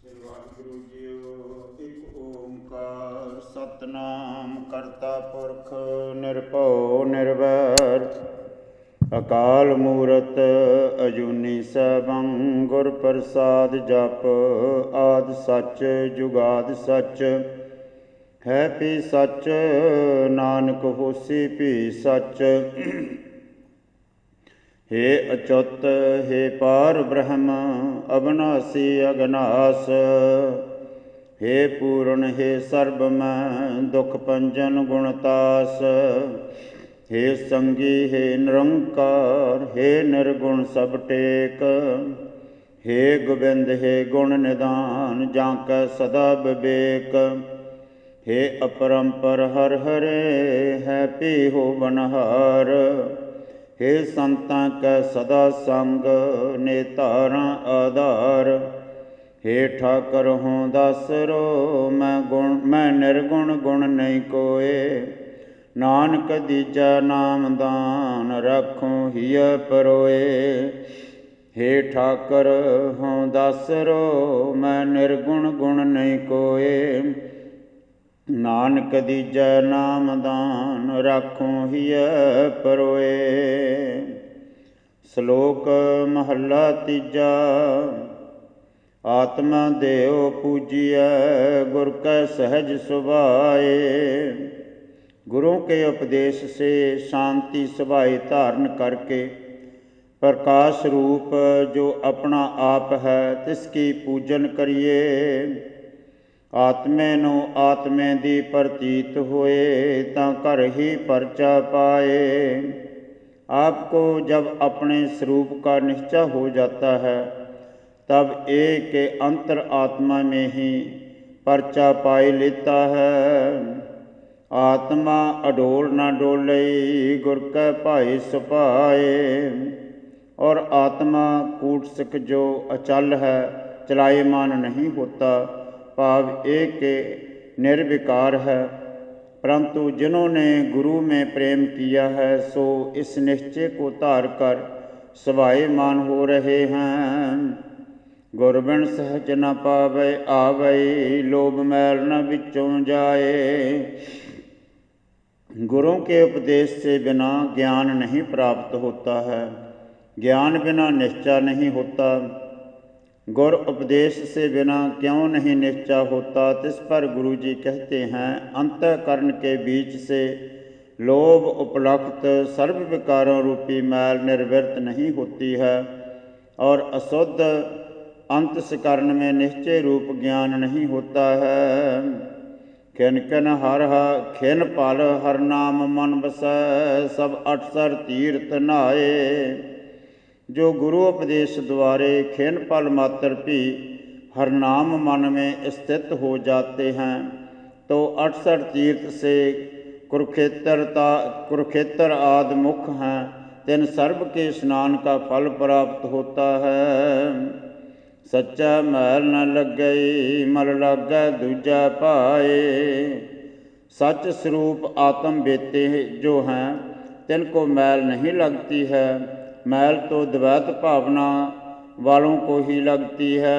Waheguru JIO. ਇੱਕ ਓੰਕਾਰ ਸਤਿਨਾਮ ਕਰਤਾ ਪੁਰਖ ਨਿਰਭਉ ਨਿਰਵੈਰ ਅਕਾਲ ਮੂਰਤ ਅਜੂਨੀ ਸੈਭੰ ਗੁਰ ਪ੍ਰਸਾਦ ਜਪ। ਆਦਿ ਸੱਚ ਜੁਗਾਦਿ ਸੱਚ ਹੈ ਭੀ ਸੱਚ ਨਾਨਕ ਹੋਸੀ ਭੀ ਸੱਚ। हे अच्युत हे पार ब्रह्म अविनाशी अगनास। हे पूर्ण हे सर्वमय दुख पंजन गुणतास। हे संगी हे निरंकार हे निर्गुण सब टेक। हे गोबिंद हे गुण निधान जांकै सदा विवेक। हे अपरंपर हर हरे है पी हो बनहार। हे संतां कै सदा संग नेतारां आधार। हे ठाकर हों दासरो मैं निर्गुण गुण नहीं कोय। नानक दीजा नाम दान रखूं हिय परोए। हे ठाकर हों दासरो मैं निर्गुण गुण नहीं कोय। नानक दीजै नाम दान राखूं हिय परोए। श्लोक महला तीजा। आत्मा देव पूजिय गुर कै सहज सुभाए। गुरुओं के उपदेश से शांति सुभाई धारण करके प्रकाश रूप जो अपना आप है तिसकी पूजन करिए। आत्मे ਨੂੰ आत्मे ਦੀ प्रतीत होए ਤਾਂ घर ही परचा पाए। आपको जब अपने स्वरूप का निश्चय हो जाता है तब एक के अंतर आत्मा में ही परचा पाई लेता है। आत्मा अडोल न डोले गुर कै भाई सुभाए। और आत्मा कूटसिक जो अचल है चलायमान नहीं होता भाव एक के निर्विकार है। परंतु जिन्होंने गुरु में प्रेम किया है सो इस निश्चय को धार कर स्वायमान हो रहे हैं। गुरबिन सहज न पावे आवे लोभ मैल न विचों जाए। गुरुओं के उपदेश से बिना ज्ञान नहीं प्राप्त होता है। ज्ञान बिना निश्चय नहीं होता। गुर उपदेश से बिना क्यों नहीं निश्चय होता तिस पर गुरु जी कहते हैं। अंतःकरण के बीच से लोभ उपलक्षित सर्व विकारों रूपी मैल निर्वृत्त नहीं होती है। और अशुद्ध अंतःकरण में निश्चय रूप ज्ञान नहीं होता है। खिन खिन खिन पल हर नाम मन बसै सब अठसर तीर्थ नहाए। जो गुरु उपदेश द्वारे खिन पल मात्र भी हर नाम मन में स्थित हो जाते हैं तो 68 तीर्थ से कुरुक्षेत्र आदि मुख हैं तिन सर्व के स्नान का फल प्राप्त होता है। सच्चा मैल न लगे मल लागै दूजा पाए। सच स्वरूप आत्म बेते जो हैं तिनको मैल नहीं लगती है। मैल तो द्वैत भावना वालों को ही लगती है।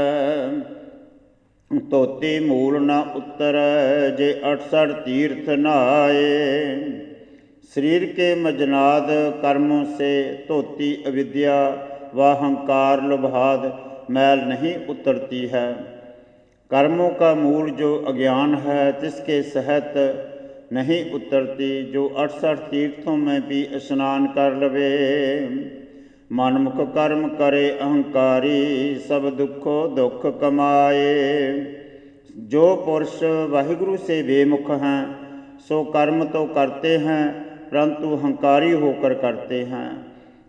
तोती मूल न उत्तर जे 68 तीर्थ नहाए। शरीर के मजनाद कर्मों से धोती अविद्या व अहंकार लुभाद मैल नहीं उतरती है। कर्मों का मूल जो अज्ञान है तिसके सहित नहीं उतरती। जो 68 तीर्थों में भी स्नान कर लवे। मनमुख कर्म करे अहंकारी सब दुखो दुख कमाए। जो पुरुष वाहिगुरु से बेमुख हैं सो कर्म तो करते हैं परंतु अहंकारी होकर करते हैं।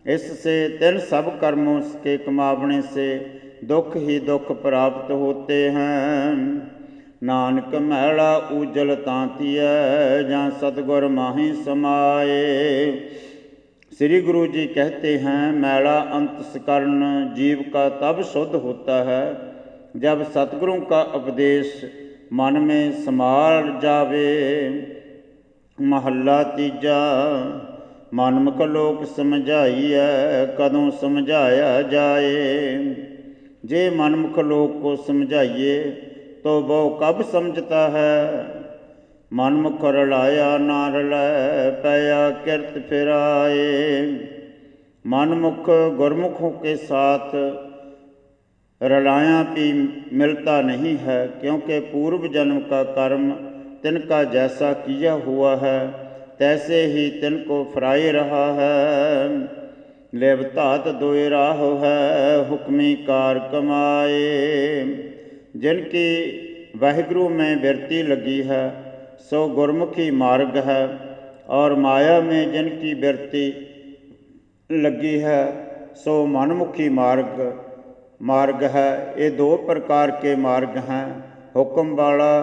इससे तिन सब कर्मों के कमावने से दुख ही दुख प्राप्त होते हैं। नानक मैला उजल तांतिय जहाँ सतगुर माही समाए। श्री गुरु जी कहते हैं मैला अंतःकरण जीव का तब शुद्ध होता है जब सतगुरु का उपदेश मन में समार जावे। महला तीजा। मनमुख लोक समझाइए कदों समझाया जाए। जे मनमुख लोक को समझाइए तो वो कब समझता है। मनमुख रलाया ना रलै पया किरत फिराए। मनमुख गुरमुखों के साथ रलाया भी मिलता नहीं है, क्योंकि पूर्व जन्म का कर्म तिनका जैसा किया हुआ है तैसे ही तिनको फराए रहा है। लेवतात दोए राह है हुक्मी कार कमाए। जिनकी वाहिगुरु में बिरती लगी है सो गुरमुखी मार्ग है, और माया में जिनकी बिरती लगी है सो मनमुखी मार्ग है। ये दो प्रकार के मार्ग हैं। हुक्म वाला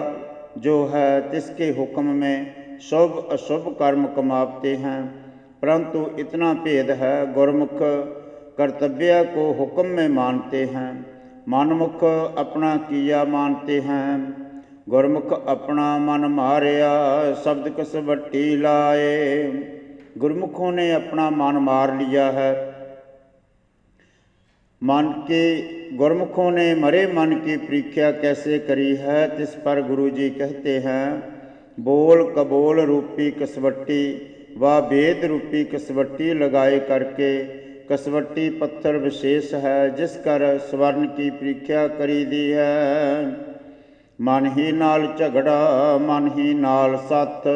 जो है तिसके हुक्म में शुभ अशुभ कर्म कमाते हैं, परंतु इतना भेद है, गुरमुख कर्तव्य को हुक्म में मानते हैं, मनमुख अपना किया मानते हैं। गुरमुख अपना मन मारिया शब्द कसवट्टी लाए। गुरमुखों ने अपना मन मार लिया है। मन के गुरमुखों ने मरे मन की परीक्षा कैसे करी है, तिस पर गुरु जी कहते हैं, बोल कबोल रूपी कसवट्टी व वेद रूपी कसवट्टी लगाए करके। कसवट्टी पत्थर विशेष है जिस कर स्वर्ण की परीक्षा करी दी है। मन ही नाल झगड़ा मन ही नाल सत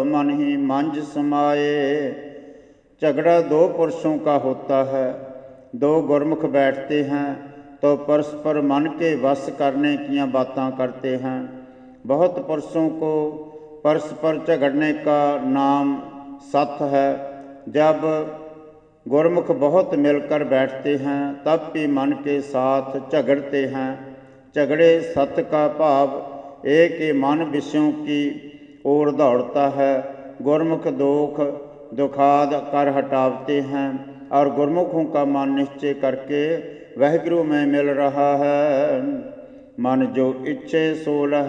मन ही मंझ समाए। झगड़ा दो पुरुषों का होता है। दो गुरमुख बैठते हैं तो परस्पर मन के वश करने की बातें करते हैं। बहुत पुरुषों को परस्पर झगड़ने का नाम सत है। जब गुरमुख बहुत मिलकर बैठते हैं तब भी मन के साथ झगड़ते हैं। झगड़े सत का भाव एक ही मन विषयों की ओर दौड़ता है। गुरमुख दुखाद कर हटाते हैं और गुरमुखों का मन निश्चय करके वाहिगुरु में मिल रहा है। मन जो इच्छे सो लह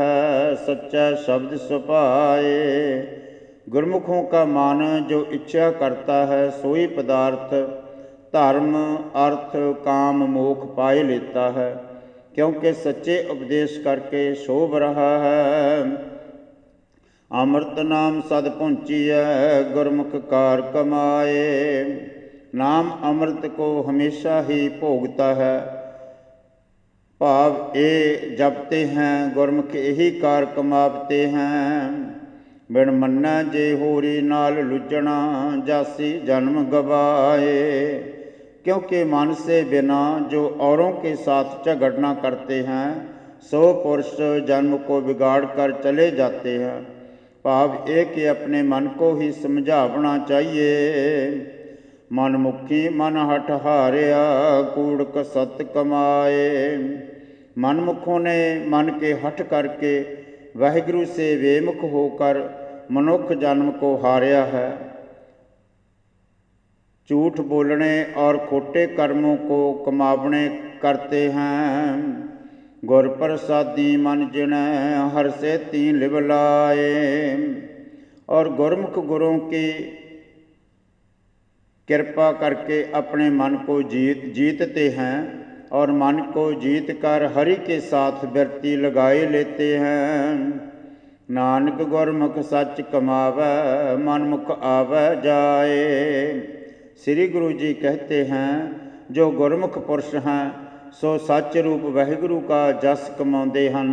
सच्चा शब्द सुपाए। गुरमुखों का मन जो इच्छा करता है सोई पदार्थ धर्म अर्थ काम मोक्ष पाए लेता है, क्योंकि सच्चे उपदेश करके शोभ रहा है। अमृत नाम सद पहुँचिए गुरमुख कार कमाए। नाम अमृत को हमेशा ही भोगता है। भाव ये जपते हैं गुरमुख यही कार कमावते हैं। बिन मन्ना जे होरी नाल लुजना जासी जन्म गवाए। क्योंकि मन से बिना जो औरों के साथ झगड़ना करते हैं सो पुरुष जन्म को बिगाड़ कर चले जाते हैं। भाव एक कि अपने मन को ही समझावना चाहिए। मनमुखी मन हठ हारिया कूड़क सत कमाए। मनमुखों ने मन के हठ करके वाहिगुरु से वेमुख होकर मनुष्य जन्म को हारिया है। झूठ बोलने और खोटे कर्मों को कमावने करते हैं। गुर प्रसादी मन जिनै हर से तीन लिव लाए। और गुरमुख गुरों की कृपा करके अपने मन को जीतते हैं और मन को जीत कर हरि के साथ बिरती लगाए लेते हैं। नानक गुरमुख सच कमावै मनमुख आवै जाए। श्री गुरु जी कहते हैं जो गुरमुख पुरुष हैं सो सच रूप वाहिगुरु का जस कमाते हैं,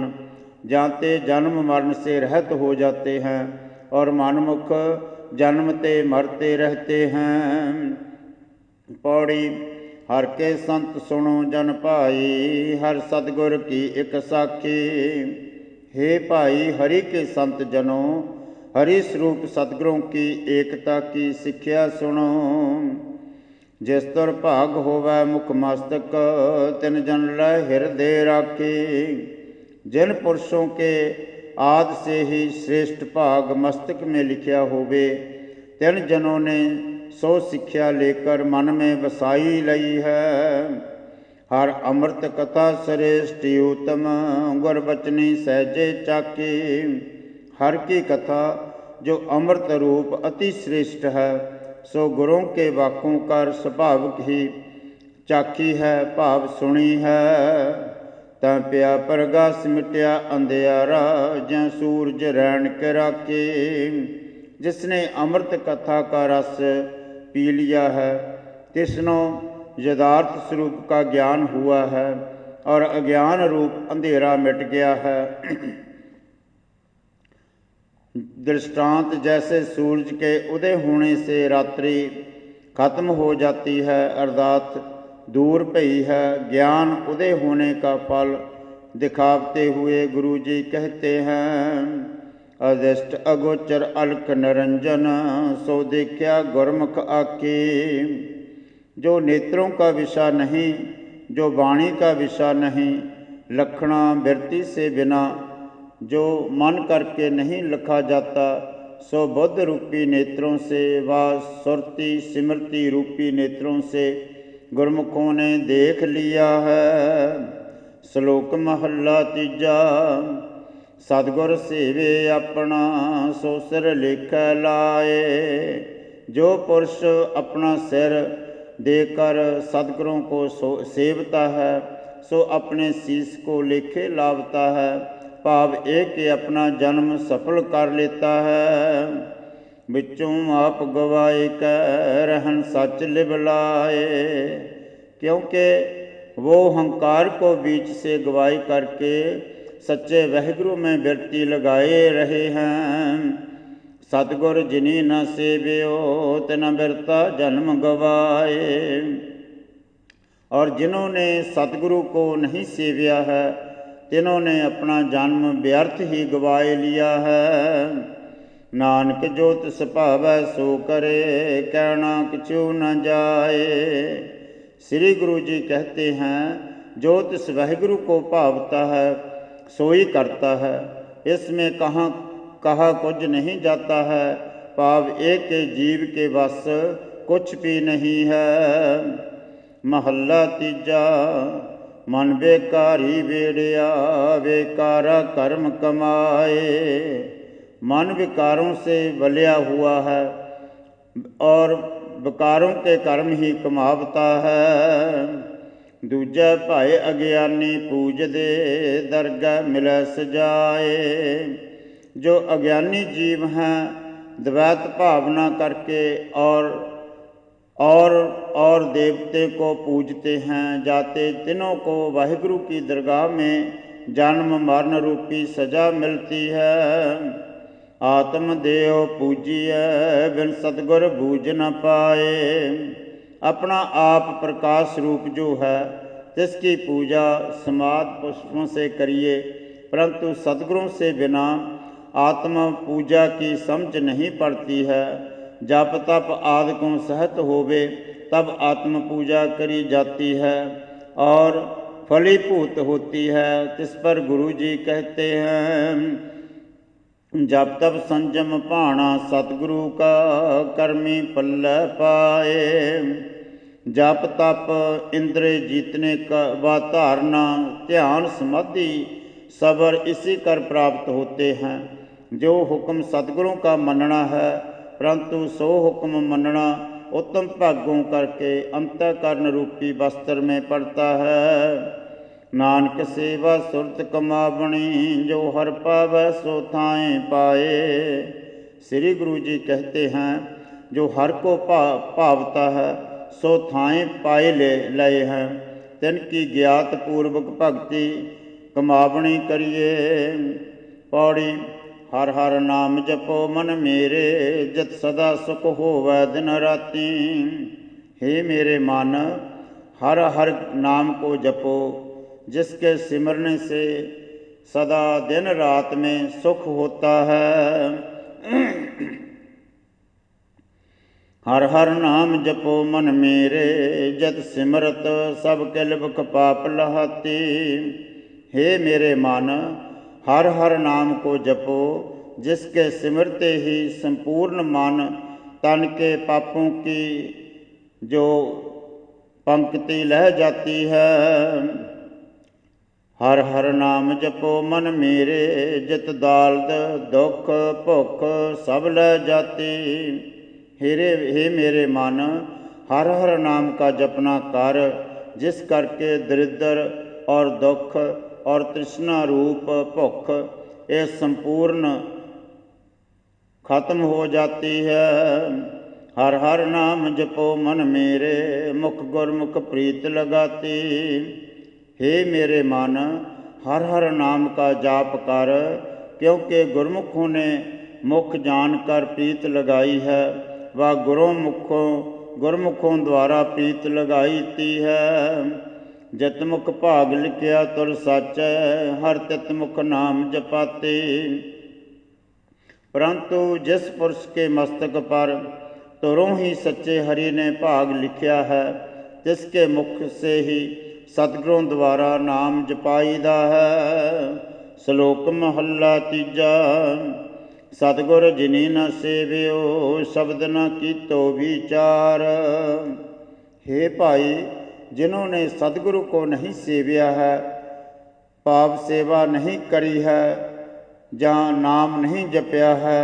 जाते जन्म मरण से रहत हो जाते हैं और मनमुख जन्मते मरते रहते हैं। पौड़ी हर के संत सुनो जन भाई हर सतगुर की एक साखी। हे भाई हरि के संत जनों हरि स्वरूप सतगुरों की एकता की शिक्षा सुनो। जिस तुर भाग होवै मुख मस्तक तिन जन लै हृदय राखी। जिन पुरुषों के आदि से ही श्रेष्ठ भाग मस्तक में लिखा होवे तिन जनों ने सो शिक्षा लेकर मन में बसाई लई है। हर अमृत कथा श्रेष्ठ उत्तम गुर बचनी सहजे चाकी। हर की कथा जो अमृत रूप अति श्रेष्ठ है सो गुरों के वाकों का स्वाभाविक ही ਚਾਖੀ ਹੈ ਭਾਵ ਸੁਣੀ ਹੈ। ਤਾਂ ਪਿਆ ਪ੍ਰਗਾਸ ਮਿਟਿਆ ਅੰਧਿਆਰਾ, ਜਾਂ ਸੂਰਜ ਰੈਣ ਕੇ ਰਾਖੇ। जिसने अमृत कथा का रस पी लिया है, तिसनो यथार्थ स्वरूप का ज्ञान हुआ है और अज्ञान रूप अंधेरा मिट गया है। दृष्टांत जैसे सूरज के उदय होने से रात्रि खत्म हो जाती है, अर्थात दूर पई है। ज्ञान उदय होने का फल दिखाते हुए गुरु जी कहते हैं, अदिष्ट अगोचर अलख निरंजन, सो देखा गुरमुख आके। जो नेत्रों का विषय नहीं, जो वाणी का विषय नहीं, लखना बिरती से बिना जो मन करके नहीं लिखा जाता, सो बुद्ध रूपी नेत्रों से व सुरती स्मृति रूपी नेत्रों से गुरमुखों ने देख लिया है। श्लोक महला तीजा। सतगुर सेवे अपना, सो सिर लेख लाए। जो पुरुष अपना सिर देकर सतगुरों को सेवता है, सो अपने शीश को लेखे लावता है। भाव एक कि अपना जन्म सफल कर लेता है। बिचों आप गवाए कह रहन सच लिबलाए, क्योंकि वो अहंकार को बीच से गवाई करके सच्चे वाहिगुरु में बिरती लगाए रहे हैं। सतगुर जिनी न सेव्यो, तिन बिरता जन्म गवाए। और जिन्होंने सतगुरु को नहीं सेव्या है, तिन्होंने अपना जन्म व्यर्थ ही गवाए लिया है। नानक जो तिस भावै सो करे, कहना किछु न जाए। श्री गुरु जी कहते हैं, जो तिस वाहिगुरु को भावता है सोई करता है, इसमें कहा कुछ नहीं जाता है। भाव एक के जीव के बस कुछ भी नहीं है। महला तीजा। मन बेकारी बेड़िया, बेकारा कर्म कमाए। मन विकारों से बलिया हुआ है और विकारों के कर्म ही कमावता है। दूजा भाई अज्ञानी पूजदे, दरगाह मिलै सजाए। जो अज्ञानी जीव हैं द्वैत भावना करके और देवते को पूजते हैं, जाते तिनों को वाहिगुरु की दरगाह में जन्म मरण रूपी सजा मिलती है। आत्मदेव पूजिए, बिन सतगुर बूझ न पाए। अपना आप प्रकाश रूप जो है, तिसकी पूजा समाध पुष्पों से करिए, परंतु सद्गुरों से बिना आत्मा पूजा की समझ नहीं पड़ती है। जप तप आदि को सहत होवे, तब आत्म पूजा करी जाती है और फलीभूत होती है। तिस पर गुरु जी कहते हैं, जब तब संजम भाणा सतगुरु का, कर्मी पल्ले पाए। जप तप इंद्र जीतने का व धारणा ध्यान समाधि सबर इसी कर प्राप्त होते हैं। जो हुक्म सतगुरों का मनना है, परंतु सो हुक्म मनना उत्तम भागों करके अंतःकरण रूपी वस्त्र में पड़ता है। नानक सेवा सुरत कमावणी, जो हर पावै सो थाएं पाए। श्री गुरु जी कहते हैं, जो हर को भावता है सो थाएं पाए लए हैं। तिनकी ज्ञात पूर्वक भक्ति कमावणी करिए। पौड़ी। हर हर नाम जपो मन मेरे, जित सदा सुख होवै दिन राती। हे मेरे मन, हर हर नाम को जपो, जिसके सिमरने से सदा दिन रात में सुख होता है। हर हर नाम जपो मन मेरे, जत सिमरत सब किल बुख पाप लहाती। हे मेरे मन, हर हर नाम को जपो, जिसके सिमरते ही संपूर्ण मन तन के पापों की जो पंक्ति लह जाती है। हर हर नाम जपो मन मेरे, जित दाल्द दुख भुख सब लह जाती। हे मेरे मन, हर हर नाम का जपना कर, जिस करके दरिद्र और दुख और तृष्णा रूप भुख ये संपूर्ण खत्म हो जाती है। हर हर नाम जपो मन मेरे, मुख गुरमुख प्रीत लगाती। हे मेरे मन, हर हर नाम का जाप कर, क्योंकि गुरमुखों ने मुख जानकर प्रीत लगाई है, वह गुरमुखों द्वारा प्रीत लगाई ती है। जतमुख भाग लिखिया तुर सच, हर तितमुख नाम जपाते। परंतु जिस पुरुष के मस्तक पर तुरों ही सच्चे हरि ने भाग लिखिया है, तिसके मुख से ही सतगुरों द्वारा नाम जपाईदा है। श्लोक महला तीजा। सतगुर जिनी न सेवियो, शब्द न कीतो विचार। हे भाई, जिन्होंने सतगुरु को नहीं सेविया है, पाप सेवा नहीं करी है, जहाँ नाम नहीं जपया है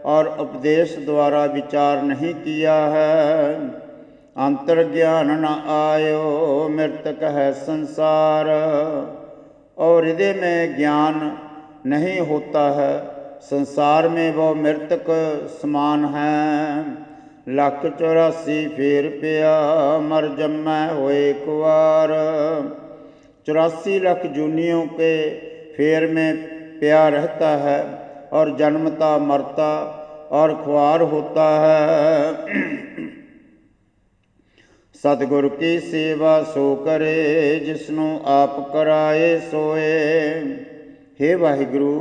और उपदेश द्वारा विचार नहीं किया है, अंतर ज्ञान न आयो, मृतक है संसार। और हृदय में ज्ञान नहीं होता है, संसार में वो मृतक समान है। 184 फेर पिया, मर जमै होए कुवार। 84 लाख जूनियों के फेर में प्यार रहता है और जन्मता मरता और ख्वार होता है। सतगुरु की सेवा सो करे, जिसनों आप कराए सोए। हे वाहिगुरु,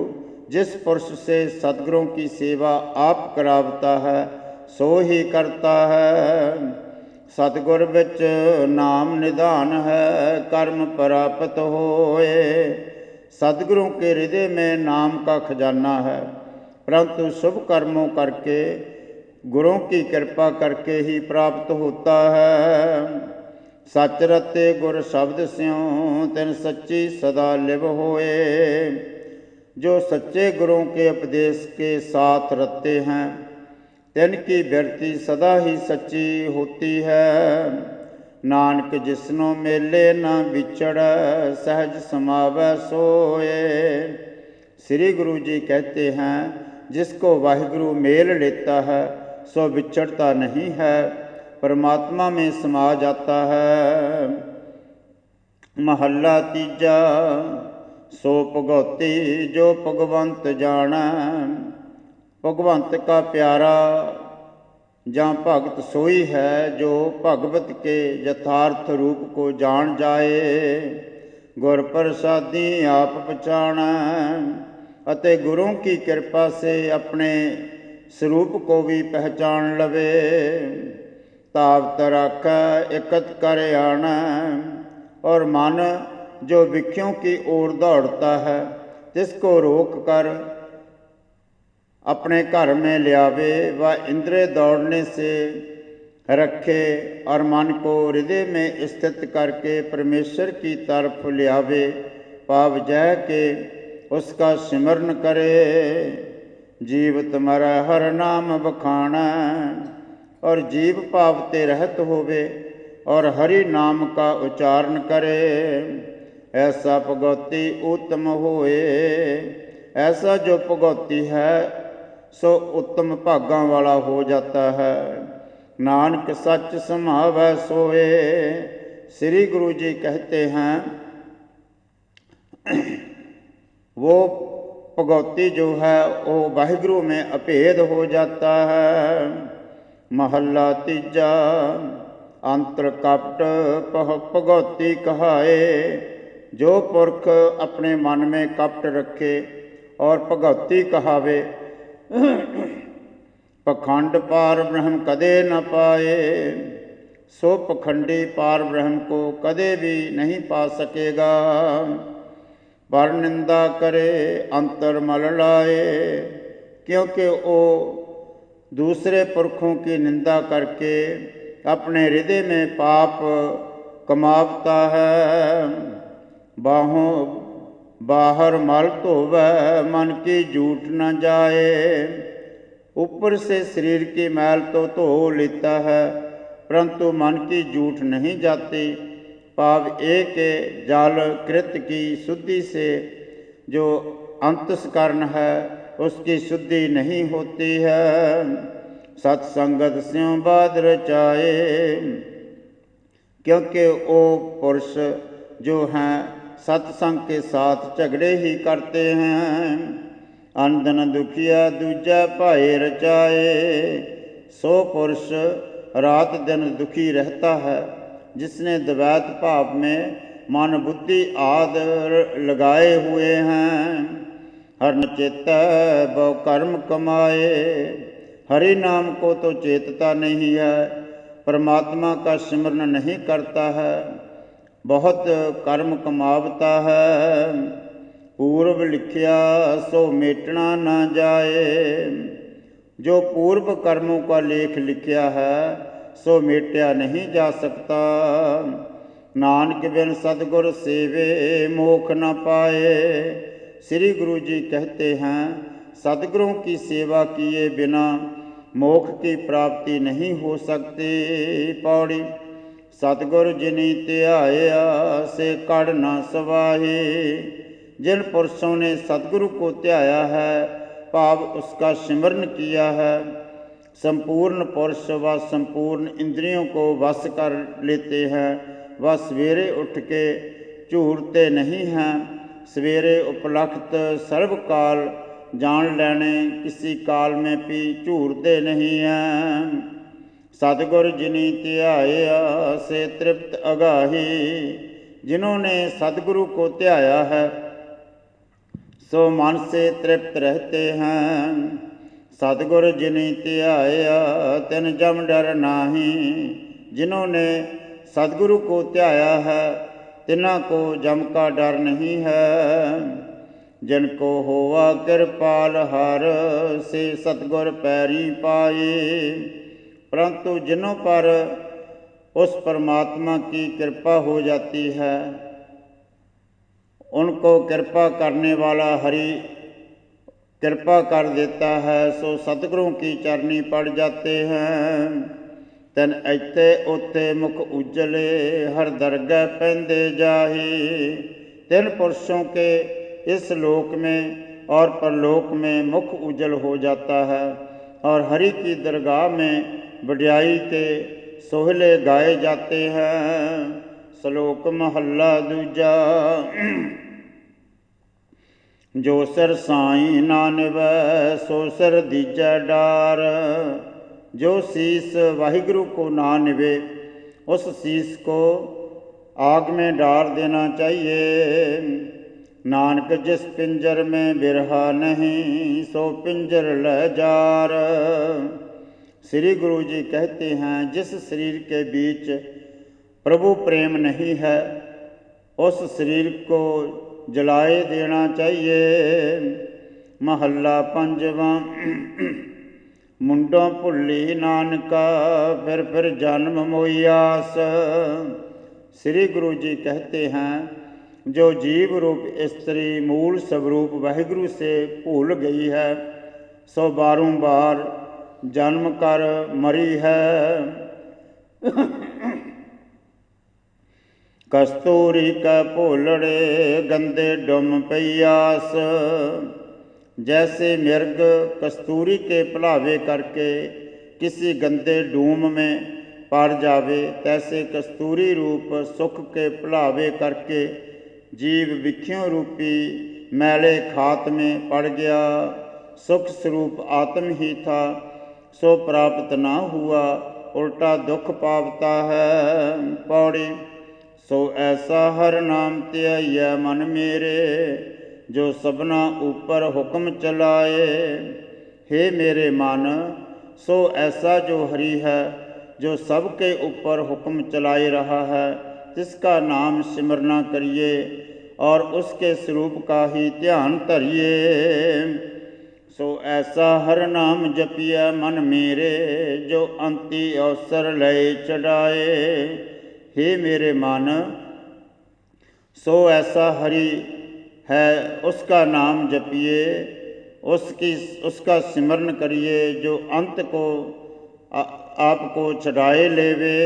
जिस पुरुष से सतगुरों की सेवा आप करावता है, सो ही करता है। सतगुर विच नाम निधान है, कर्म प्राप्त होए। सतगुरों के हृदय में नाम का खजाना है, परंतु शुभ कर्मों करके, गुरुओं की कृपा करके ही प्राप्त होता है। सच रते गुर शब्द स्यों, तिन सच्ची सदा लिव होए। जो सच्चे गुरुओं के उपदेश के साथ रखते हैं, तिनकी वृत्ति सदा ही सच्ची होती है। नानक जिसनो मेले न बिछड़, सहज समावै सोए। श्री गुरु जी कहते हैं, जिसको वाहिगुरु मेल लेता है, सो बिछड़ता नहीं है, परमात्मा में समा जाता है। महला तीजा। सो भगवती जो भगवंत जाना। भगवंत का प्यारा जहाँ भगत सोई है, जो भगवत के यथार्थ रूप को जान जाए। गुर प्रसादी आप पहचाना, अते गुरुओं की कृपा से अपने स्वरूप को भी पहचान लवे। तावत राखै एकत कर आना। और मन जो भिक्षुओं की ओर दौड़ता है, तिसको रोक कर अपने घर में लियावे। वह इंद्रिय दौड़ने से रखे और मन को हृदय में स्थित करके परमेश्वर की तरफ लियावे। पाव जय के उसका सिमरन करे। जीव तुम्हारा हर नाम बखाना। और जीव पाप ते रहत होवे और हरि नाम का उच्चारण करे। ऐसा भगवती उत्तम होए। ऐसा जो भगवती है, सो उत्तम भागां वाला हो जाता है। नानक सच समावै सोए। श्री गुरु जी कहते हैं, वो भगवती जो है वो वाहिगुरु में अभेद हो जाता है। महला तीजा। अंतर कपट भगवती कहाए। जो पुरख अपने मन में कपट रखे और भगवती कहावे, पखंड पार ब्रह्म कदे न पाए। सो पखंडी पार ब्रह्म को कदे भी नहीं पा सकेगा। पर निंदा करे अंतर मल लाए। क्योंकि वो दूसरे पुरखों की निंदा करके अपने हृदय में पाप कमावता है। बाहर मल धोवै मन की झूठ न जाए। ऊपर से शरीर की मैल तो धो लेता है, परंतु मन की झूठ नहीं जाती। भाव एक जल कृत की शुद्धि से जो अंतस्करण है उसकी शुद्धि नहीं होती है। सत्संगत स्यों बाद रचाए, क्योंकि वो पुरुष जो हैं सत्संग के साथ झगड़े ही करते हैं। अंधन दुखिया दूजा भाए रचाए, सो पुरुष रात दिन दुखी रहता है जिसने द्वैत भाव में मन बुद्धि आदि लगाए हुए हैं। हर चेत बहु कर्म कमाए, हरि नाम को तो चेतता नहीं है, परमात्मा का सिमरन नहीं करता है, बहुत कर्म कमावता है। पूर्व लिखिया सो मेटना न जाए, जो पूर्व कर्मों का लेख लिखा है सो मेटिया नहीं जा सकता। नानक बिन सतगुर सेवे मोख न पाए, श्री गुरु जी कहते हैं सतगुरों की सेवा किए बिना मोक्ष की प्राप्ति नहीं हो सकती। पौड़ी सतगुर जिनी त्याया से कड़ न सवाहे, जिन पुरुषों ने सतगुरु को त्याया है भाव उसका सिमरन किया है, संपूर्ण पुरुष व संपूर्ण इंद्रियों को वश कर लेते हैं। वह सवेरे उठ के झूरते नहीं हैं, सवेरे उपलक्षित सर्वकाल जान लेने किसी काल में भी झूरते नहीं हैं। सतगुर जिनी त्याया से तृप्त अगाही, जिन्होंने सतगुरु को त्याया है सो मन से तृप्त रहते हैं। सतगुर जिनी त्याया तिन जम डर नाही, जिन्होंने सतगुरु को त्याया है तिना को जम का डर नहीं है। जिनको होवा कृपाल हर से सतगुर पैरी पाए, परंतु जिन्हों पर उस परमात्मा की कृपा हो जाती है उनको कृपा करने वाला हरि कृपा कर देता है, सो सतगुरों की चरनी पड़ जाते हैं। तन इत्थे उत्थे मुख उजले हर दरगह पैंदे जाही, तिन पुरुषों के इस लोक में और परलोक में मुख उजल हो जाता है और हरि की दरगाह में वड्याई के सोहले गाए जाते हैं। श्लोक महला दूजा। जो सिर साई ना निवै सो सिर दीजै डार, जो शीस वाहिगुरु को ना निवे उस शीस को आग में डाल देना चाहिए। नानक जिस पिंजर में बिरहा नहीं सो पिंजर ले जार। श्री गुरु जी कहते हैं जिस शरीर के बीच प्रभु प्रेम नहीं है उस शरीर को जलाए देना चाहिए। महला पंजवा। मुंडों भुल्ली नानका फिर जन्म मोई आस। श्री गुरु जी कहते हैं जो जीव रूप स्त्री मूल स्वरूप वाहिगुरु से भूल गई है सो बारंबार जन्म कर मरी है। कस्तूरी का भोलड़े गंदे डुम पयास। जैसे मिर्ग कस्तूरी के भुलावे करके किसी गंदे डूम में पड़ जावे, तैसे कस्तूरी रूप सुख के भुलावे करके जीव विख्यों रूपी मैले खात में पड़ गया। सुख स्वरूप आत्म ही था सो प्राप्त ना हुआ, उल्टा दुख पावता है। पौड़ी। सो ऐसा हर नाम त्याया मन मेरे जो सबना ऊपर हुक्म चलाए। हे मेरे मन, सो ऐसा जो हरि है जो सबके ऊपर हुक्म चलाए रहा है, जिसका नाम सिमरना करिए और उसके स्वरूप का ही ध्यान धरिए। सो ऐसा हर नाम जपिया मन मेरे जो अंति अवसर लय चढ़ाए। हे मेरे मन, सो ऐसा हरि है उसका नाम जपिए, उसका सिमरन करिए जो अंत को आपको चढ़ाए लेवे।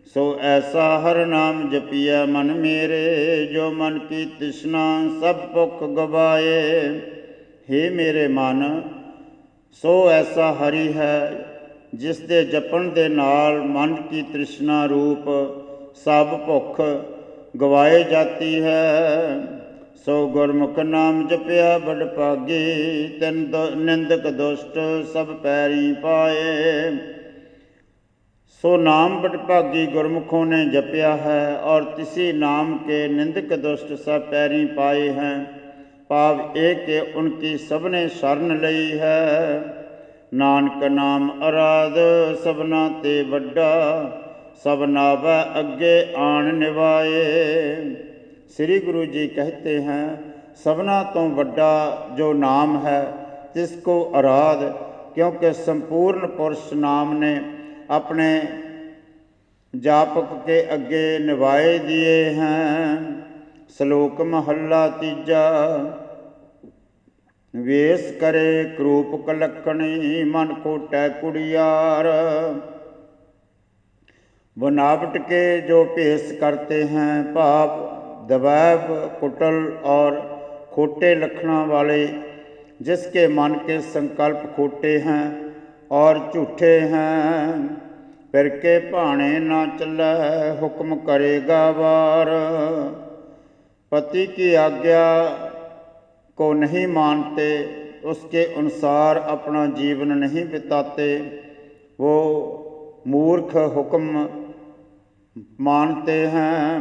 सो ऐसा हर नाम जपिया मन मेरे, जो मन की तृष्णा सब भुख गवाए। हे मेरे मन, सो ऐसा हरि है जिस दे जपण दे नाल मन की तृष्णा रूप सब भुख गवाए जाती है। सो गुरमुख नाम जपिया बड़ भागी, तिन निंदक दुष्ट सब पैरी पाए। सो नाम बड़भागी गुरमुखों ने जपया है, और तिसी नाम के निंदक दुष्ट सब पैरी पाए हैं। भाव एक के उनकी सबने शरण लई है। नानक नाम अराध सबना ते वड्डा, सब नावै अगे आन निभाए। श्री गुरु जी कहते हैं, सबना तो वड्डा जो नाम है तिसको आराध, क्योंकि संपूर्ण पुरुष नाम ने अपने जापक के अगे निभाए दिए हैं। श्लोक महला तीजा। वेश करे क्रूप कलकणी, मन कोटै कुड़ियार। बनावट के जो पेश करते हैं, पाप दवैब कुटल और खोटे लक्षणों वाले, जिसके मन के संकल्प खोटे हैं और झूठे हैं। फिर के भाणे ना चलै, हुक्म करेगा वार। पति की आज्ञा को नहीं मानते, उसके अनुसार अपना जीवन नहीं बिताते, वो मूर्ख हुक्म मानते हैं।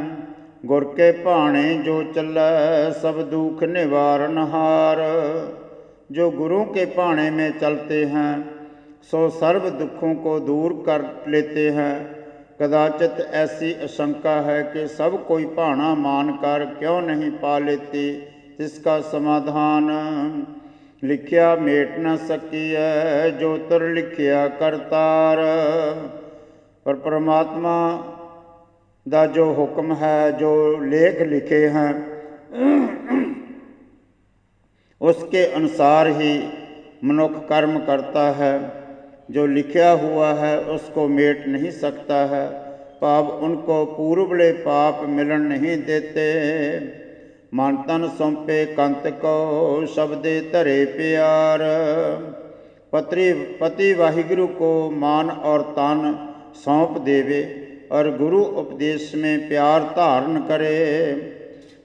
गुर के भाणे जो चलै, सब दुख निवारणहार। जो गुरु के भाणे में चलते हैं, सो सर्व दुखों को दूर कर लेते हैं। कदाचित ऐसी आशंका है कि सब कोई भाना मानकर क्यों नहीं पा लेते, जिसका समाधान लिखिया मेट न सकी है, जो तर लिखिया करतार। पर परमात्मा दा जो हुक्म है, जो लेख लिखे हैं, उसके अनुसार ही मनुष्य कर्म करता है। जो लिखा हुआ है उसको मेट नहीं सकता है। पाप उनको पूर्वले पाप मिलन नहीं देते। मन तन सौंपे कंत को, शब्दे धरे प्यार। पति वाहिगुरु को मान और तन सौंप देवे, और गुरु उपदेश में प्यार धारण करे।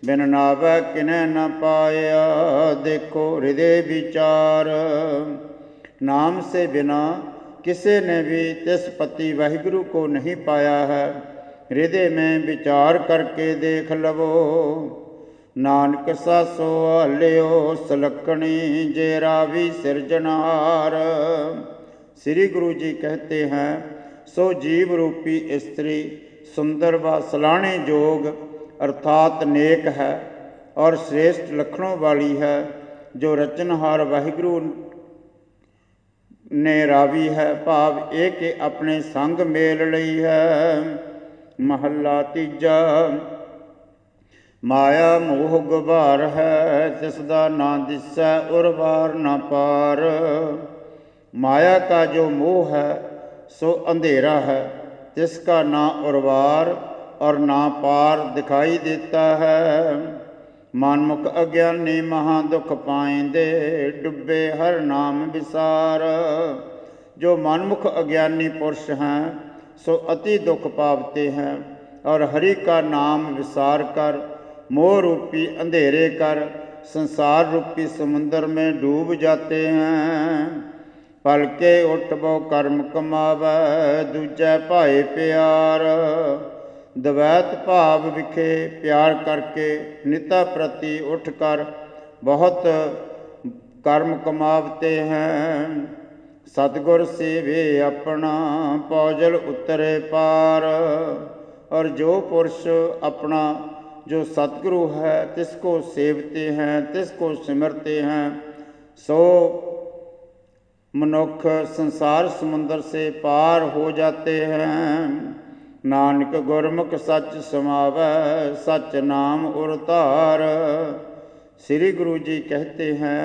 बिन नावै किनै न पाया, देखो हृदय विचार। नाम से बिना किसी ने भी तिस पति वाहिगुरु को नहीं पाया है। हृदय में विचार करके देख लवो। नानक सासो हालियो सलकणी, जे रावी सिरजनहार। श्री गुरु जी कहते हैं, सो जीव रूपी स्त्री सुंदर व सलाहने जोग अर्थात नेक है और श्रेष्ठ लक्षणों वाली है, जो रचनहार वाहिगुरु ने रावी है। भाव एक के अपने संग मेल लई है। महला तीजा। माया मोह गुबार है, तिसदा ना दिसै उर्वार न पार। माया का जो मोह है सो अंधेरा है, जिसका ना उर्वार और ना पार दिखाई देता है। मनमुख अज्ञानी महा दुख पाएंदे, डुबे हर नाम विसार। जो मनमुख अज्ञानी पुरुष हैं सो अति दुख पावते हैं, और हरि का नाम विसार कर मोह रूपी अंधेरे कर संसार रूपी समुद्र में डूब जाते हैं। पल के उठ बो कर्म कमावै, दूजै भाए प्यार। द्वैत भाव विखे प्यार करके निता प्रति उठ कर बहुत कर्म कमावते हैं। सतगुर सेवे अपना, पौजल उतरे पार। और जो पुरुष अपना जो सतगुरु है तिसको सेवते हैं, तिसको सिमरते हैं, सो मनुष्य संसार समुद्र से पार हो जाते हैं। नानक गुरमुख सच समावै, सच नाम उरतार। श्री गुरु जी कहते हैं,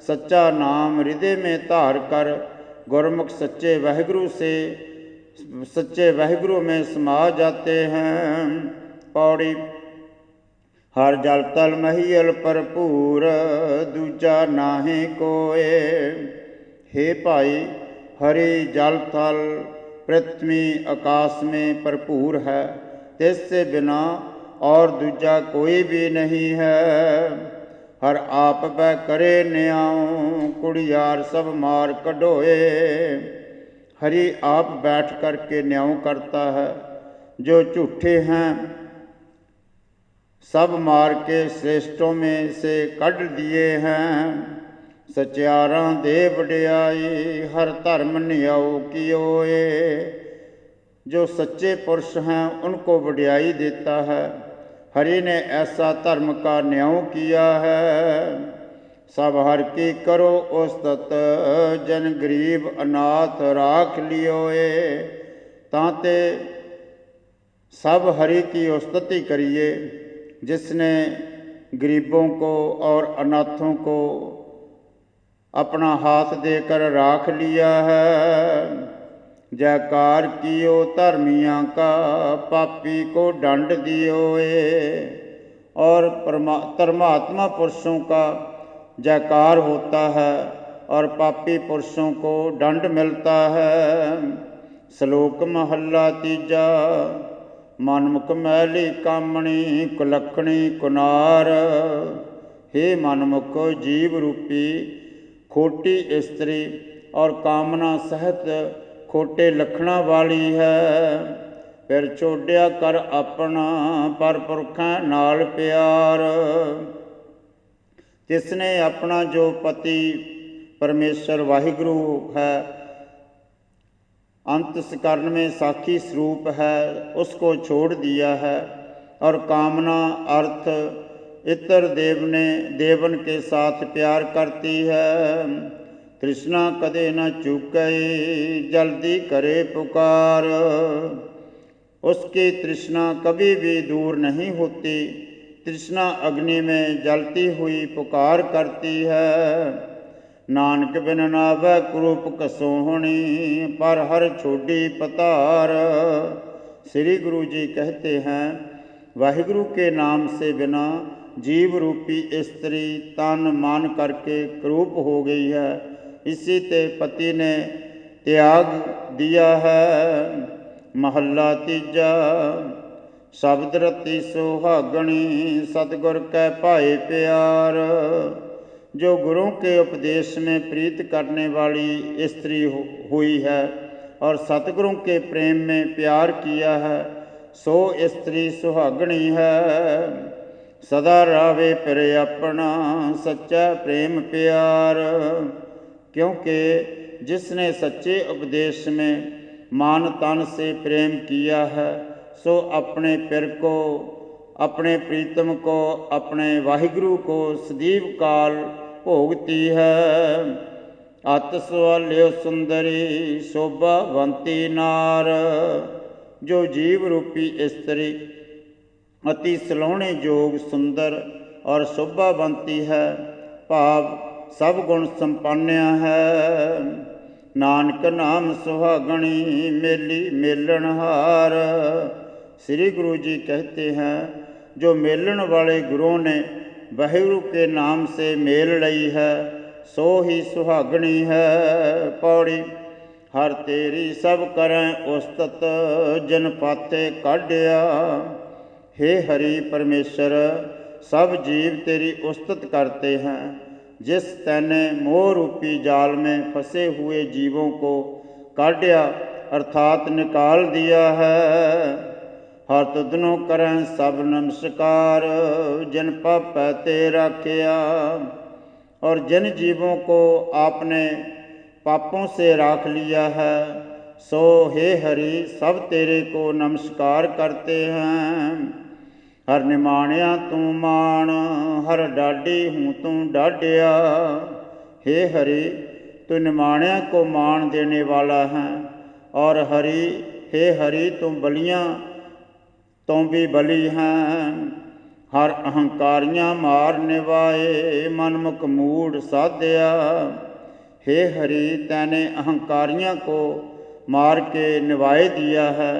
सच्चा नाम हृदय में धार कर गुरमुख सच्चे वाहिगुरु से सच्चे वाहिगुरु में समा जाते हैं। पौड़ी। हर जल तल महियल भरपूर, दूजा नाहे कोय। हे भाई, हरि जल थल पृथ्वी आकाश में भरपूर है, तिससे बिना और दूजा कोई भी नहीं है। हर आप वह करे न्याऊ, कुड़ियार सब मार कढोए। हरि आप बैठ कर के न्याऊ करता है, जो झूठे हैं सब मार के श्रेष्ठों में से कढ़ दिए हैं। सचियारा दे वडियाई, हर धर्म न्याऊ कियोए। जो सच्चे पुरुष हैं उनको वडियाई देता है। हरि ने ऐसा धर्म का न्याय किया है। सब हर की करो उस्तत, जन गरीब अनाथ राख लियोए। ताते सब हरि की उस्तति करिए, जिसने गरीबों को और अनाथों को अपना हाथ देकर राख लिया है। जयकार कियो धर्मियों का, पापी को दंड दियोए। और धर्मात्मा पुरुषों का जयकार होता है और पापी पुरुषों को दंड मिलता है। श्लोक महला तीजा। मनमुख मैली कामणी, कुलखणी कुनार। हे मनमुख, जीव रूपी खोटी स्त्री और कामना सहित खोटे लखणा वाली है। फिर छोड़िया कर अपना, पर पुरखा नाल प्यार। जिसने अपना जो पति परमेश्वर वाहिगुरु है, अंतस्करण में साक्षी स्वरूप है, उसको छोड़ दिया है और कामना अर्थ इतर देवन के साथ प्यार करती है। तृष्णा कदे न चूके, जल्दी करे पुकार। उसकी तृष्णा कभी भी दूर नहीं होती। तृष्णा अग्नि में जलती हुई पुकार करती है। नानक बिन नावै कुरूप कसोहणी, पर हर छोड़ी पतार। श्री गुरु जी कहते हैं, वाहिगुरु के नाम से बिना जीव रूपी स्त्री तन मान करके क्रूप हो गई है। इसी ते पति ने त्याग दिया है। महला तीजा। शब्द रति सुहागणी, सतगुर कै पाए प्यार। जो गुरु के उपदेश में प्रीत करने वाली स्त्री हुई है और सतगुरु के प्रेम में प्यार किया है, सो स्त्री सुहागणी है। सदा रावे फिर अपना, सच्चा प्रेम प्यार। क्योंकि जिसने सच्चे उपदेश में मान तन से प्रेम किया है, सो अपने पिर को, अपने प्रीतम को, अपने वाहिगुरु को सदैव काल भोगती है। अत सवाल्यो सुंदरी, शोभावंती नार। जो जीव रूपी स्त्री अति सलोहने जोग सुंदर और शोभावंती है, भाव सब गुण संपन्न है। नानक नाम सुहागणी, मेली मेलनहार। श्री गुरु जी कहते हैं, जो मेलन वाले गुरुओं ने वाहिगुरु के नाम से मेल लई है, सो ही सुहागणी है। पौड़ी। हर तेरी सब करें उस्तत, जन पाथे काढ़िया। हे हरि परमेश्वर, सब जीव तेरी उस्तत करते हैं। जिस तैने मोह रूपी जाल में फंसे हुए जीवों को काढ़िया अर्थात निकाल दिया है। हर तुदनो करें सब नमस्कार, जिन पापै ते राखिया। और जिन जीवों को आपने पापों से राख लिया है, सो हे हरि सब तेरे को नमस्कार करते हैं। हर निमाणिया तू मान, हर डाढ़ी हूँ तू डाढ़िया। हे हरि, तू निमाणिया को मान देने वाला है। और हे हरि, तू बलियाँ तो भी बलि हैं। हर अहंकारियाँ मार निवाए, मनमुख मूढ़ साध्या। हे हरि, तैने अहंकारियों को मार के निभाए दिया है,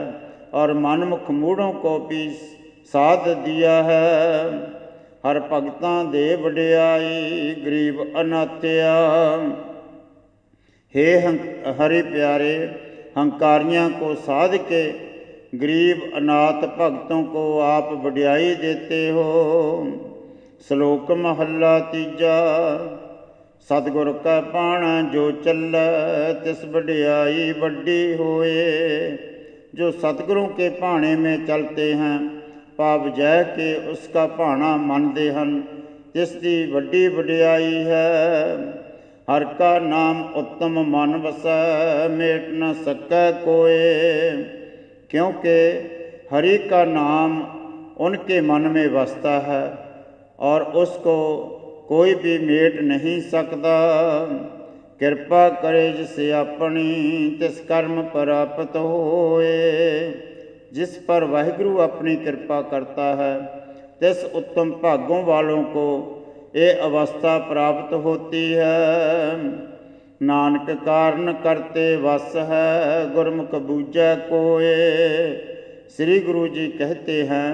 और मनमुख मूढ़ों को भी साध दिया है। हर भगतां दे वडियाई, गरीब अनाथया। हे हरि प्यारे, हंकारियाँ को साध के गरीब अनाथ भक्तों को आप वडियाई देते हो। श्लोक महला तीजा। सतगुर का पाणा जो चलै, तिस वडियाई वड्डी होए। जो सतगुरों के भाणे में चलते हैं, पाप जय के उसका भाणा मनते हैं, तिसदी वड्डी वडियाई है। हर का नाम उत्तम मन वसै, मेट न सकै कोय। क्योंकि हरि का नाम उनके मन में बसता है और उसको कोई भी मेट नहीं सकता। कृपा करे जिसे अपनी, तिस कर्म प्राप्त होए। जिस पर वाहिगुरु अपनी कृपा करता है, तिस उत्तम भागों वालों को ये अवस्था प्राप्त होती है। नानक कारण करते वस है, गुरमुख बूझै कोय। श्री गुरु जी कहते हैं,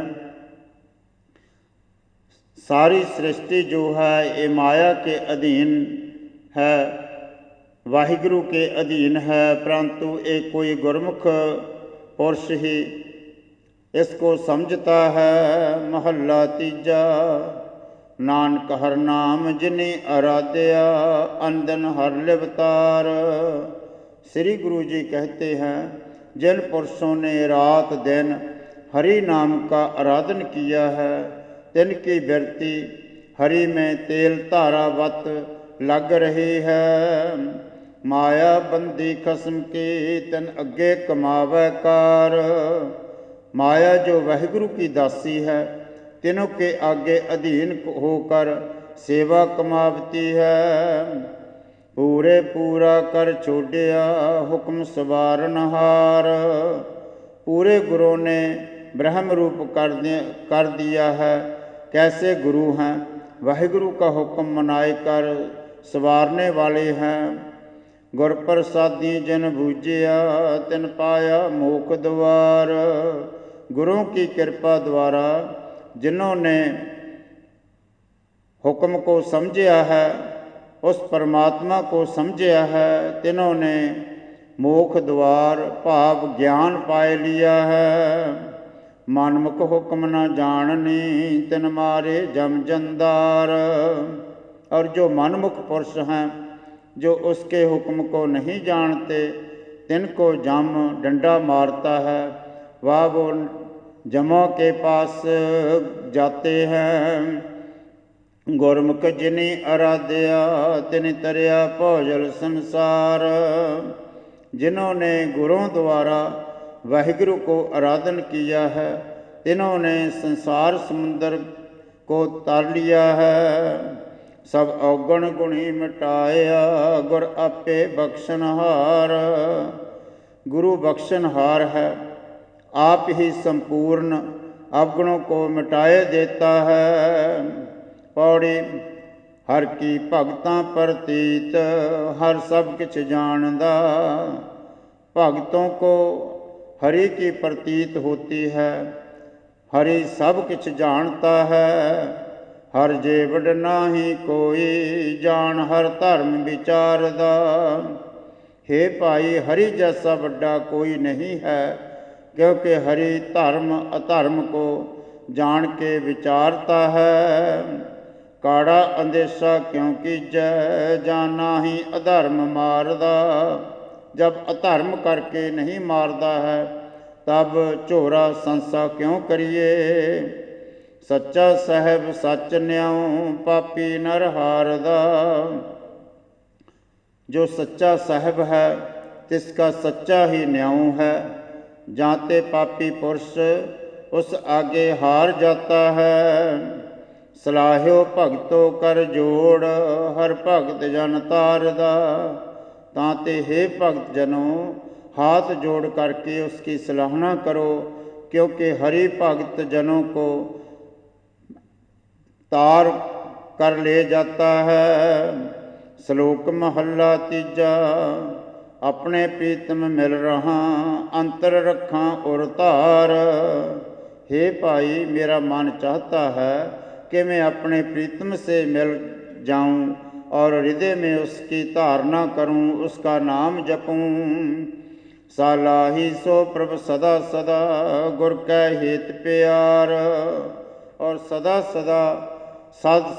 सारी सृष्टि जो है ये माया के अधीन है, वाहिगुरु के अधीन है, परंतु एक कोई गुरमुख पुरुष ही इसको समझता है। महला तीजा। नानक हर नाम जिने आराध्या, अंदन हर लिवतार। श्री गुरु जी कहते हैं, जिन पुरुषों ने रात दिन हरि नाम का आराधन किया है, तिनकी वृत्ति हरि में तेल धारावत लग रही है। माया बंदी खसम की, तिन अगे कमावै कार। माया जो वाहिगुरु की दासी है, तीनों के आगे अधीन होकर सेवा कमावती है। पूरे पूरा कर छोड़िया, हुक्म सवारनहार। पूरे गुरु ने ब्रह्म रूप कर दिया है। कैसे गुरु हैं? वाहिगुरु का हुक्म मनाए कर सवारने वाले हैं। गुर प्रसादी जिन बूझिया, तिन पाया मोख द्वार। गुरुओं की कृपा द्वारा जिन्होंने हुक्म को समझा है, उस परमात्मा को समझा है, तिन्हों ने मोख द्वार भाव ज्ञान पाए लिया है। मनमुख हुक्म न जाननी, तिन मारे जम जंदार। और जो मनमुख पुरुष हैं, जो उसके हुक्म को नहीं जानते, तिनको जम डंडा मारता है। वह वो जमों के पास जाते हैं। गुरमुख जिनि आराध्या, तिनि तरिया भौजल संसार। जिन्होंने गुरुओं द्वारा वाहिगुरु को आराधन किया है, तिन्होंने संसार समुद्र को तर लिया है। सब अवगुण गुणी मिटाया, गुर आपे बख्शनहार। गुरु बख्शनहार है, आप ही संपूर्ण अवगुणों को मिटाए देता है। पौड़ी। हर की भगतां प्रतीत, हर सब किछ जानदा। भगतों को हरि की प्रतीत होती है, हरि सब किछ जानता है। हर जेवड नाही कोई, जान हर धर्म विचारदा। हे भाई, हरि जैसा बड़ा कोई नहीं है, क्योंकि हरि धर्म अधर्म को जान के विचारता है। काड़ा अंदेशा क्यों कीजै, जाना ही अधर्म मारदा। जब अधर्म करके नहीं मारदा है, तब झोरा संसा क्यों करिए। सच्चा साहब सच न्याऊं, पापी नर हारदा। जो सच्चा साहब है, तिसका सच्चा ही न्याऊ है। जाते पापी पुरुष उस आगे हार जाता है। सलाह्यो भगतो कर जोड़, हर भगत जन तारदा। ताते हे भगत जनों, हाथ जोड़ करके उसकी सराहना करो, क्योंकि हरि भगत जनों को तार कर ले जाता है। श्लोक महला तीजा। अपने प्रीतम मिल रहा अंतर रखा और तार। हे भाई, मेरा मन चाहता है कि मैं अपने प्रीतम से मिल जाऊं और हृदय में उसकी धारणा करूं, उसका नाम जपूं। सालाही सो प्रभ सदा सदा गुर कै हेत प्यार। और सदा सदा सद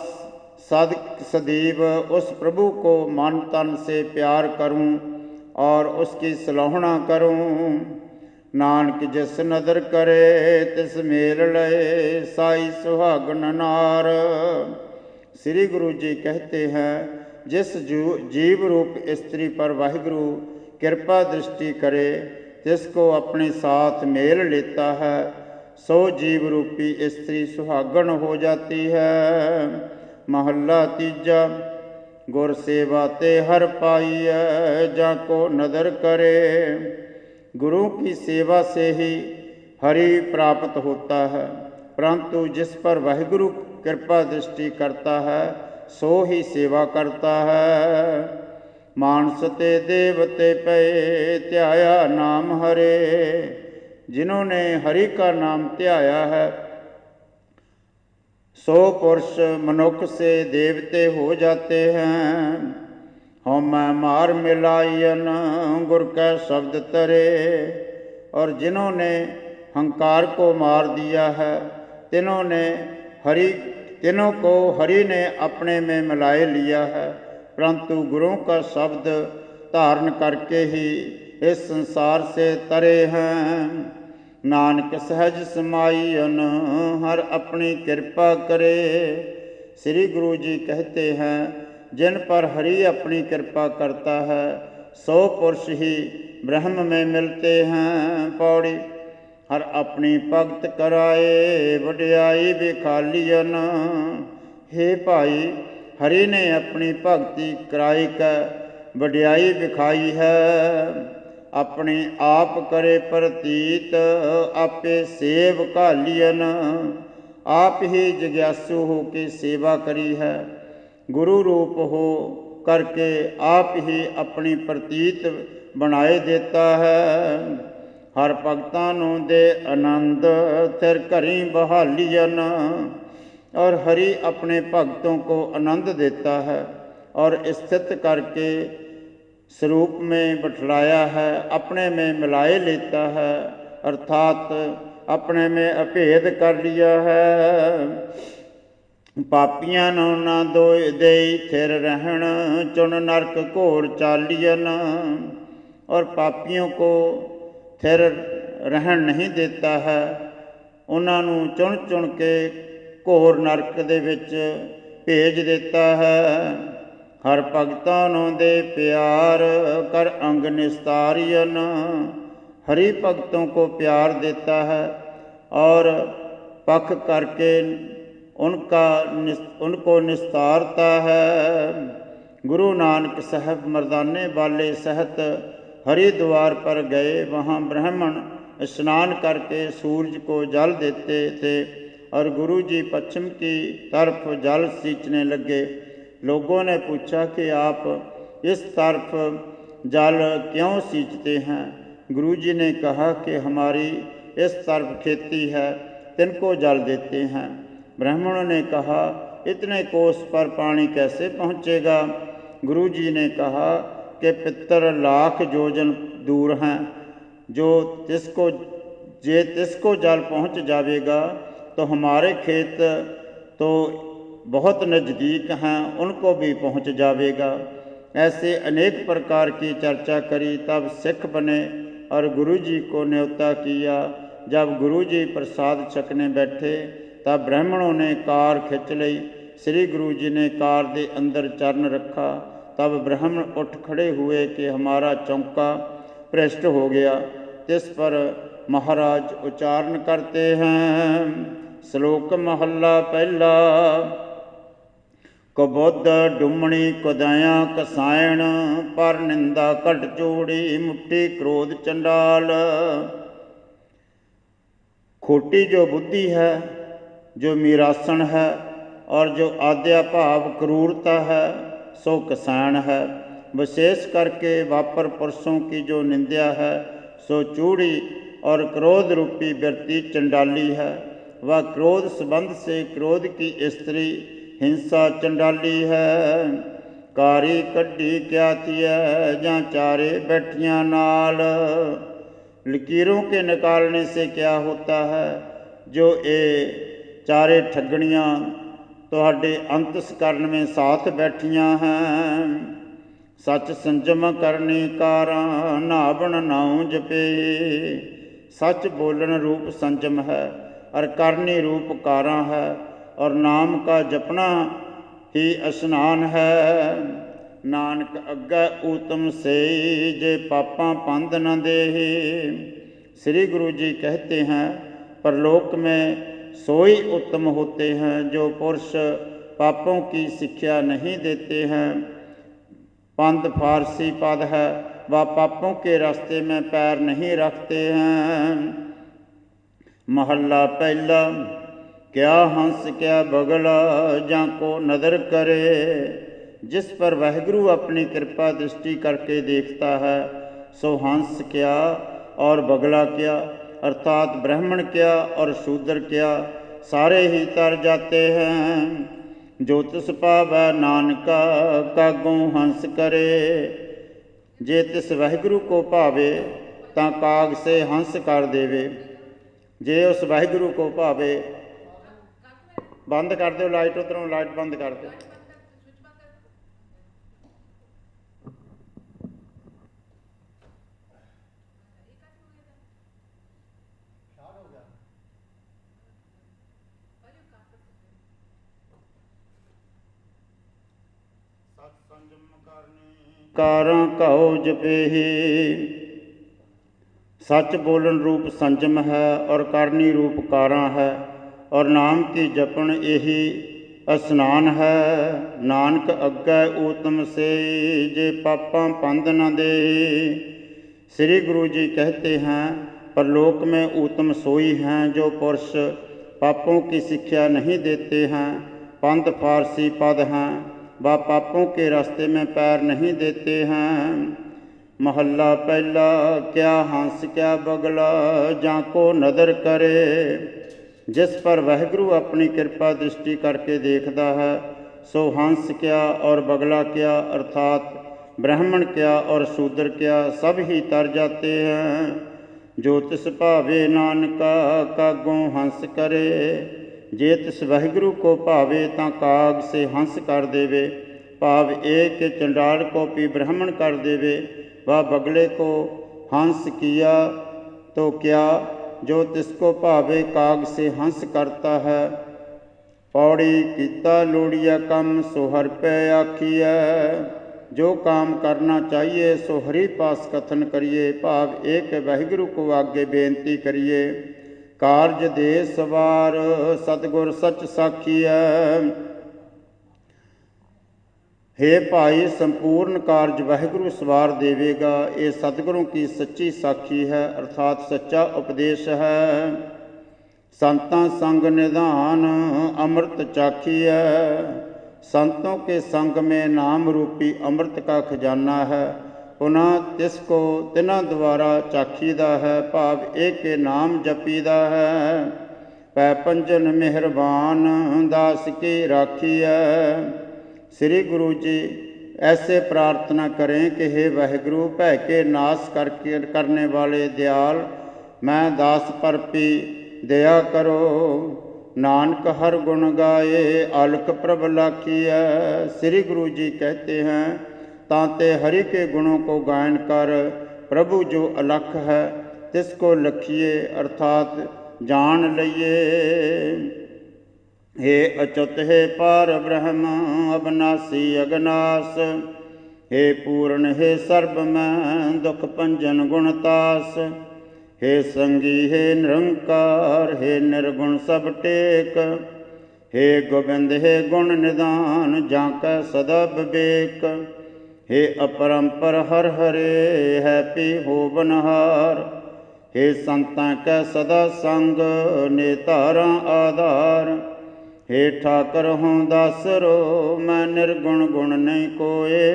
सद सदैव उस प्रभु को मन तन से प्यार करूं और उसकी सलोहना करूं। नानक जिस नदर करे तिस मेल लय, साई सुहागन नार। श्री गुरु जी कहते हैं, जिस जीव रूप स्त्री पर वाहिगुरु कृपा दृष्टि करे, जिसको अपने साथ मेल लेता है, सो जीव रूपी स्त्री सुहागन हो जाती है। महला तीजा। गुर सेवा ते हर पाइय, जाको नदर करे। गुरु की सेवा से ही हरि प्राप्त होता है, परंतु जिस पर वाहिगुरु कृपा दृष्टि करता है, सो ही सेवा करता है। मानस ते देवते पे ध्याया नाम हरे। जिन्होंने हरि का नाम ध्याया है, सो पुरुष मनुष्य से देवते हो जाते हैं। हम मार मिलायन गुर का शब्द तरे। और जिन्होंने हंकार को मार दिया है, तीनों को हरि ने अपने में मिलाए लिया है, परंतु गुरुओं का शब्द धारण करके ही इस संसार से तरे हैं। नानक सहज समाइयन हर अपनी कृपा करे। श्री गुरु जी कहते हैं, जिन पर हरि अपनी कृपा करता है, सो पुरुष ही ब्रह्म में मिलते हैं। पौड़ी। हर अपनी भगत कराए, वड्याई बिखालियन। हे भाई, हरि ने अपनी भगति कराई का वड्याई बिखाई है। अपने आप करे प्रतीत, आपे सेव कालियन। आप ही जिज्ञासु हो के सेवा करी है। गुरु रूप हो करके आप ही अपनी प्रतीत बनाए देता है। हर भगतां नूं दे आनंद, थिर घरी बहालियन। और हरि अपने भक्तों को आनंद देता है और स्थित करके स्वरूप में बिठलाया है, अपने में मिलाए लेता है, अर्थात अपने में अभेद कर लिया है। पापियां नूं ना दोय देई थिर रहन, चुन नरक घोर चालियन। और पापियों को थिर रहन नहीं देता है, उन्हां नूं चुन चुन के घोर नरक दे विच भेज देता है। हर भगतां नूं दे प्यार, कर अंग निस्तारियन। हरि भक्तों को प्यार देता है और पख करके उनको निस्तारता है। गुरु नानक साहब मर्दाने वाले सहित हरिद्वार पर गए। वहाँ ब्राह्मण स्नान करके सूरज को जल देते थे और गुरु जी पश्चिम की तरफ जल सींचने लगे। लोगों ने पूछा कि आप इस तरफ जल क्यों सींचते हैं? गुरु जी ने कहा कि हमारी इस तरफ खेती है, तिनको जल देते हैं। ब्राह्मणों ने कहा, इतने कोस पर पानी कैसे पहुँचेगा? गुरु जी ने कहा कि पितर लाख योजन दूर हैं, जो तिसको जल पहुँच जावेगा तो हमारे खेत तो बहुत नज़दीक हैं, उनको भी पहुँच जावेगा। ऐसे अनेक प्रकार की चर्चा करी। तब सिख बने और गुरु जी को न्योता किया। जब गुरु जी प्रसाद छकने बैठे तब ब्राह्मणों ने कार खिंच ली। श्री गुरु जी ने कार के अंदर चरण रखा। तब ब्राह्मण उठ खड़े हुए कि हमारा चौका भ्रष्ट हो गया। तिस पर महाराज उच्चारण करते हैं। श्लोक महला पहला। कबुध डुमणी कुदया कसायण, पर निंदा कट चूड़ी मुट्ठी क्रोध चंडाल। खोटी जो बुद्धि है, जो मीरासन है और जो आद्या भाव क्रूरता है, सो कसायण है। विशेष करके वापर पुरुषों की जो निंदा है सो चूड़ी और क्रोध रूपी व्यक्ति चंडाली है। वह क्रोध संबंध से क्रोध की स्त्री हिंसा चंडाली है। कारी कड्डी क्या थिया या चारे बैठियाँ नाल, लकीरों के निकालने से क्या होता है। जो ये चारे ठगणियाँ तुहाडे अंतस करन में साथ बैठियाँ हैं। सच संजम करने कारा नावण नाऊं जपे, सच बोलन रूप संजम है और करनी रूप कारा है, और नाम का जपना ही स्नान है। नानक अग्गै ऊतम से जे पापा पंध न देहि। श्री गुरु जी कहते हैं परलोक में सोई उत्तम होते हैं जो पुरुष पापों की शिक्षा नहीं देते हैं। पंथ फारसी पद है, वह पापों के रास्ते में पैर नहीं रखते हैं। महला पहला, क्या हंस क्या बगला जा को नदर करे। जिस पर वाहिगुरु अपनी कृपा दृष्टि करके देखता है सो हंस क्या और बगला क्या, अर्थात ब्राह्मण क्या और शूद्र क्या, सारे ही तर जाते हैं। जो तिस पावै नानका कागों हंस करे। जे तिस वाहिगुरु को भावे तां काग से हंस कर देवे। जे उस वाहिगुरु को भावे, बंद कर दो लाइट, उधरों लाइट बंद कर दो। कारां कहो जपेहि। सच बोलन रूप संजम है और करनी रूप कारां है, और नाम की जपन यही स्नान है। नानक अग्गै ऊतम से जे पापां पंध न दे। श्री गुरु जी कहते हैं परलोक में ऊतम सोई हैं जो पुरुष पापों की शिक्षा नहीं देते हैं। पंथ फारसी पद हैं, वह पापों के रास्ते में पैर नहीं देते हैं। महला पहला, क्या हंस क्या बगला जा को नदर करे। जिस पर वाहिगुरु अपनी कृपा दृष्टि करके देखता है सो हंस क्या और बगला क्या, अर्थात ब्राह्मण क्या और शूद्र क्या, सब ही तर जाते हैं। जो तिस भावे नानका कागों हंस करे। जे तिस वाहिगुरु को भावे तां काग से हंस कर देवे। भाव एक के चंडाल को भी ब्राह्मण कर देवे। वह बगले को हंस किया तो क्या, जो तिसको भावे काग से हंस करता है। पौड़ी कीता लोड़िया कम सो हर पे आखिया। जो काम करना चाहिए सो हरि पास कथन करिए। भाव एक वाहिगुरु को आगे बेनती करिए। कारज दे सवार सतगुर सच साखिया। हे भाई, संपूर्ण कार्य वाहिगुरु सवार देवेगा। ये सतगुरों की सच्ची साखी है, अर्थात सच्चा उपदेश है। संतां संग निधान अमृत चाखिया। संतों के संग में नाम रूपी अमृत का खजाना है। पुनः तिसको तिना द्वारा चाखीदा है। भाव एक के नाम जपीदा है। पै पंजन मेहरबान दास की राखी है। श्री गुरु जी ऐसे प्रार्थना करें कि हे वाहिगुरु, भय के नाश करने वाले दयाल, मैं दास पर भी दया करो। नानक हर गुण गाए अलख प्रभ लाखिया। श्री गुरु जी कहते हैं तांते हरि के गुणों को गायन कर प्रभु जो अलख है तिसको लखिए, अर्थात जान लइए। हे अच्युत हे पार ब्रह्म अविनाशी अगनास। हे पूर्ण हे सर्व में दुख पंजन गुणतास। हे संगी हे निरंकार हे निर्गुण सब टेक। हे गोविंद हे गुण निदान जाकै सदा विवेक। हे अपरंपर हर हरे है पी हो बनहार। हे संतां कै सदा संग नेतारा आधार। हे ठाकर हों दासरो मैं निर्गुण गुण नहीं कोए।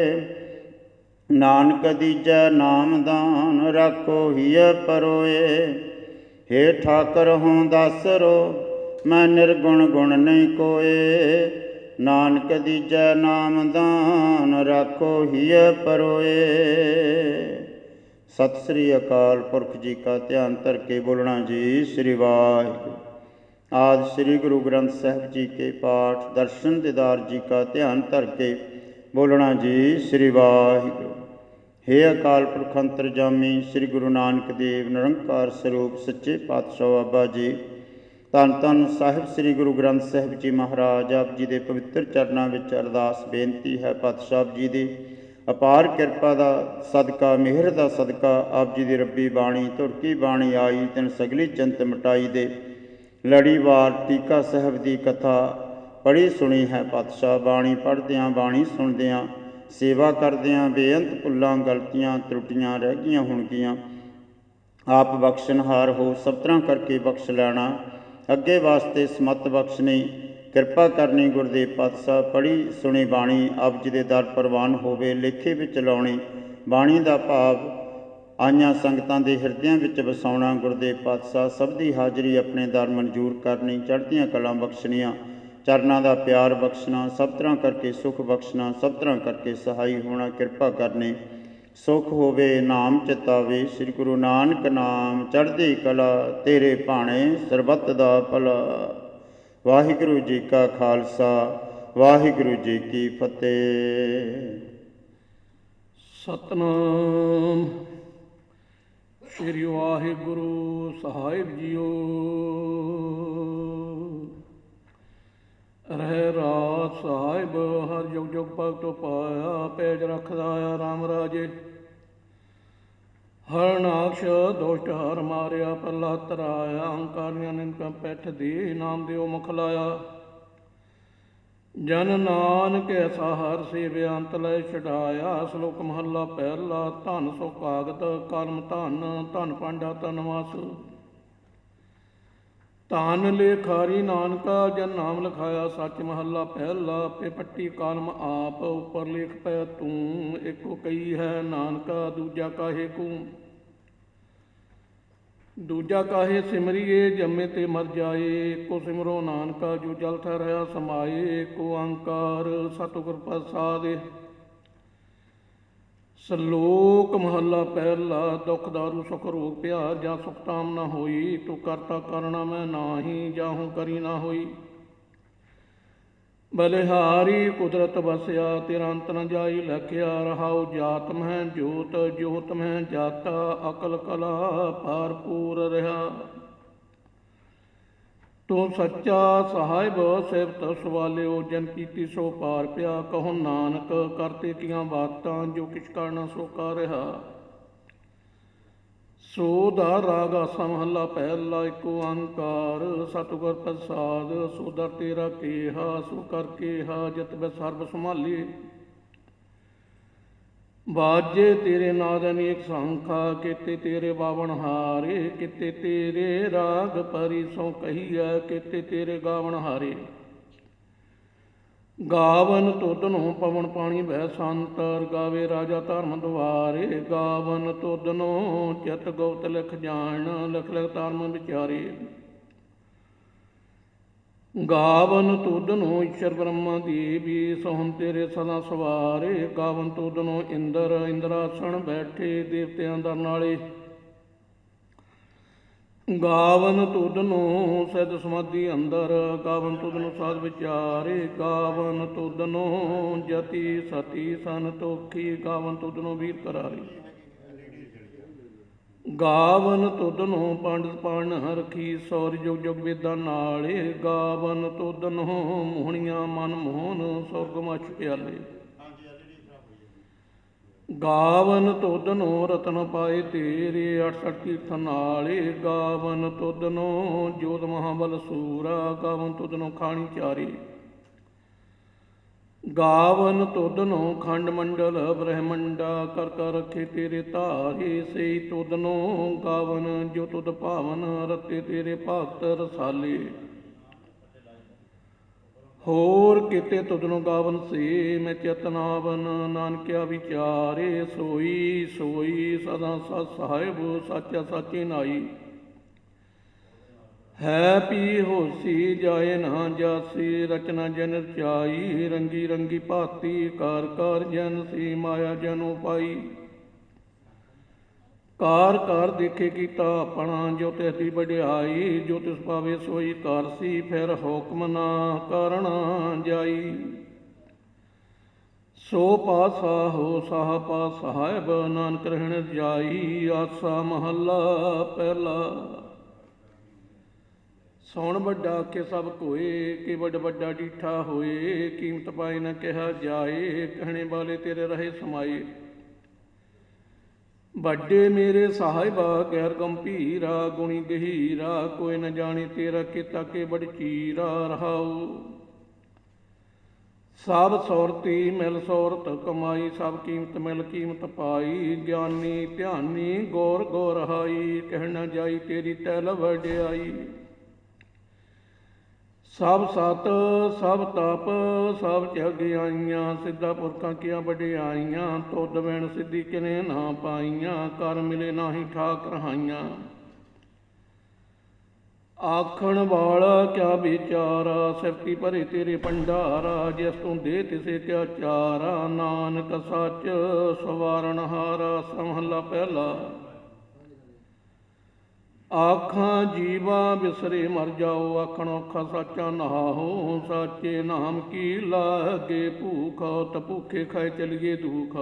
ਨਾਨਕ ਦੀਜੈ ਨਾਮਦਾਨ ਰਾਖੋ ਹੀਅ ਪਰੋਏ। ਹੇ ਠਾਕਰ ਹੋਂ ਦਾਸਰੋ ਮੈਂ ਨਿਰਗੁਣ ਗੁਣ ਨਹੀਂ ਕੋਏ। ਨਾਨਕ ਦੀਜੈ ਨਾਮਦਾਨ ਰਾਖੋ ਹੀਅ ਪਰੋਏ। ਸਤਿ ਸ੍ਰੀ ਅਕਾਲ ਪੁਰਖ ਜੀ ਕਾ ਧਿਆਨ ਧਰ ਕੇ ਬੋਲਣਾ ਜੀ। ਸ੍ਰੀ ਵਾਹਿਗੁਰੂ। ਆਦਿ ਸ੍ਰੀ ਗੁਰੂ ਗ੍ਰੰਥ ਸਾਹਿਬ ਜੀ ਕੇ ਪਾਠ ਦਰਸ਼ਨ ਦੀਦਾਰ ਜੀ ਕਾ ਧਿਆਨ ਧਰ ਕੇ ਬੋਲਣਾ ਜੀ। ਸ੍ਰੀ ਵਾਹਿਗੁਰੂ। ਹੇ ਅਕਾਲ ਪੁਰਖ ਅੰਤਰਜਾਮੀ ਸ੍ਰੀ ਗੁਰੂ ਨਾਨਕ ਦੇਵ ਨਿਰੰਕਾਰ ਸਰੂਪ ਸੱਚੇ ਪਾਤਸ਼ਾਹ ਬਾਬਾ ਜੀ, ਧੰਨ ਧੰਨ ਸਾਹਿਬ ਸ੍ਰੀ ਗੁਰੂ ਗ੍ਰੰਥ ਸਾਹਿਬ ਜੀ ਮਹਾਰਾਜ ਆਪ ਜੀ ਦੇ ਪਵਿੱਤਰ ਚਰਨਾਂ ਵਿੱਚ ਅਰਦਾਸ ਬੇਨਤੀ ਹੈ। ਪਾਤਸ਼ਾਹ ਜੀ ਦੀ ਅਪਾਰ ਕਿਰਪਾ ਦਾ ਸਦਕਾ, ਮਿਹਰ ਦਾ ਸਦਕਾ ਆਪ ਜੀ ਦੀ ਰੱਬੀ ਬਾਣੀ ਧੁਰਕੀ ਬਾਣੀ ਆਈ ਤਿਨ ਸਗਲੀ ਚਿੰਤ ਮਿਟਾਈ ਦੇ ਲੜੀਵਾਰ ਟੀਕਾ ਸਾਹਿਬ ਦੀ ਕਥਾ ਪੜ੍ਹੀ ਸੁਣੀ ਹੈ। ਪਾਤਸ਼ਾਹ ਬਾਣੀ ਪੜ੍ਹਦਿਆਂ ਬਾਣੀ ਸੁਣਦਿਆਂ ਸੇਵਾ ਕਰਦਿਆਂ ਬੇਅੰਤ ਭੁੱਲਾਂ ਗਲਤੀਆਂ ਤਰੁੱਟੀਆਂ ਰਹਿ ਗਈਆਂ ਹੋਣਗੀਆਂ। ਆਪ ਬਖਸ਼ਣਹਾਰ ਹੋ ਸਭ ਤਰ੍ਹਾਂ ਕਰਕੇ ਬਖਸ਼ ਲੈਣਾ। ਅੱਗੇ ਵਾਸਤੇ ਸਮੱਤ ਬਖਸ਼ਣੀ ਕਿਰਪਾ ਕਰਨੀ। ਗੁਰਦੇਵ ਪਾਤਸ਼ਾਹ ਪੜ੍ਹੀ ਸੁਣੀ ਬਾਣੀ ਆਪ ਜੀ ਦੇ ਦਰ ਪ੍ਰਵਾਨ ਹੋਵੇ। ਲੇਖੇ ਵਿੱਚ ਲਾਉਣੀ ਬਾਣੀ ਦਾ ਭਾਵ ਆਈਆਂ ਸੰਗਤਾਂ ਦੇ ਹਿਰਦਿਆਂ ਵਿੱਚ ਵਸਾਉਣਾ। ਗੁਰਦੇਵ ਪਾਤਸ਼ਾਹ ਸਭ ਦੀ ਹਾਜ਼ਰੀ ਆਪਣੇ ਦਰ ਮਨਜ਼ੂਰ ਕਰਨੀ। ਚੜ੍ਹਦੀਆਂ ਕਲਾਂ ਬਖਸ਼ਣੀਆਂ, ਚਰਨਾਂ ਦਾ ਪਿਆਰ ਬਖਸ਼ਣਾ, ਸਭ ਤਰ੍ਹਾਂ ਕਰਕੇ ਸੁਖ ਬਖਸ਼ਣਾ, ਸਭ ਤਰ੍ਹਾਂ ਕਰਕੇ ਸਹਾਈ ਹੋਣਾ। ਕਿਰਪਾ ਕਰਨੀ ਸੁਖ ਹੋਵੇ ਨਾਮ ਚਿਤਾਵੇ। ਸ੍ਰੀ ਗੁਰੂ ਨਾਨਕ ਨਾਮ ਚੜ੍ਹਦੀ ਕਲਾ ਤੇਰੇ ਭਾਣੇ ਸਰਬੱਤ ਦਾ ਭਲਾ। ਵਾਹਿਗੁਰੂ ਜੀ ਕਾ ਖਾਲਸਾ ਵਾਹਿਗੁਰੂ ਜੀ ਕੀ ਫਤਿਹ। ਸਤਨਾਮ ਸ੍ਰੀ ਵਾਹਿਗੁਰੂ ਸਾਹਿਬ ਜੀਓ। ਰਹਿ ਰਾਤ ਸਾਹਿਬ ਹਰ ਜੁਗ ਜੁਗ ਭਗਤ ਪਾਇਆ। ਪੈਜ ਰੱਖਦਾ ਆ ਰਾਮ ਰਾਜੇ। ਹਰ ਨਾਕਸ਼ ਦੁਸ਼ਟ ਹਰ ਮਾਰਿਆ। ਪੱਲਾ ਤਰਾਇਆ ਅਹੰਕਾਰੀਆਂ ਨਿੰਦਕਾਂ ਪੈਠ ਦੀ। ਨਾਮ ਦਿਓ ਮੁਖ ਲਾਇਆ। ਜਨ ਨਾਨਕ ਐਸਾ ਹਰ ਸੇਵਿਆ ਅੰਤ ਲੈ ਛਡਾਇਆ। ਸ਼ਲੋਕ ਮਹੱਲਾ ਪਹਿਲਾ। ਧਨ ਸੋ ਕਾਗਤ ਕਰਮ ਧਨ, ਧਨ ਪਾਂਡਾ ਧਨ ਵਾਸ। ਧਨ ਲੇਖਾਰੀ ਨਾਨਕਾ ਜਨ ਨਾਮ ਲਿਖਾਇਆ। ਸੱਚ ਮਹੱਲਾ ਪਹਿਲਾ। ਆਪੇ ਪੱਟੀ ਕਾਲਮ ਆਪ ਉੱਪਰ ਲੇਖ ਪੈ ਤੂੰ। ਇੱਕੋ ਕਈ ਹੈ ਨਾਨਕਾ ਦੂਜਾ ਕਾਹੇ ਕੂ। ਦੂਜਾ ਕਾਹੇ ਸਿਮਰੀਏ ਜੰਮੇ ਤੇ ਮਰ ਜਾਏ। ਇੱਕੋ ਸਿਮਰੋ ਨਾਨਕਾ ਜੋ ਜਲ ਠਹਿਰਾਇਆ ਸਮਾਏ। ਇੱਕੋ ਓੰਕਾਰ ਸਤਿਗੁਰ ਪ੍ਰਸਾਦਿ। ਸ਼ਲੋਕ ਮਹੱਲਾ ਪਹਿਲਾ। ਦੁਖ ਦਾਰੂ ਸੁਖ ਰੋਗ ਪਿਆ ਜਾਂ ਸੁਖ ਤਾਮ ਨਾ ਹੋਈ। ਤੂੰ ਕਰਤਾ ਕਰਣਾ ਮੈਂ ਨਾਹੀ ਜਾਹੂ ਕਰੀ ਨਾ ਹੋਈ। ਬਲਿਹਾਰੀ ਕੁਦਰਤ ਵਸਿਆ ਤੇਰਾ ਅੰਤ ਨ ਜਾਈ ਲਖਿਆ। ਰਹਾਉ ਜਾਤ ਮਹਿ ਜੋਤ ਜੋਤ ਮਹਿ ਜਾਤਾ। ਅਕਲ ਕਲਾ ਭਰਪੂਰ ਰਿਹਾ। ਤੂੰ ਸੱਚਾ ਸਾਹਿਬ ਸਿਫਤ ਸਵਾਲਿਓ ਜਨ ਕੀਤੀ ਸੋ ਪਾਰ ਪਿਆ। ਕਹੋ ਨਾਨਕ ਕਰਤੇ ਕੀਆਂ ਬਾਤਾਂ ਜੋ ਕਿਛ ਕਰਨਾ ਸੋ ਕਰ ਰਿਹਾ। ਸੋ ਦਾ ਰਾਗ ਆਸਾ ਮਹੱਲਾ ਪਹਿਲਾ। ਇੱਕੋ ਓੰਕਾਰ ਸਤਿਗੁਰ ਪ੍ਰਸਾਦ। ਸੋ ਦਰ ਤੇਰਾ ਕੇਹਾ ਸੋ ਕਰ ਕੇਹਾ ਜਿਤ ਮੈਂ ਸਰਬ ਸੰਭਾਲੀ। ਬਾਜੇ ਤੇਰੇ ਨਾਦ ਅਨੇਕ ਸੰਖਾ। ਕੀਤੇ ਤੇਰੇ ਬਾਵਨ ਹਾਰੇ। ਕੀਤੇ ਤੇਰੇ ਰਾਗ ਪਰੀ ਸੋ ਕਹੀਐ। ਕੀਤੇ ਤੇਰੇ ਗਾਵਨ ਹਾਰੇ। ਗਾਵਨ ਤੁਧਨੋਂ ਪਵਨ ਪਾਣੀ ਬਹਿ ਸੰਤਰ। ਗਾਵੇ ਰਾਜਾ ਧਰਮ ਦੁਆਰੇ। ਗਾਵਨ ਤੁਧਨੋਂ ਚਿਤ ਗੁਪਤ ਲਿਖ ਜਾਣ। ਲਿਖ ਲਿਖ ਧਰਮ ਵਿਚਾਰੇ। ਗਾਵਨ ਤੁਧਨੋਂ ਈਸ਼ਰ ਬ੍ਰਹਮਾ ਦੇਵੀ। ਸੋਹਣ ਤੇਰੇ ਸਦਾ ਸਵਾਰੇ। ਗਾਵਨ ਤੁਧਨੋਂ ਇੰਦਰ ਇੰਦਰਾਸਣ ਬੈਠੇ। ਦੇਵਤਿਆਂ ਦਰ ਨਾਲੇ। ਗਾਵਨ ਤੁਧਨੋਂ ਸਿਧ ਸਮਾਧੀ ਅੰਦਰ। ਗਾਵਨ ਤੁਧਨੋਂ ਸਾਧ ਵਿਚਾਰੇ। ਗਾਵਨ ਤੁਧਨੋਂ ਜਤੀ ਸਤੀ ਸੰਤੋਖੀ। ਗਾਵਨ ਤੁਧਨੋਂ ਵੀਰ ਕਰਾਰੀ। ਗਾਵਨ ਤੁਧਨੋਂ ਪੰਡਿਤ ਪਾਣ ਹਰਖੀ। ਸੌਰ ਜੁਗ ਜੁਗ ਵੇਦਾਂ ਨਾਲੇ। ਗਾਵਨ ਤੁਧਨੋਂ ਮੋਹਣੀਆਂ ਮਨ ਮੋਹਨ ਸੁਰਗ ਮਛ ਪਿਆਲੇ। ਗਾਵਨ ਤੁਧਨੋਂ ਰਤਨ ਪਾਏ ਤੇਰੇ। 68 ਤੀਰਥ ਨਾਲੇ। ਗਾਵਨ ਤੁਧਨੋਂ ਜੋਤ ਮਹਾਬਲ ਸੂਰਾ। ਗਾਵਨ ਤੁਧਨੋਂ ਖਾਣੀ ਚਾਰੇ। ਗਾਵਨ ਤੁਧਨੋਂ ਖੰਡ ਮੰਡਲ ਬ੍ਰਹਮੰਡਾ। ਕਰ ਕਰ ਰੱਖੇ ਤੇਰੇ ਧਾਰੇ। ਸਈ ਤੁਧਨੋਂ ਗਾਵਨ ਜੋ ਤੁਧ ਭਾਵਨ। ਰਤੇ ਤੇਰੇ ਭਗਤ ਰਸਾਲੇ। ਹੋਰ ਕੀਤੇ ਤੁਧਨੁ ਗਾਵਨ ਸੇ ਮੈਂ ਚੇਤਨਾਵਨ ਨਾਨਕਿਆ ਵਿਚਾਰੇ ਸੋਈ ਸੋਈ ਸਦਾ ਸਤ ਸਾਹਿਬ ਸਾਚਾ ਸਾਚੀ ਨਾਈ ਹੈ ਪੀ ਹੋਸੀ ਜਾਏ ਨਾ ਜਾਸੀ ਰਚਨਾ ਜਨ ਰਚਾਈ ਰੰਗੀ ਰੰਗੀ ਭਾਤੀ ਕਾਰ ਕਾਰ ਜਨ ਸੀ ਮਾਇਆ ਜਨ ਉਪਾਈ ਕਾਰ ਕਾਰ ਦੇਖੇ ਕੀਤਾ ਆਪਣਾ ਜੋ ਤਿਸਦੀ ਵਡਿਆਈ ਜੋ ਤਿਸ ਪਾਵੇ ਸੋਈ ਕਰਸੀ ਫਿਰ ਹੁਕਮ ਨਾ ਕਰਣਾ ਜਾਈ ਸੋ ਪਾਸਾ ਹੋ ਸਾਹ ਪਾ ਸਾਹਿਬ ਨਾਨਕ ਰਹਿਣ ਜਾਈ ਆਸਾ ਮਹੱਲਾ ਪਹਿਲਾ ਸੌਣ ਵੱਡਾ ਕੇ ਸਭ ਕੋਏ ਕਿ ਵੱਡ ਵੱਡਾ ਡੀਠਾ ਹੋਏ ਕੀਮਤ ਪਾਈ ਨਾ ਕਿਹਾ ਜਾਏ ਕਹਿਣੇ ਵਾਲੇ ਤੇਰੇ ਰਹੇ ਸਮਾਏ ਵੱਡੇ ਮੇਰੇ ਸਾਹਿਬਾ ਗੈਰ ਗੰਭੀਰਾ ਗੁਣੀ ਗਹੀਰਾ ਕੋਈ ਨ ਜਾਣੀ ਤੇਰਾ ਕੀਤਾ ਕੇ ਬੜ ਚੀਰਾ ਰਹਾਉ ਸਭ ਸੌਰਤੀ ਮਿਲ ਸੌਰਤ ਕਮਾਈ ਸਭ ਕੀਮਤ ਮਿਲ ਕੀਮਤ ਪਾਈ ਗਿਆਨੀ ਧਿਆਨੀ ਗੌਰ ਗੌਰ ਰਹਾਈ ਕਹਿਣਾ ਜਾਈ ਤੇਰੀ ਤੈਲ ਵਡਿਆਈ ਸਭ ਸਤ ਸਭ ਤਪ ਸਭ ਜਗਿਆਈਆਂ ਸਿੱਧਾ ਪੁਰਖਾਂ ਕੀਆਂ ਵਡਿਆਈਆਂ ਤੁਧ ਬਿਨ ਸਿੱਧੀ ਕਿਨੇ ਨਾ ਪਾਈਆਂ ਕਰ ਮਿਲੇ ਨਾਹੀ ਠਾਕ ਰਹਾਈਆਂ ਆਖਣ ਵਾਲਾ ਕਿਆ ਵਿਚਾਰਾ ਸਿਫਤੀ ਭਰੇ ਤੇਰੇ ਭੰਡਾਰਾ ਜਿਸ ਤੂੰ ਦੇ ਤਿਸੇ ਕਿਆ ਚਾਰਾ ਨਾਨਕ ਸੱਚ ਸਵਾਰਨ ਹਾਰਾ ਸਮਹਲਾ ਪਹਿਲਾ ਆਖਾਂ ਜੀਵਾ ਬਿਸਰੇ ਮਰ ਜਾਓ ਆਖਣ ਔਖਾ ਸਾਚਾ ਨਹਾਓ ਸਾਚੇ ਨਾਮ ਕੀ ਲਾਗੇ ਭੂਖ ਤ ਭੁੱਖੇ ਖਾਏ ਚਲੀਏ ਦੁਖ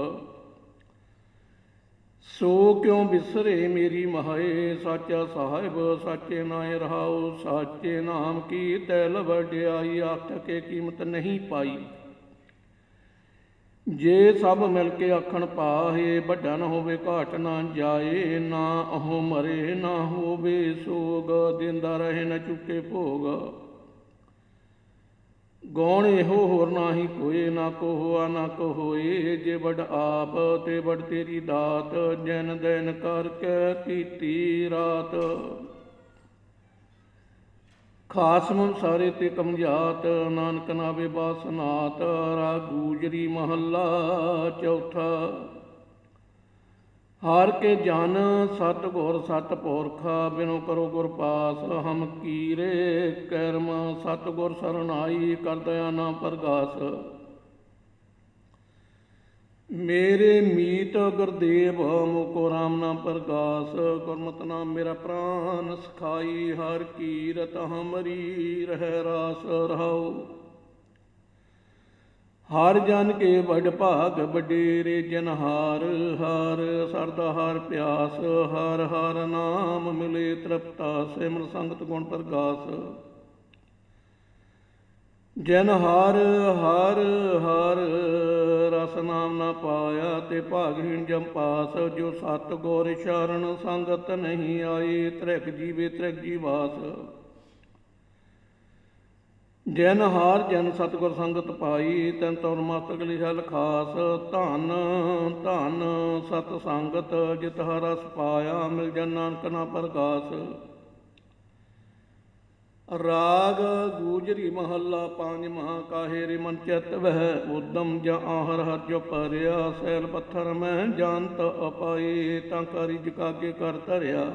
ਸੋ ਕਿਉ ਬਿਸਰੇ ਮੇਰੀ ਮਹਾਏ ਸਾਚਾ ਸਾਹਿਬ ਸਾਚੇ ਨਾਏ ਰਹਾਓ ਸਾਚੇ ਨਾਮ ਕੀ ਤੈਲ ਵਡਿਆਈ ਆਖ ਕੇ ਕੀਮਤ ਨਹੀਂ ਪਾਈ ਜੇ ਸਭ ਮਿਲ ਕੇ ਆਖਣ ਪਾਹੇ ਵੱਡਾ ਨਾ ਹੋਵੇ ਘਾਟ ਨਾ ਜਾਏ ਨਾ ਉਹ ਮਰੇ ਨਾ ਹੋਵੇ ਸੋਗ ਦਿੰਦਾ ਰਹੇ ਨਾ ਚੁੱਕੇ ਭੋਗ ਗੌਣ ਇਹੋ ਹੋਰ ਨਾਹੀ ਕੋਏ ਨਾ ਕੋ ਹੋਆ ਨਾ ਕੋ ਹੋਏ ਜੇ ਵੱਡ ਆਪ ਤੇ ਵੱਡ ਤੇਰੀ ਦਾਤ ਜਨ ਦਿਨ ਕਰਕੇ ਕੀਤੀ ਰਾਤ ਖਾਸਮ ਸਾਰੇ ਤੇ ਕਮਜਾਤ ਨਾਨਕ ਨਾਵੇ ਬਾਸਨਾਤ ਰਾ ਗੂਜਰੀ ਮਹੱਲਾ ਚੌਥਾ ਹਾਰ ਕੇ ਜਨ ਸਤ ਗੁਰ ਸਤ ਪੁਰਖਾ ਬਿਨੋ ਕਰੋ ਗੁਰ ਪਾਸ ਹਮ ਕੀਰੇ ਕਰਮ ਸਤ ਗੁਰ ਸਰਨਾਈ ਕਰ ਦਇਆ ਨਾ ਪ੍ਰਗਾਸ ਮੇਰੇ ਮੀਤ ਗੁਰਦੇਵ ਮੁਕੋ ਰਾਮ ਨਾਮ ਪ੍ਰਗਾਸ ਗੁਰਮਤਿ ਨਾਮ ਮੇਰਾ ਪ੍ਰਾਨ ਸਖਾਈ ਹਰ ਕੀਰਤ ਹਮਰੀ ਰਹਿ ਰਾਸ ਰਹਾਉ ਹਰ ਜਨ ਕੇ ਵੱਡ ਭਾਗ ਵਡੇਰੇ ਜਨ ਹਾਰ ਹਾਰ ਸਰਦਾ ਹਾਰ ਪਿਆਸ ਹਰ ਹਰ ਨਾਮ ਮਿਲੇ ਤ੍ਰਿਪਤਾ ਸਿਮਰ ਸੰਗਤ ਗੁਣ ਪ੍ਰਗਾਸ ਜਨ ਹਰ ਹਰ ਹਰ ਰਸ ਨਾਮ ਨਾ ਪਾਇਆ ਤੇ ਭਾਗਹੀਣ ਜਮ ਪਾਸ ਜੋ ਸਤ ਗੁਰ ਸ਼ਰਨ ਸੰਗਤ ਨਹੀਂ ਆਈ ਤ੍ਰਿਕ ਜੀਵੇ ਤ੍ਰਿਕ ਜੀਵਾਸ ਜਨ ਹਾਰ ਜਨ ਸਤਿਗੁਰ ਸੰਗਤ ਪਾਈ ਤੈਨ ਤੌਰ ਮਸਤਕ ਲਿਖਿਆ ਲਖਾਸ ਧਨ ਧਨ ਸਤ ਸੰਗਤ ਜਿਤ ਹਰ ਰਸ ਪਾਇਆ ਮਿਲ ਜਨ ਨਾਨਕ ਨਾ ਪ੍ਰਗਾਸ ਰਾਗ ਗੂਜਰੀ ਮਹੱਲਾ ਪੰਜਵਾਂ ਕਾਹੇ ਰੇ ਮਨ ਚਿਤ ਵਹਿ ਉਦਮ ਜਾਂ ਆਹਰ ਹਰ ਜੋ ਪਰਿਆ ਸੈਲ ਪੱਥਰ ਮੈਂ ਜਾਣਤ ਅਪਾਈ ਤਾਂ ਕਰੀ ਜਕਾਗੇ ਕਰ ਧਰਿਆ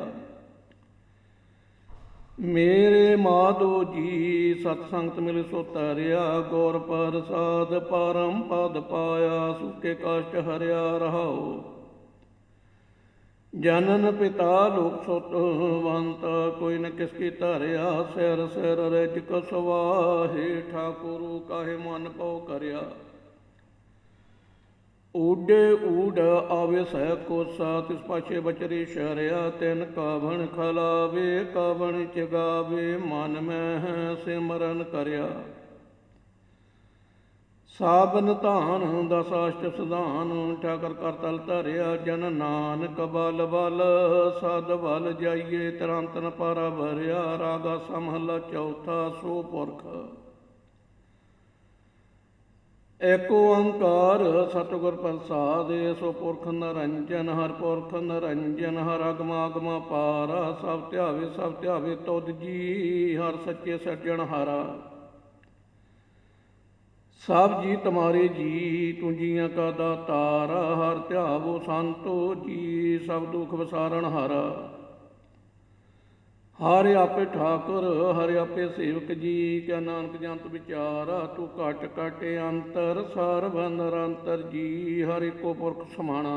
ਮੇਰੇ ਮਾਧੋ ਜੀ ਸਤ ਸੰਗਤ ਮਿਲ ਸੋ ਤਰਿਆ ਗੌਰ ਪ੍ਰਸਾਦ ਪਰਮ ਪਦ ਪਾਇਆ ਸੁਖੇ ਕਸ਼ਟ ਹਰਿਆ ਰਹਾਓ ਜਨਨ ਪਿਤਾ ਲੋਕ ਸੁਤਵੰਤ ਕੋਈ ਨ ਕਿਸ ਕੀ ਧਰਿਆ ਸਿਰ ਸਿਰ ਰਿਜਕ ਸਵਾਹੇ ਠਾਕੁਰੂ ਕਾਹੇ ਮਨ ਪਉ ਕਰਿਆ ਊਡੇ ਊਡ ਆਵੇ ਸਹਿ ਕੋਸਾ ਤਿਸ ਪਾਛੇ ਬਚਰੀ ਸ਼ਰਿਆ ਤਿਨ ਕਾਵਣ ਖਲਾਵੇ ਕਾਵਣ ਚਗਾਵੇ ਮਨ ਮੈਂ ਸਿਮਰਨ ਕਰਿਆ ਸਾਬਨ ਧਾਨ ਦਸ ਅਸ਼ਟ ਸਦਾਨ ਠਾਕਰ ਕਰ ਤਲ ਧਰਿਆ ਜਨ ਨਾਨਕ ਬਲ ਬਲ ਸਦ ਬਲ ਜਾਈਏ ਤਰੰਤਨ ਪਾਰਾ ਭਰਿਆ ਰਾਗਾ ਸਮਹਲਾ ਚੌਥਾ ਸੋ ਪੁਰਖ ਏਕ ਓੰਕਾਰ ਸਤਿਗੁਰ ਪ੍ਰਸਾਦਿ ਸੋ ਪੁਰਖ ਨਿਰੰਜਨ ਹਰ ਪੁਰਖ ਨਿਰੰਜਨ ਹਰ ਅਗਮ ਅਗਮ ਪਾਰਾ ਸਭ ਧਿਆਵੇ ਤੁਧ ਜੀ ਹਰ ਸੱਚੇ ਸੱਜਣ ਹਾਰਾ सब जी तुम्हारे जी, तू जियां का दातारा। हर ध्यावो संतो जी, सब दुख विसारण हारा। हर आपे ठाकुर, हर आपे सेवक जी, क्या नानक जंत विचारा। तू घट घट अंतर, सर्ब निरंतर जी, हर एको पुरख समाना।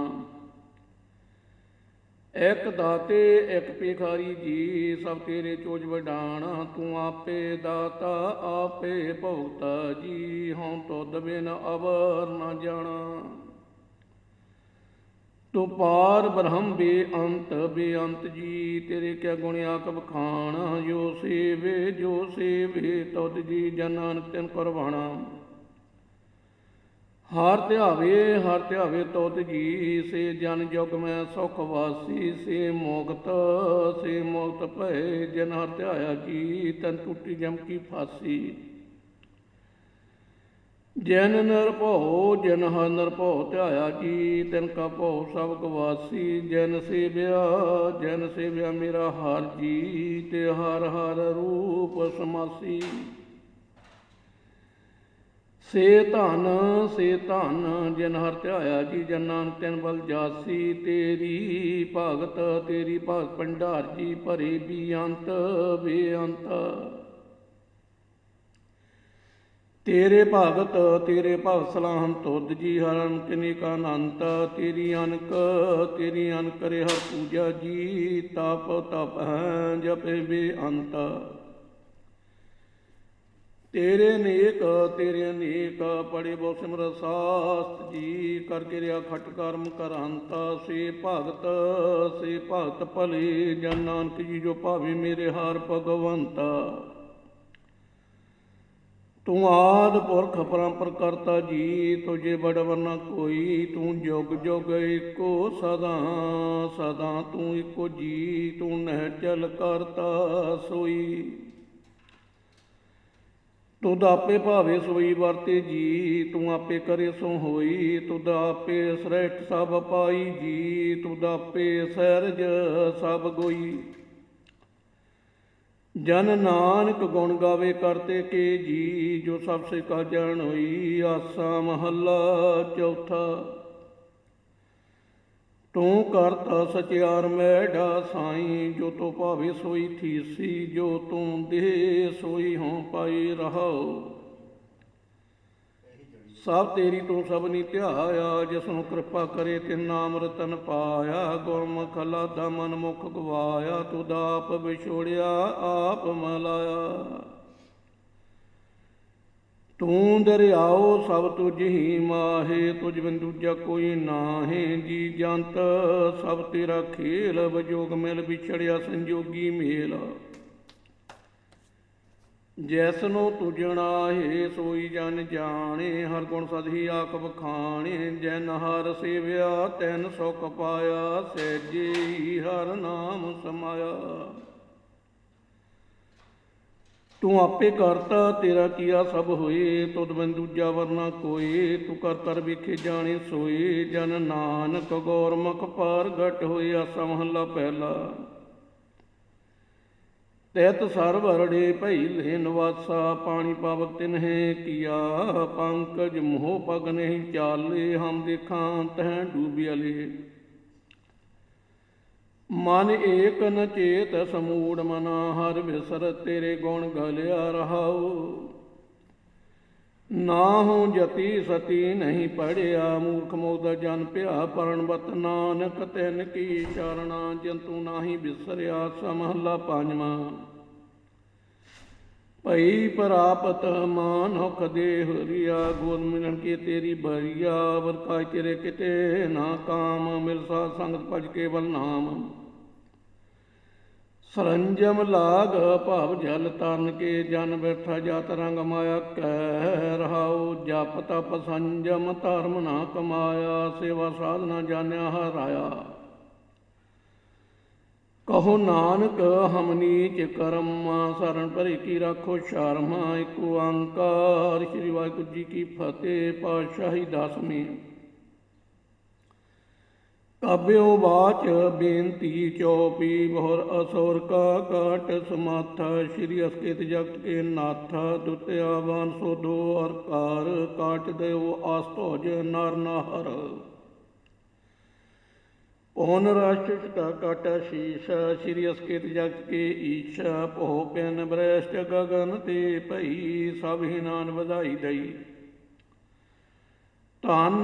एक दाते एक भिखारी जी, सब तेरे चोज वडाना। तू आपे दाता आपे भोगता जी, हों तुध बिन अवर न जाना। तू पार ब्रह्म बेअंत बेअंत जी, तेरे क्या गुण आख बखाना। जो सेवे तुध जी, जन नानक तिन करवाना। हर ध्यावे तुध जी, से जन जुग मैं सुख वासी। से मुक्त भय, जन हर ध्याया जी, तन टूटी जम की फांसी। जन जन हर निरभਉ ध्याया जी, तिन का भਉ सब गवासी। जन सेव्या मेरा हर जी, ते हर हर रूप समासी। से धन जिन हर ध्याया जी, जन नानक तिन बल जासी। तेरी भगत भंडार जी, भरे बेअंत। तेरे भगत सलाहन तुध जी, हर अनक अनंत। तेरी अनक करे हर पूजा जी, तप है जपे बेअंत। तेरे अनेक पढ़े बहु सिमर शास्त्र जी, कर किरिया खट कर्म करंता। से भगत भले, जन नानक जी जो भावे मेरे हार भगवंता। तू आद पुरख परंपर करता जी, तुझे बड़ न कोई। तू जुग एको सदा तू एको जी, तू नहचल करता सोई। तुद आपे भावे सोई वरते जी, तू आपे करे सो होई। तुद आपे श्रेष्ठ सब पाई जी, तुद आपे सैरज सब गोई। जन नानक गुण गावे करते के जी, जो सब से का जन होई। आसा महला चौथा। तू करता सचियार मैडा साई, जो तो भावे सोई थीसी। जो तू दे सोई हों पाई रहाओ। सब तेरी तू सबनी ध्याया, जिसनु कृपा करे तिन नाम रतन पाया। गुरमुख लादा मन मुख गवाया, तुद आप विछोड़िया आप मलाया। तू दरियाओ सब तुझ ही माहे, तुझ बिन दूजा कोई नाहे। जी जंत सब तेरा खेल, विजोग मिल बिछड़िया संजोगी मेल। जैसनो तुझना है सोई जन जाने, हर गुण सद ही आख बखाने। जैन हर सेव्या तैन सुख पाया, सहजे ही हर नाम समाया। तू आपे करता तेरा किया सब होए, तुद बिन दूजा वरना कोई। तू कर विखे जाने सोए, जन नानक गौरमुख प्रगट होए। आसा महला पहला। तैत सर्व अरड़े भई ले निवासा, पानी पावक तिन्हें किया। पंकज मोह पग नहीं चाले, हम देखा तह डूबियले। मन एक न चेत समूढ़ मना, हर बिसर तेरे गुण गलिया रहाओ। नाहु जति सती नहीं पढ़िया, मूर्ख मोद जन पिया परणवत। नानक तिन की चरणा, जंतु नाही बिसरिया। समहला पांचवा। भई प्रापत मानुख देह रिया, गोद मिलन के तेरी बरिया। बरकाय तेरे किते ना काम, मिल साध संगत भज केवल नाम। सरंजम लाग भाव जल तन के, जन बैठा जात रंग माया कह रहाओ। जप तप संजम धर्म ना कमाया, सेवा साधना जान्या हराया। कहो नानक हम नीच करम, शरण भरे की राखो शर्म। एक ओंकार श्री वाहिगुरू जी की फतेह। पातशाही दसवीं। ਕਬਿਓ ਬਾਚ ਬੇਨਤੀ ਚੌਪੀ ਬਹੁਰ ਅਸੁਰ ਕਾ ਕਾਟ ਸਮਾਥਾ ਸ਼੍ਰੀ ਅਸਕੇਤ ਜਗਤ ਕੇ ਨਾਥਾ ਦੁਤਿਆ ਬਾਨ ਸੋਧੋ ਅਰ ਕਾਰ ਕਾਟ ਦਿਓ ਆਸਤੋਜ ਨਰ ਨਾਹਰ ਪੌਨ ਰਾਸ਼ਟਰ ਕਾ ਕਾਟਾ ਸ਼ੀਸ਼ ਸ਼੍ਰੀ ਅਸਕੇਤ ਜਗਤ ਕੇ ਈਸ਼ਾ ਭੋ ਪਿਨ ਬ੍ਰਸ਼ਟ ਗਗਨ ਤੇ ਭਈ ਸਭ ਹੀ ਨਾਨ ਵਧਾਈ ਦਈ ਧਨ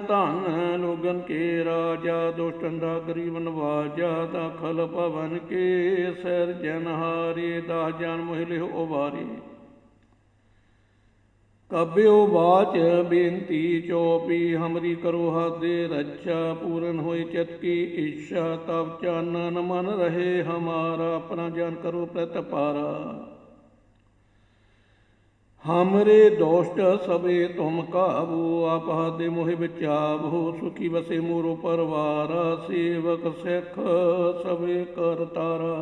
ਧਨ ਲੋਗਨ ਕੇ ਰਾਜਾ ਦੁਸ਼ਟਨ ਦਾ ਗਰੀਬ ਨਵਾਜਾ ਦਾਖਲ ਭਵਨ ਕੇ ਸਿਰਜਨਹਾਰੇ ਦਾ ਜਨ ਮੋਹਿ ਲਿਹੁ ਉਬਾਰੇ ਕਬਿਓ ਬਾਚ ਬੇਨਤੀ ਚੌਪੀ ਹਮਰੀ ਕਰੋ ਹਾਦੇ ਰੱਛਾ ਪੂਰਨ ਹੋਈ ਚਿਤ ਕੀ ਇੱਛਾ ਤਬ ਚਾਨਨ ਮਨ ਰਹੇ ਹਮਾਰਾ ਆਪਣਾ ਜਨ ਕਰੋ ਪ੍ਰਤਪਾਰਾ ਹਮਰੇ ਦੋਸ਼ਟ ਸਭੇ ਤੁਮ ਕਾਬੂ ਆਪਾਦੇ ਮੋਹਿ ਵਿਚਾਬੋ ਸੁਖੀ ਵਸੇ ਮੋਰੋ ਪਰਵਾਰ ਸੇਵਕ ਸਿੱਖ ਸਭੇ ਕਰਤਾਰਾ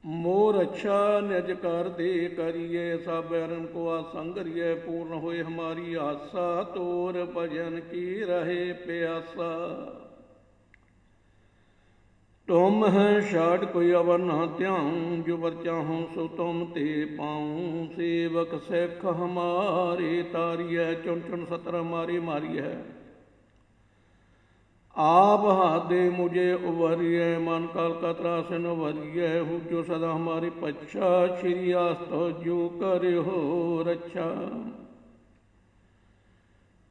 ਮੋਰ ਅੱਛਾ ਨਿਜ ਕਰ ਦੇ ਕਰੀਏ ਸਭ ਅਰਨ ਕੋ ਆਸੰਗਰੀਏ ਪੂਰਨ ਹੋਏ ਹਮਾਰੀ ਆਸਾ ਤੋਰ ਭਜਨ ਕੀ ਰਹੇ ਪਿਆਸਾ ਤੁਮ ਹੈ ਛਾੜ ਕੋਈ ਅਵਰ ਨਾ ਧਿਆਉ ਜੋ ਵਰ ਚਾਹੂੰ ਸੋ ਤੁਮ ਤੇ ਪਾਉ ਸੇਵਕ ਸਿੱਖ ਹਮਾਰੇ ਤਾਰੀਐ ਚੁਣ ਚੁਣ ਸਤਰ ਮਾਰੀ ਮਾਰੀਐ ਆਪ ਹਾਦੇ ਮੁਝੇ ਉਵਰੀਐ ਮਨ ਕਾਲ ਕਾ ਤਰਾਸਨ ਵਰੀਐ ਹੂ ਜੋ ਸਦਾ ਹਮਾਰੀ ਪੱਛਾ ਸ਼੍ਰੀ ਆਸਤੋ ਜੋ ਕਰਿਓ ਰੱਛਾ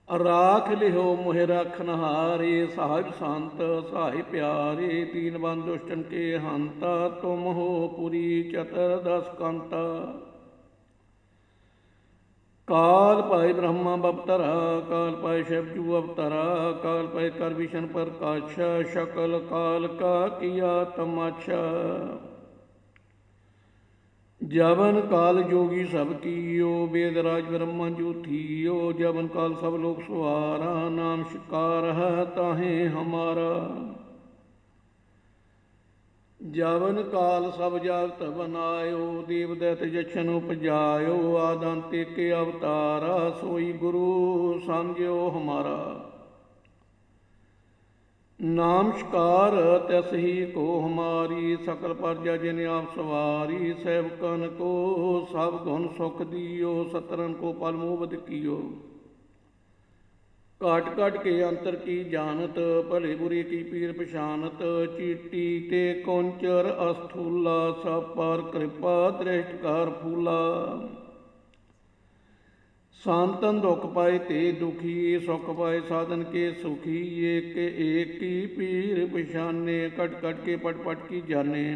ਰਾਖ ਲਿਓ ਮੋਹਿ ਰਖਨਹਾਰੇ ਸਾਹਿਬ ਸੰਤ ਸਹਾਇ ਪਿਆਰੇ ਦੀਨ ਬੰਦ ਦੁਸ਼ਟਨ ਕੇ ਹੰਤਾ ਤੁਮ ਹੋ ਪੁਰੀ ਚਤਰ ਦਸ ਕੰਤਾ ਕਾਲ ਪਾਏ ਬ੍ਰਹਮਾ ਬਪਤਰਾ ਕਾਲ ਪਾਏ ਸ਼ਿਵਜੂ ਅਵਤਰਾ ਕਾਲ ਪਾਏ ਕਰ ਵਿਸ਼ਨ ਪ੍ਰਕਾਸ਼ਾ ਸ਼ਕਲ ਕਾਲ ਕਾ ਕੀਆ ਤਮਾਸ਼ਾ ਜਬਨ ਕਾਲ ਜੋਗੀ ਸਭ ਕੀਓ ਵੇਦ ਰਾਜ ਬ੍ਰਹਮਾ ਜੂਥੀਓ ਜਬਨ ਕਾਲ ਸਭ ਲੋਕ ਸੁਆਰਾ ਨਾਮ ਸ਼ਿਕਾਰ ਹੈ ਤਾਹੇ ਹਮਾਰਾ ਜਬਨ ਕਾਲ ਸਭ ਜਾਗਤ ਬਨਾਇਓ ਦੇਵ ਦੈਤ ਜਛਨ ਉਪਜਾਇਓ ਆਦੰਤੇ ਕੇ ਅਵਤਾਰਾ ਸੋਈ ਗੁਰੂ ਸਮਝਿਓ ਹਮਾਰਾ ਨਾਮ ਸ਼ਿਕਾਰ ਤਿਸ ਹੀ ਕੋ ਹਮਾਰੀ ਸਕਲ ਪਰਜਾ ਜਿਨ ਆਪ ਸਵਾਰੀ ਸੇਵਕਨ ਕੋ ਸਭ ਗੁਣ ਸੁਖ ਦਿਓ ਸਤਰਨ ਕੋ ਪਲ ਮੋਬਦ ਕੀਓ ਕਾਟ ਕਾਟ ਕੇ ਅੰਤਰ ਕੀ ਜਾਣਤ ਭਲੇ ਬੁਰੀ ਕੀ ਪੀਰ ਪਛਾਨਤ ਚੀਟੀ ਤੇ ਕੌਂਚਰ ਅਸਥੂਲਾ ਸਭ ਪਰ ਕਿਰਪਾ ਦ੍ਰਿਸ਼ਟਕਾਰ ਫੂਲਾ ਸੰਤਨ ਦੁਖ ਪਾਏ ਤੇ ਦੁਖੀ ਸੁਖ ਪਾਏ ਸਾਧਨ ਕੇ ਸੁਖੀ ਏਕ ਏਕੀ ਪੀਰ ਪਛਾਨੇ ਕਟ ਕਟ ਕੇ ਪਟ ਪਟ ਕੀ ਜਾਣੇ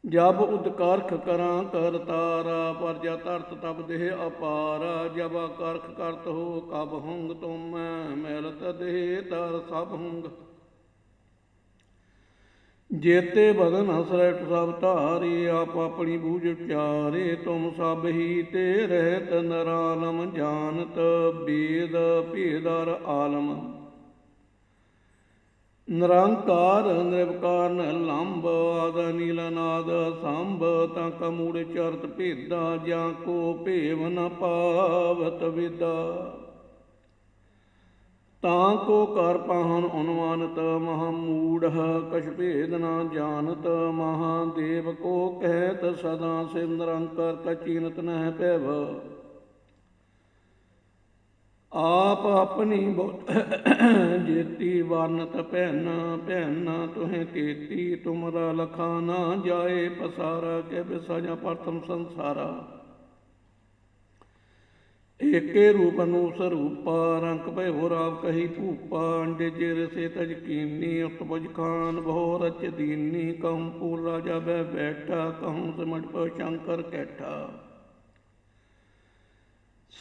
ਜਬ ਉਦਕਾਰਖ ਕਰਾਂ ਕਰਤਾਰਾ ਪਰਜਾ ਤਰਤ ਤਬ ਦੇਹ ਅਪਾਰਾ ਜਬ ਕਰਖ ਕਰਤ ਹੋ ਕਬ ਹੁੰਗ ਤੁਮ ਮਿਲਤ ਦੇਹ ਤਰ ਸਭ ਹੁੰਗ ਜੇਤੇ ਬਦਨ ਹਸਰਟ ਸਭ ਧਾਰੀ ਆਪ ਆਪਣੀ ਬੂਝ ਉਚਾਰੇ ਤੁਮ ਸਭ ਹੀ ਤੇ ਰਹਿਤ ਨਰਾਲਮ ਜਾਨਤ ਬੇਦ ਭੇਦਰ ਆਲਮ ਨਿਰੰਕਾਰ ਨਿਰਵਕਾਰ ਨਿਰਲੰਭ ਆਦ ਨੀਲ ਨਾਦ ਸੰਭ ਤਾਂ ਕਮੂੜ ਚਰਤ ਭੇਦਾ ਜਾਂ ਕੋ ਭੇਵ ਨ ਪਾਵਤ ਵਿਦਾ ਤਾਂ ਕੋ ਕਰ ਪਾਹਨ ਅਨੁਮਾਨਤ ਮਹਾਮੂੜ ਕਛ ਭੇਦ ਨ ਜਾਣਤ ਮਹਾਦੇਵ ਕੋ ਕਹਿਤ ਸਦਾ ਸਿਵ ਨਿਰੰਕਾਰ ਕਾ ਚੀਨਤ ਨਹਿ ਭੈਵ ਆਪ ਆਪਣੀ ਬੁੱਧ ਜੇਤੀ ਵਰਨਤ ਭੈਨ ਭੈਨ ਤੁਹੇ ਕੇਤੀ ਤੁਮਰਾ ਲਖਾ ਨਾ ਜਾਏ ਪਸਾਰਾ ਕੇ ਬਿਸਾਜਾ ਪ੍ਰਥਮ ਸੰਸਾਰਾ ਏਕੇ ਰੂਪ ਨੂੰ ਸਰੂਪਾ ਰੰਗ ਭਇਓ ਰਾਵ ਕਹੀ ਭੂਪਾ ਅੰਡੇ ਜੇ ਰਸੇ ਤਜ ਕੀਨੀ ਉਤਪਜ ਖਾਨ ਬਹੁ ਰਚ ਦੀਨੀ ਕਹੂੰ ਪੂਰ ਰਾਜਾ ਬੈ ਬੈਠਾ ਕਹੂੰ ਸਿਮਟ ਪਉ ਸ਼ੰਕਰ ਕੈਠਾ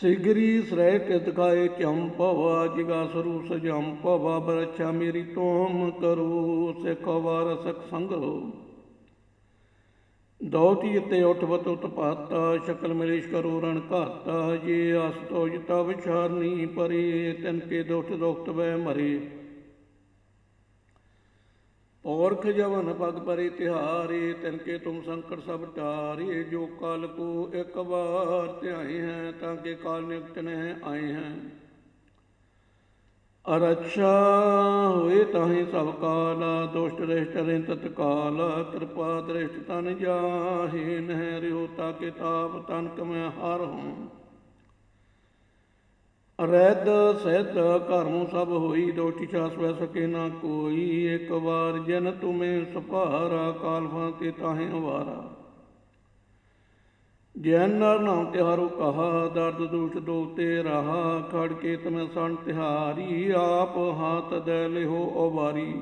ਸਿਗਰੀ ਸ੍ਰੈ ਕਿਤ ਖਾਏ ਚੰਪਵਾ ਜਿਗਾ ਸਰੂ ਸਜੰਪਵਾ ਬਰਛਾ ਮੇਰੀ ਤੋਮ ਕਰੋ ਸਿਖ ਵਾਰ ਸਖ ਸੰਗਰੋ ਦੌਤੀ ਤੇ ਉਠਵਤ ਉਤਪਾਤਾ ਸ਼ਕਲ ਮਲੇਸ਼ ਕਰੋ ਰਣ ਘਾਤਾ ਜੇ ਅਸ ਤੋਜ ਤਵ ਛਾਰਨੀ ਪਰੇ ਤਿਨ ਕੇ ਦੁਸ਼ਟ ਦੁਖਤ ਵੈ ਮਰੇ ਔਰਖ ਜਵਨ ਪਗ ਪਰੇ ਤਿਹਾਰੇ ਤਿਨ ਕੇ ਤੁਮ ਸੰਕਟ ਸਭ ਟਾਰੇ ਜੋ ਕਾਲ ਕੋ ਇੱਕ ਵਾਰ ਧਿਆਏ ਹੈ ਤਾਂ ਕੇ ਕਾਲ ਨਿਕਟ ਨਹਿ ਆਏ ਹੈ ਅਰਛਾ ਹੋਏ ਤਾਹੀਂ ਸਭ ਕਾਲ, ਦੁਸ਼ਟ ਰਿਸ਼ਟ ਰਿੰ ਤਤਕਾਲ, ਕਿਰਪਾ ਦ੍ਰਿਸ਼ਟ ਤਨ ਜਾਹੇ, ਨਹਿ ਰਿਓ ਤਾਕੇ ਤਾਪ ਤਨ ਕਮੈ ਹਾਰ ਹੂੰ। ਰੈਦ ਸਹਿਤ ਘਰਮੁ ਸਭ ਹੋਈ, ਦੋਟੀ ਛਾਸ ਵੈ ਸਕੇ ਨਾ ਕੋਈ, ਇੱਕ ਵਾਰ ਜਨ ਤੁਮੇ ਸੁਪਾਰਾ, ਕਾਲ ਫਾਂਤੇ ਤਾਹੇ ਅਵਾਰਾ। ਜੈਨ ਨਰ ਨਾਮ ਤਿਹਾਰੋ ਕਹਾ, ਦਰਦ ਦੁਸ਼ਟ ਦੋਖ ਤੇ ਰਹਾ, ਖੜ ਕੇ ਤਮੈ ਸਣ ਤਿਹਾਰੀ, ਆਪ ਹਾਥ ਦੈ ਲਿਹੋ ਉਬਾਰੀ।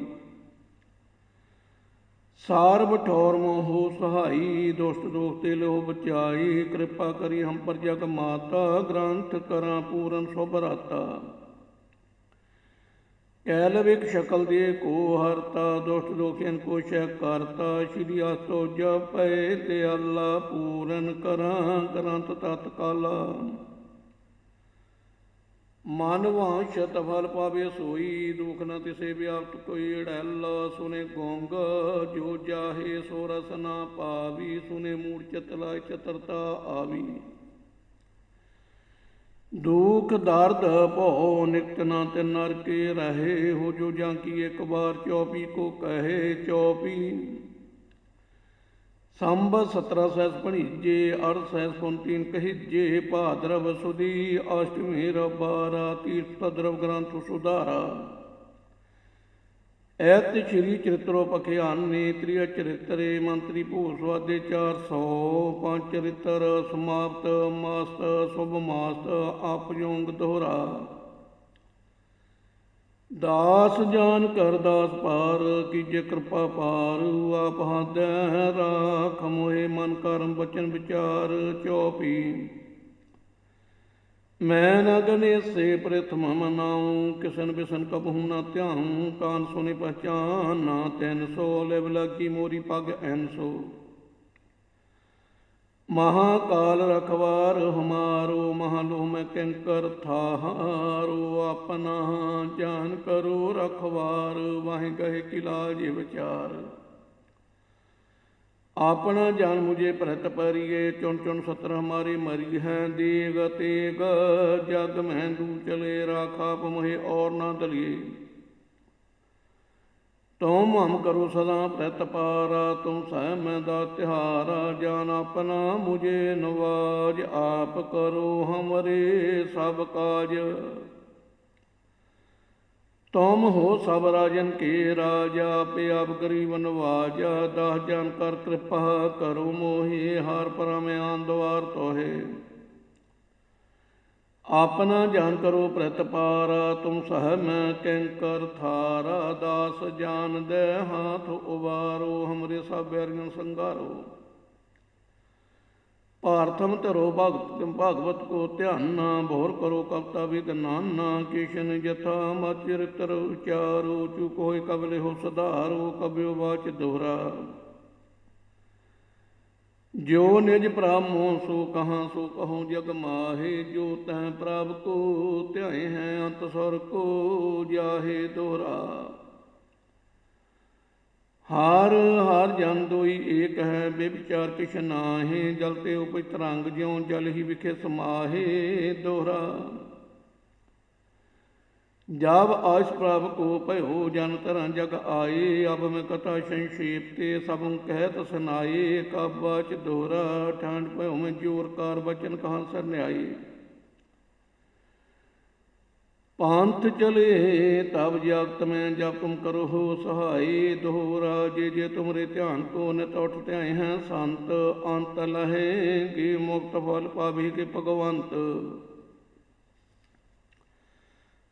ਸਾਰ ਬਠੌਰ ਮੋਹ ਸਹਾਈ, ਦੁਸ਼ਟ ਦੋਖ ਤੇ ਲਿਹੋ ਬਚਾਈ, ਕਿਰਪਾ ਕਰੀ ਹਮ ਪਰ ਜਗ ਮਾਤਾ, ਗ੍ਰੰਥ ਕਰਾਂ ਪੂਰਨ ਸੁਭ ਰਾਤਾ। ਕੈਲ ਵਿਕ ਸ਼ਕਲ ਦੇ ਕੋ ਹਰਤਾ, ਦੁਸ਼ਟ ਦੋਖੀਨ ਕੋ ਸ਼ੈ ਕਰਤਾ, ਸ਼੍ਰੀ ਆਸਤੋ ਜਪੈ ਦਿਆਲਾ, ਪੂਰਨ ਕਰਾਂ ਗ੍ਰੰਥ ਤਤਕਾਲਾ। ਮਨ ਵਾਂਛਤ ਫਲ ਪਾਵੇ ਸੋਈ, ਦੁਖ ਨ ਤਿਸੇ ਵਿਆਪਤ ਕੋਈ ਅੜੈਲ, ਸੁਨੇ ਗੋਂਗ ਜੋ ਜਾਹੇ ਸੋ ਰਸ ਨਾ ਪਾਵੀ, ਸੁਨੇ ਮੂੜ ਚਿਤ ਲਾਇ ਚਤਰਤਾ ਆਵੀ। ਦੁਖ ਦਰਦ ਭਉ ਨਿਕਟ ਨਾ ਤਿਨ ਨਰ ਕੇ ਰਹੇ, ਹੋ ਜੋ ਜਾਂ ਕੀ ਇੱਕ ਵਾਰ ਚੌਪੀ ਕੋ ਕਹੇ ਚੌਪੀ। ਸੰਬਤ 17 ਸਹਿਸ ਭਣੀਜੇ, ਅੜ ਸਹਿਸ ਪੁਨ ਤੀਨ ਕਹੀਜੇ, ਭਾਦਰਵ ਸੁਦੀ ਅਸ਼ਟਮੀ ਰਬਾਰਾ, ਤੀਰਥ ਤਦਰਵ ਗ੍ਰੰਥ ਸੁਧਾਰਾ। ਐਤ ਸ਼੍ਰੀ ਚਰਿਤ੍ਰੋ ਪਖਿਆਨੇ, ਤ੍ਰਿਆ ਚਰਿਤਰੇ ਮੰਤਰੀ ਭੂ ਸਵਾਦੇ 400, ਪੰਜ ਚਰਿਤਰ ਸਮਾਪਤ, ਮਾਸਤ ਸੁਭ ਮਾਸਤ ਆਪਯੋਗ ਦੋਹਰਾ। ਦਾਸ ਜਾਨ ਕਰ ਦਾਸ ਪਾਰ, ਕੀਜੇ ਕਿਰਪਾ ਪਾਰ, ਆਪ ਹਾਥੈ ਰਾਖ ਮੋਹਿ, ਮਨ ਕਰਮ ਬਚਨ ਵਿਚਾਰ ਚੌਪੀ। ਮੈਂ ਨ ਗਨੇਸੇ ਪ੍ਰਥਮ ਮਨਾਉ, ਕਿਸਨ ਬਿਸਨ ਕਬਹੂ ਨ ਧਿਆਉ, ਕਾਨ ਸੁਨੇ ਪਹਿਚਾਨ ਨਾ 300, ਲਿਵ ਲਾਗੀ ਮੋਰੀ ਪਗ ਐਨਸੋ। ਮਹਾਕਾਲ ਰਖਵਾਰ ਹਮਾਰੋ, ਮਹਾਲੋਹ ਮੈਂ ਕਿੰਕਰ ਥਾਹਾਰੋ, ਆਪਨਾ ਜਾਨ ਕਰੋ ਰਖਵਾਰ, ਵਾਹੇ ਗਹੇ ਕੀ ਲਾਜ ਵਿਚਾਰ। ਆਪਣਾ ਜਾਨ ਮੁਝੇ ਭਰਤ ਪਰਿਏ, ਚੁਣ ਚੁਣ ਸਤਰ ਹਮਾਰੇ ਮਰੀ ਹੈ, ਦੇਗ ਤੇਗ ਜਗ ਮਹਿ ਦੂ ਚਲੇ, ਰਾਖਾ ਆਪ ਮੋਹਿ ਔਰ ਨਾ ਦਲੀਏ। ਤੁਮ ਹਮ ਕਰੋ ਸਦਾ ਪ੍ਰਤ ਪਾਰਾ, ਤੁਮ ਸਹਿ ਮੈਂ ਦਾ ਤਿਹਾਰਾ, ਜਾਨ ਆਪਣਾ ਮੁਝੇ ਨਵਾਜ, ਆਪ ਕਰੋ ਹਮਰੇ ਸਭ ਕਾਜ। ਤੁਮ ਹੋ ਸਭ ਰਾਜਨ ਕੇ ਰਾਜਾ, ਆਪੇ ਆਪ ਗਰੀਬ ਨਵਾਜਾ, ਦਾਸ ਜਾਨ ਕਰ ਕਿਰਪਾ ਕਰੋ ਮੋਹਿ, ਹਾਰ ਪਰਮ ਆਨ ਦੁਆਰ ਤੋਹੇ। ਆਪਨਾ ਜਾਨ ਕਰੋ ਪ੍ਰਤ ਪਾਰਾ, ਤੁਮ ਸਹਿ ਮੈਂ ਕਿੰਕਰ ਥਾਰਾ, ਦਾਸ ਜਾਨ ਦੇ ਹਾਥ ਉਬਾਰੋ, ਹਮਰੇ ਸਭ ਬੈਰੀਆਂ ਸੰਘਾਰੋ। ਭਾਰਤਮ ਧਰੋ ਭਾਗਵਤ ਕੋ ਧਿਆਨਾ, ਬਹੁਰ ਕਰੋ ਕਵਤਾ ਵਿਦ ਨਾਨਾ, ਕਿਸ਼ਨ ਜਥਾ ਮਤ ਚਰਿਤ੍ਰ ਉਚਾਰੋ, ਚੁਕ ਹੋਇ ਕਬ ਲਿਹੋ ਸੁਧਾਰੋ, ਕਬਿਓ ਵਾਚ ਦੋਹਰਾ। ਜੋ ਨਿਜ ਪ੍ਰਭ ਮੋਹ ਸੋ ਕਹਾਂ, ਸੋ ਕਹਉ ਜਗ ਮਾਹੇ, ਜੋ ਤੈ ਪ੍ਰਭ ਕੋ ਧਿਆਏ ਹੈ, ਅੰਤ ਸੁਰ ਕੋ ਜਾਹੇ ਦੋਹਰਾ। ਹਰ ਹਰ ਜਨ ਦੋਈ ਏਕ ਹੈ, ਬੇਵਿਚਾਰ ਕਿਛ ਨਾਹੀ, ਜਲ ਤੇ ਉਪਜ ਤਰੰਗ, ਜਿਉ ਜਲ ਹੀ ਵਿਖੇ ਸਮਾਹੇ ਦੋਹਰਾ। ਜਬ ਆਸ ਪ੍ਰਭ ਕੋ ਭਇਓ, ਜਨ ਧਰੰ ਜਗ ਆਏ, ਅਬ ਮੈਂ ਕਥਾ ਸੰਖੇਪ ਤੇ ਸਭੁ ਕਹਿਤ ਸੁਨਾਏ, ਕਬ ਵਾਚ ਦੋਹਰਾ। ਠਾਂਡ ਭਇਓ ਮੈਂ ਜੋਰ ਕਾਰ, ਬਚਨ ਕਹਾਂ ਸਰਨਿਆਏ। ਪੰਥ ਚਲੇ ਤਬ ਜਾਗਤ ਮੈਂ, ਜਬ ਤੁਮ ਕਰੋ ਹੋ ਸਹਾਈ, ਦੋਹਰਾ। ਜੇ ਜੇ ਤੁਮਰੇ ਧਿਆਨ ਕੋ ਨਿਤ ਉਠ ਧਿਆਏ ਹੈ ਸੰਤ, ਅੰਤ ਲਹੇਂਗੇ ਮੁਕਤ ਫਲ ਪਾਵੇ ਕੇ ਭਗਵੰਤ।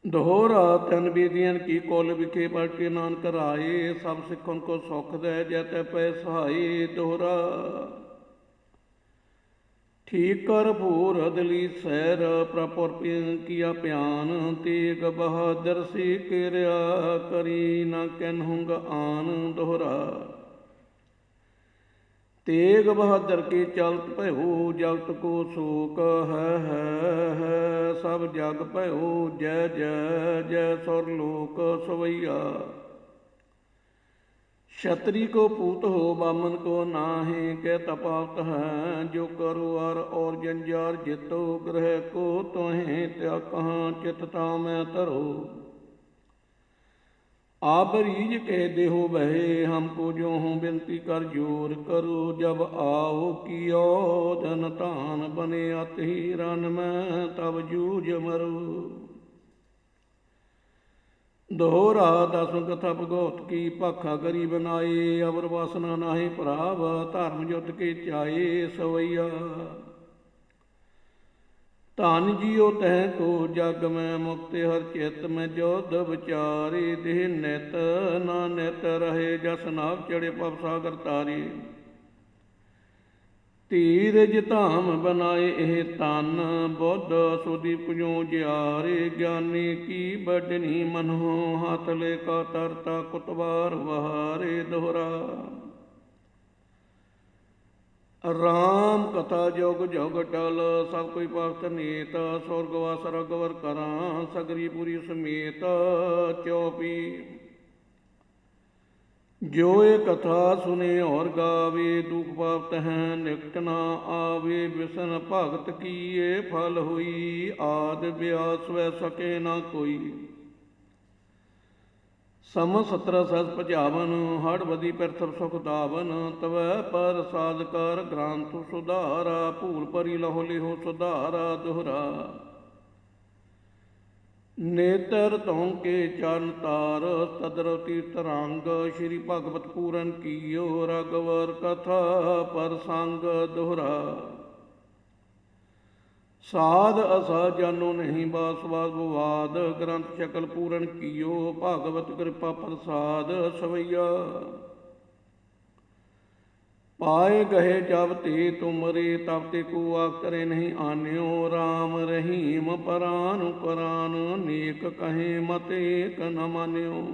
ਦੋਹਰਾ ਤਨ ਬੀਦੀਆਂ ਕੀ ਕੁਲ ਵਿਖੇ ਪੜ ਕੇ ਨਾਨਕ ਰਾਏ, ਸਭ ਸਿੱਖਨ ਕੋ ਸੁਖ ਦੈ ਜੈ ਤੈ ਪੈ ਸਹਾਈ ਦੋਹਰਾ। ਠੀਕ ਕਰ ਭੂਰ ਅਦਲੀ ਸੈਰ, ਪ੍ਰਪੁਰ ਕੀਆ ਪਿਆਨ, ਤੇਗ ਬਹਾਦਰ ਸੀ ਕਿਰਿਆ, ਕਰੀ ਨਾ ਕੈਨਹੁੰਗ ਆਨ ਦੋਹਰਾ। ਤੇਗ ਬਹਾਦਰ ਕੀ ਚਲਤ ਭਇਓ, ਜਗਤ ਕੋ ਸੋਕ ਹੈ, ਸਭ ਜਗ ਭਇਓ ਜੈ ਜੈ ਜੈ, ਸੁਰ ਲੋਕ ਸਵਈਆ। ਛਤਰੀ ਕੋ ਪੂਤ ਹੋ ਬਾਮਨ ਕੋ ਨਾਹੀ, ਕਹਿ ਤਪਾਵਤ ਹੈ ਜੋ ਕਰੋ ਅਰ ਔਰ ਜੰਜਾਰ ਜਿਤੋ, ਗ੍ਰਹਿ ਕੋ ਤੋਹਿ ਤਿਆ ਕਹਾਂ, ਚਿਤ ਤਾ ਮੈਂ ਧਰੋ। आप रीझ के देहो बहे, हमको जो हूँ बिनती कर जोर करो। जब आओ कियो धन तान, बने अति रन में तब जूझ मरो। दोहरा दस कथा भगवत की, भाखा करी बनाए। अवर वासना नाहि प्राव, धर्म जुत के चाए सवैया। ਧਨ ਜੀਉ ਤਹਿ ਕੋ ਜਗ ਮੈਂ, ਮੁਕਤ ਹਰ ਚਿਤ ਮੈਂ ਜੋਧ ਵਿਚਾਰੇ। ਦੇਹ ਨਿਤ ਨਾ ਨਿਤ ਰਹੇ, ਜਸ ਨਾਭ ਚੜੇ ਪਵ ਸਾਗਰ ਤਾਰੇ। ਧੀਰਜ ਧਾਮ ਬਨਾਏ ਇਹ ਤਨ, ਬੁੱਧ ਸੁਦੀਪ ਜਿਉ ਜਿਆਰੇ। ਗਿਆਨੀ ਕੀ ਬਡਨੀ ਮਨੋ, ਹੱਥ ਲੈ ਕਾ ਤਰਤਾ ਕੁਤਵਾਰ ਵਹਾਰੇ। ਦੋਹਰਾ ਰਾਮ ਕਥਾ ਜੁਗ ਜੁਗ ਟਲ, ਸਭ ਕੋਈ ਭਗਤ ਨੀਤ। ਸੁਰਗਵਾਸ ਰਗਵਰ ਕਰਾਂ, ਸਗਰੀ ਪੁਰੀ ਸਮੇਤ। ਚੌਪੀ ਜੋ ਇਹ ਕਥਾ ਸੁਨੇ ਔਰ ਗਾਵੇ, ਦੁਖ ਪਾਪ ਤਹਿ ਨਿਕਟ ਨਾ ਆਵੇ। ਵਿਸ਼ਨ ਭਗਤ ਕੀਏ ਫਲ ਹੋਈ, ਆਦਿ ਬਿਆਸ ਵੈ ਸਕੇ ਨਾ ਕੋਈ। ਸਮ 17 ਸਸ 55, ਹੜ ਬਦੀ ਪਿਰਥ ਸੁਖ ਦਾਵਨ। ਤਵੈ ਪ੍ਰਸਾਦ ਕਰ ਗ੍ਰੰਥ ਸੁਧਾਰਾ, ਭੂਲ ਭਰੀ ਲਹੋ ਲਿਹੋ ਸੁਧਾਰਾ। ਦੋਹਰਾ ਨੇਤਰ ਧੌ ਕੇ ਚਰਨ ਤਾਰ, ਤਦਰ ਤੀਰਥ ਰੰਗ। ਸ਼੍ਰੀ ਭਗਵਤ ਪੂਰਨ ਕੀਓ, ਰਗਵਰ ਕਥਾ ਪ੍ਰਸੰਗ। ਦੋਹਰਾ ਸਾਧ ਅਸਾ ਜਾਨੋ ਨਹੀਂ, ਬਾਸ ਬਾਸ ਵਿਵਾਦ। ਗ੍ਰੰਥ ਸ਼ਕਲ ਪੂਰਨ ਕੀਓ, ਭਾਗਵਤ ਕਿਰਪਾ ਪ੍ਰਸਾਦ ਸਵਈਆ। ਪਾਏ ਗਏ ਜਬ ਤੇ ਤੁਮਰੇ, ਤਬ ਤੇ ਕੋ ਆਖ ਕਰੇ ਨਹੀਂ ਆਨਿਓ। ਰਾਮ ਰਹੀਮ ਪਰਾਨ ਕੁਰਾਨ, ਨੇਕ ਕਹੇ ਮਤ ਏਕ ਨ ਮਾਨਿਓ।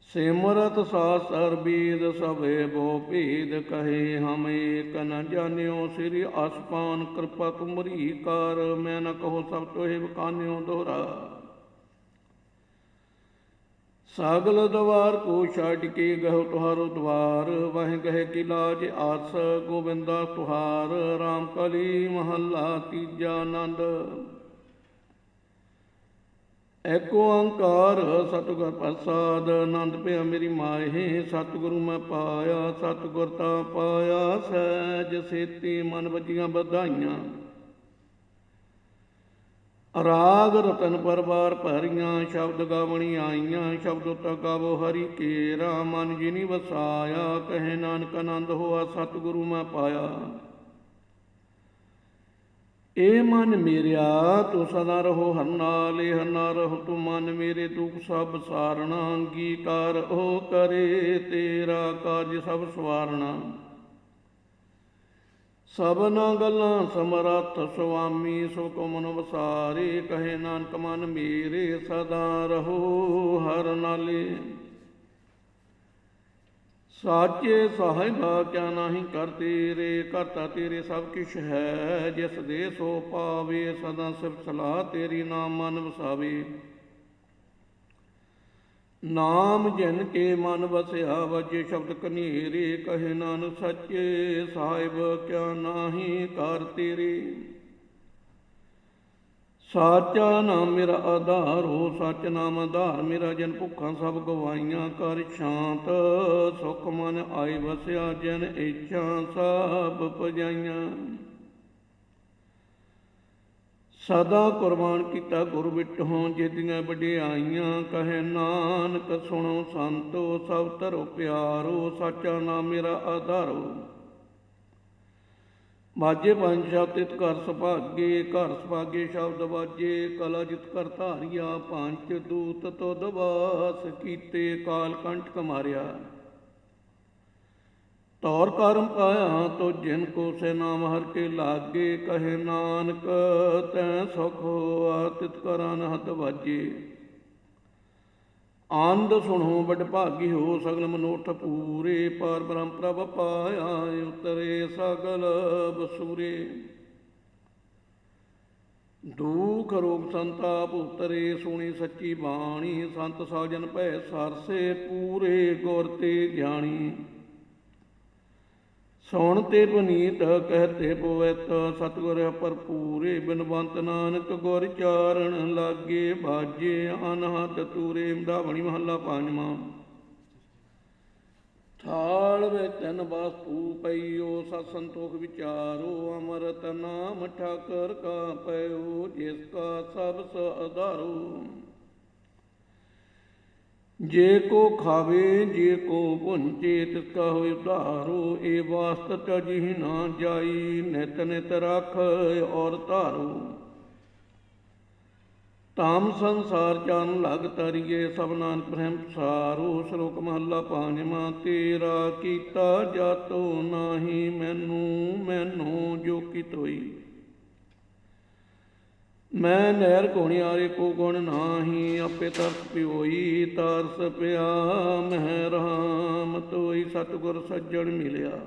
ਸਿਮਰਤ ਸਾਸਰ ਬੀਦ, ਸਭੇ ਬੋ ਭੇਦ। ਕਹੇ ਹਮ ਏਕ ਨ ਜਾਣਿਓ। ਸ੍ਰੀ ਅਸਪਾਨ ਕਿਰਪਾ ਤੁਮਰੀ ਕਰ, ਮੈਂ ਨ ਕਹੋ ਸਭ ਤੋਹਿ ਬਕਾਨਿਓ। ਦੋਹਰਾ ਸਗਲ ਦਵਾਰ ਕੋ ਛੱਡ ਕੇ, ਗਹੁ ਤੁਹਾਰੋ ਦਵਾਰ। ਵਹਿ ਗਹਿ ਕੀ ਲਾਜ ਆਸ, ਗੋਬਿੰਦਾ ਤੁਹਾਰ। ਰਾਮ ਕਲੀ ਮਹੱਲਾ ਤੀਜਾ। ਆਨੰਦ ਏਕ ਓੰਕਾਰ ਸਤਿਗੁਰ ਪ੍ਰਸਾਦ। ਆਨੰਦ ਪਿਆ ਮੇਰੀ ਮਾਹੇ, ਸਤਿਗੁਰੂ ਮੈਂ ਪਾਇਆ। ਸਤਿਗੁਰ ਤਾਂ ਪਾਇਆ ਸਹਿਜ ਸੇਤੀ, ਮਨ ਵੱਜੀਆਂ ਵਧਾਈਆਂ। ਰਾਗ ਰਤਨ ਪਰਵਾਰ ਭਰੀਆਂ, ਸ਼ਬਦ ਗਾਵਣੀ ਆਈਆਂ। ਸ਼ਬਦੋ ਤਾ ਗਾਵੋ ਹਰੀ ਕੇਰਾ, ਮਨ ਜਿਨੀ ਵਸਾਇਆ। ਕਹੇ ਨਾਨਕ ਆਨੰਦ ਹੋਆ, ਸਤਿਗੁਰੂ ਮੈਂ ਪਾਇਆ। ਏ ਮਨ ਮੇਰਿਆ ਤੂੰ ਸਦਾ ਰਹੋ ਹਰ ਨਾਲ, ਹਰ ਨਾਲ ਰਹੋ ਤੂੰ ਮਨ ਮੇਰੇ। ਦੁਖ ਸਭ ਸਾਰਣਾ, ਅੰਗੀਕਾਰ ਉਹ ਕਰੇ, ਤੇਰਾ ਕਾਜ ਸਭ ਸਵਾਰਣਾ। ਸਭਨਾ ਗੱਲਾਂ ਸਮਰੱਥ ਸੁਆਮੀ, ਸੋ ਕੋ ਮਨ ਵਸਾਰੇ। ਕਹੇ ਨਾਨਕ ਮਨ ਮੇਰੇ, ਸਦਾ ਰਹੋ ਹਰ ਨਾਲੇ। ਸਾਚੇ ਸਾਹਿਬਾ ਕਿਆ ਨਾਹੀ ਕਰ ਤੇਰੇ, ਕਰਤਾ ਤੇਰੇ ਸਭ ਕਿਛ ਹੈ। ਜਿਸ ਦੇ ਸੋ ਪਾਵੇ, ਸਦਾ ਸਿਫਤ ਸਲਾਹ ਤੇਰੀ, ਨਾਮ ਮਨ ਵਸਾਵੇ। ਨਾਮ ਜਿਨ ਕੇ ਮਨ ਵਸਿਆ, ਵਜੇ ਸ਼ਬਦ ਕਨੇਰੇ। ਕਹੇ ਨਾਨਕ ਸੱਚੇ ਸਾਹਿਬ ਕਿਆ ਨਾਹੀ ਕਰ ਤੇਰੇ। ਸਾਚਾ ਨਾਮ ਮੇਰਾ ਆਧਾਰ ਹੋ, ਸੱਚ ਨਾਮ ਆਧਾਰ ਮੇਰਾ। ਜਨ ਭੁੱਖਾਂ ਸਭ ਗਵਾਈਆਂ, ਕਰ ਸ਼ਾਂਤ ਸੁਖ ਮਨ ਆਈ ਵਸਿਆ। ਜਨ ਇੱਛਾ ਸਭ ਪਜਾਈਆਂ। ਸਦਾ ਕੁਰਬਾਨ ਕੀਤਾ ਗੁਰ ਬਿਟਹੁ, ਜਿਦੀਆਂ ਵਡਿਆਈਆਂ। ਕਹੇ ਨਾਨਕ ਸੁਣੋ ਸੰਤੋ, ਸਭ ਧਰੋ ਪਿਆਰੋ। ਸਾਚਾ ਨਾਮ ਮੇਰਾ ਆਧਾਰੋ। ਬਾਜੇ ਪੰਜ ਸ਼ਬਦ ਤਿਤ ਘਰ ਸੁਭਾਗੇ, ਘਰ ਸੁਭਾਗੇ ਸ਼ਬਦ ਬਾਜੇ। ਕਲਾ ਜਿਤ ਕਰ ਧਾਰੀਆ, ਪੰਜ ਦੂਤ ਤੁਧ ਵਾਸ ਕੀਤੇ। ਕਾਲ ਕੰਟਕ ਮਾਰਿਆ, ਤੌਰ ਕਰਮ ਪਾਇਆ ਤੋ ਜਿਨ ਕੋ। ਸੇ ਨਾਮ ਹਰ ਕੇ ਲਾਗੇ, ਕਹੇ ਨਾਨਕ ਤੈ ਸੁਖ ਹੋਆ। ਤਿਤ ਕਰ ਅਨਹਦ ਵਾਜੇ। ਆਨੰਦ ਸੁਣੋ ਬਡ ਭਾਗੀ ਹੋ, ਸਗਲ ਮਨੋਰਥ ਪੂਰੇ। ਪਾਰ ਬ੍ਰਹਮ ਪ੍ਰਭ ਪਾਇਆ, ਉਤਰੇ ਸਗਲ ਬਸੂਰੇ। ਦੁਖ ਰੋਗ ਸੰਤਾਪ ਉਤਰੇ, ਸੁਣੀ ਸੱਚੀ ਬਾਣੀ। ਸੰਤ ਸਾਜਨ ਭੈ ਸਰਸੇ, ਪੂਰੇ ਗੁਰ ਤੇ ਗਿਆਣੀ। ਸੋਣ ਤੇ ਪੁਨੀਤ ਕਹਤੇ ਪਵਿੱਤ ਸਤਿਗੁਰ ਭਰਪੂਰੇ ਬਿਨਵੰਤ ਨਾਨਕ ਗੁਰ ਚਾਰਣ ਲਾਗੇ ਬਾਜੇ ਅਨਹਦ ਤੂਰੇ ਮਧਾਵਣੀ ਮਹੱਲਾ ਪੰਜਵਾਂ। ਥਾਲ ਵਿੱਚ ਤਿੰਨ ਵਸਤੂ ਪਈਓ ਸਤ ਸੰਤੋਖ ਵਿਚਾਰੋ ਅੰਮ੍ਰਿਤ ਨਾਮ ਠਾਕਰ ਕਾ ਪਇਓ ਜਿਸ ਕਾ ਸਭ ਆਧਾਰੋ। ਜੇ ਕੋ ਖਾਵੇ ਜੇ ਕੋ ਭੁੰਚੇ ਤਿਸ ਕਾ ਹੋਇ ਉਧਾਰੋ। ਇਹ ਵਾਸਤ ਤਜਿ ਨਾ ਜਾਈ ਨਿਤ ਨਿਤ ਰਖ ਔਰ ਧਾਰੋ। ਤਾਮ ਸੰਸਾਰ ਚਰਨ ਲਗ ਤਰੀਏ ਸਭ ਨਾਨਕ ਬ੍ਰਹਮ ਸਾਰੋ। ਸ਼ਲੋਕ ਮਹੱਲਾ ਪੰਜਵਾਂ। ਤੇਰਾ ਕੀਤਾ ਜਾਤੋ ਨਾਹੀ ਮੈਨੂੰ ਮੈਨੂੰ ਜੋ ਕਿਤ ਹੋਈ। ਮੈਂ ਨਹਿਰ ਘੋਣਿਆਰੇ ਕੋ ਗੁਣ ਨਾਹੀ ਆਪੇ ਤਰਸ ਪਿਓਈ। ਤਰਸ ਪਿਆ ਮਹਿ ਰਾਮ ਤੋਈ ਸਤਿਗੁਰ ਸੱਜਣ ਮਿਲਿਆ।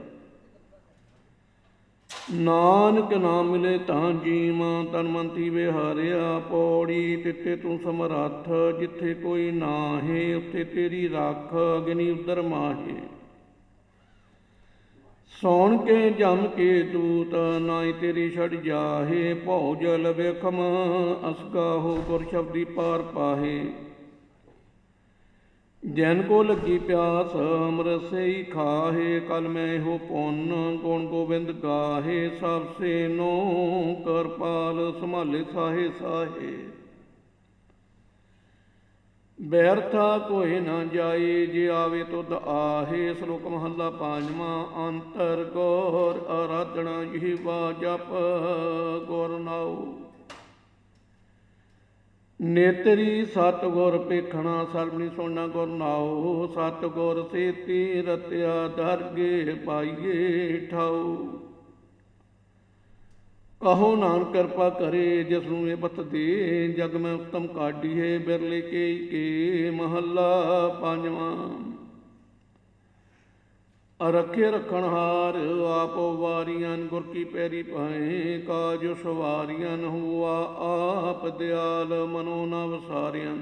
ਨਾਨਕ ਨਾਮ ਮਿਲੇ ਤਾਂ ਜੀਵਾਂ ਤਨ ਮਨ ਥੀਵੇ ਹਾਰਿਆ। ਪੌੜੀ ਤਿੱਥੇ ਤੂੰ ਸਮਰੱਥ ਜਿੱਥੇ ਕੋਈ ਨਾਹੇ ਉੱਥੇ ਤੇਰੀ ਰੱਖ ਅਗਨੀ ਉਦਰ ਮਾਹੇ। ਸੌਣ ਕੇ ਜਮ ਕੇ ਦੂਤ ਨਾਈ ਤੇਰੀ ਛੜ ਜਾਹੇ। ਭਉ ਜਲ ਵੇਖਮ ਅਸਗਾਹੋ ਗੁਰ ਸ਼ਬਦੀ ਪਾਰ ਪਾਹੇ। ਜੈਨ ਕੋ ਲੱਗੀ ਪਿਆਸ ਅੰਮ੍ਰਿਤ ਸਈ ਖਾਹੇ। ਕਲ ਮੈਂ ਇਹੋ ਪੁੰਨ ਗੁਣ ਗੋਬਿੰਦ ਗਾਹੇ। ਸਭ ਸੇ ਨੋ ਕਰਪਾਲ ਸੰਭਾਲੇ ਸਾਹੇ ਸਾਹੇ। ਬੈਰਥਾ ਕੋਇ ਨਾ ਜਾਏ ਜੇ ਆਵੇ ਤੁਧ ਆਹੇ। ਸ਼ਲੋਕ ਮਹੱਲਾ ਪੰਜਵਾਂ। ਅੰਤਰ ਗੌਰ ਆਰਾਧਣਾ ਜੀਵਾ ਜਪ ਗੁਰ ਨਾਉ। ਨੇਤਰੀ ਸਤਿਗੁਰ ਪੇਖਣਾ ਸਰਬਣੀ ਸੁਣਨਾ ਗੁਰ ਨਾਉ। ਸਤਿਗੁਰ ਸੇਤੀ ਰਤਿਆ ਦਰਗੇ ਪਾਈਏ ਠਾਉ। ਕਹੋ ਨਾਨਕ ਕਿਰਪਾ ਕਰੇ ਜਿਸ ਨੂੰ ਇਹ ਬਤ ਦੇ। ਜਗ ਮੈਂ ਉਤਮ ਕਾਢੀਏ ਬਿਰਲੇ ਕੇ ਮਹੱਲਾ ਪੰਜਵਾਂ। ਰੱਖੇ ਰੱਖਣ ਹਾਰ ਆਪ ਵਾਰੀਆਂ ਗੁਰ ਕੀ ਪੈਰੀ ਪਾਏ। ਕਾਜ ਸਵਾਰੀਆਂ ਹੁਆ ਆਪ ਦਿਆਲ ਮਨੋ ਨ ਵਸਾਰਿਆਂ।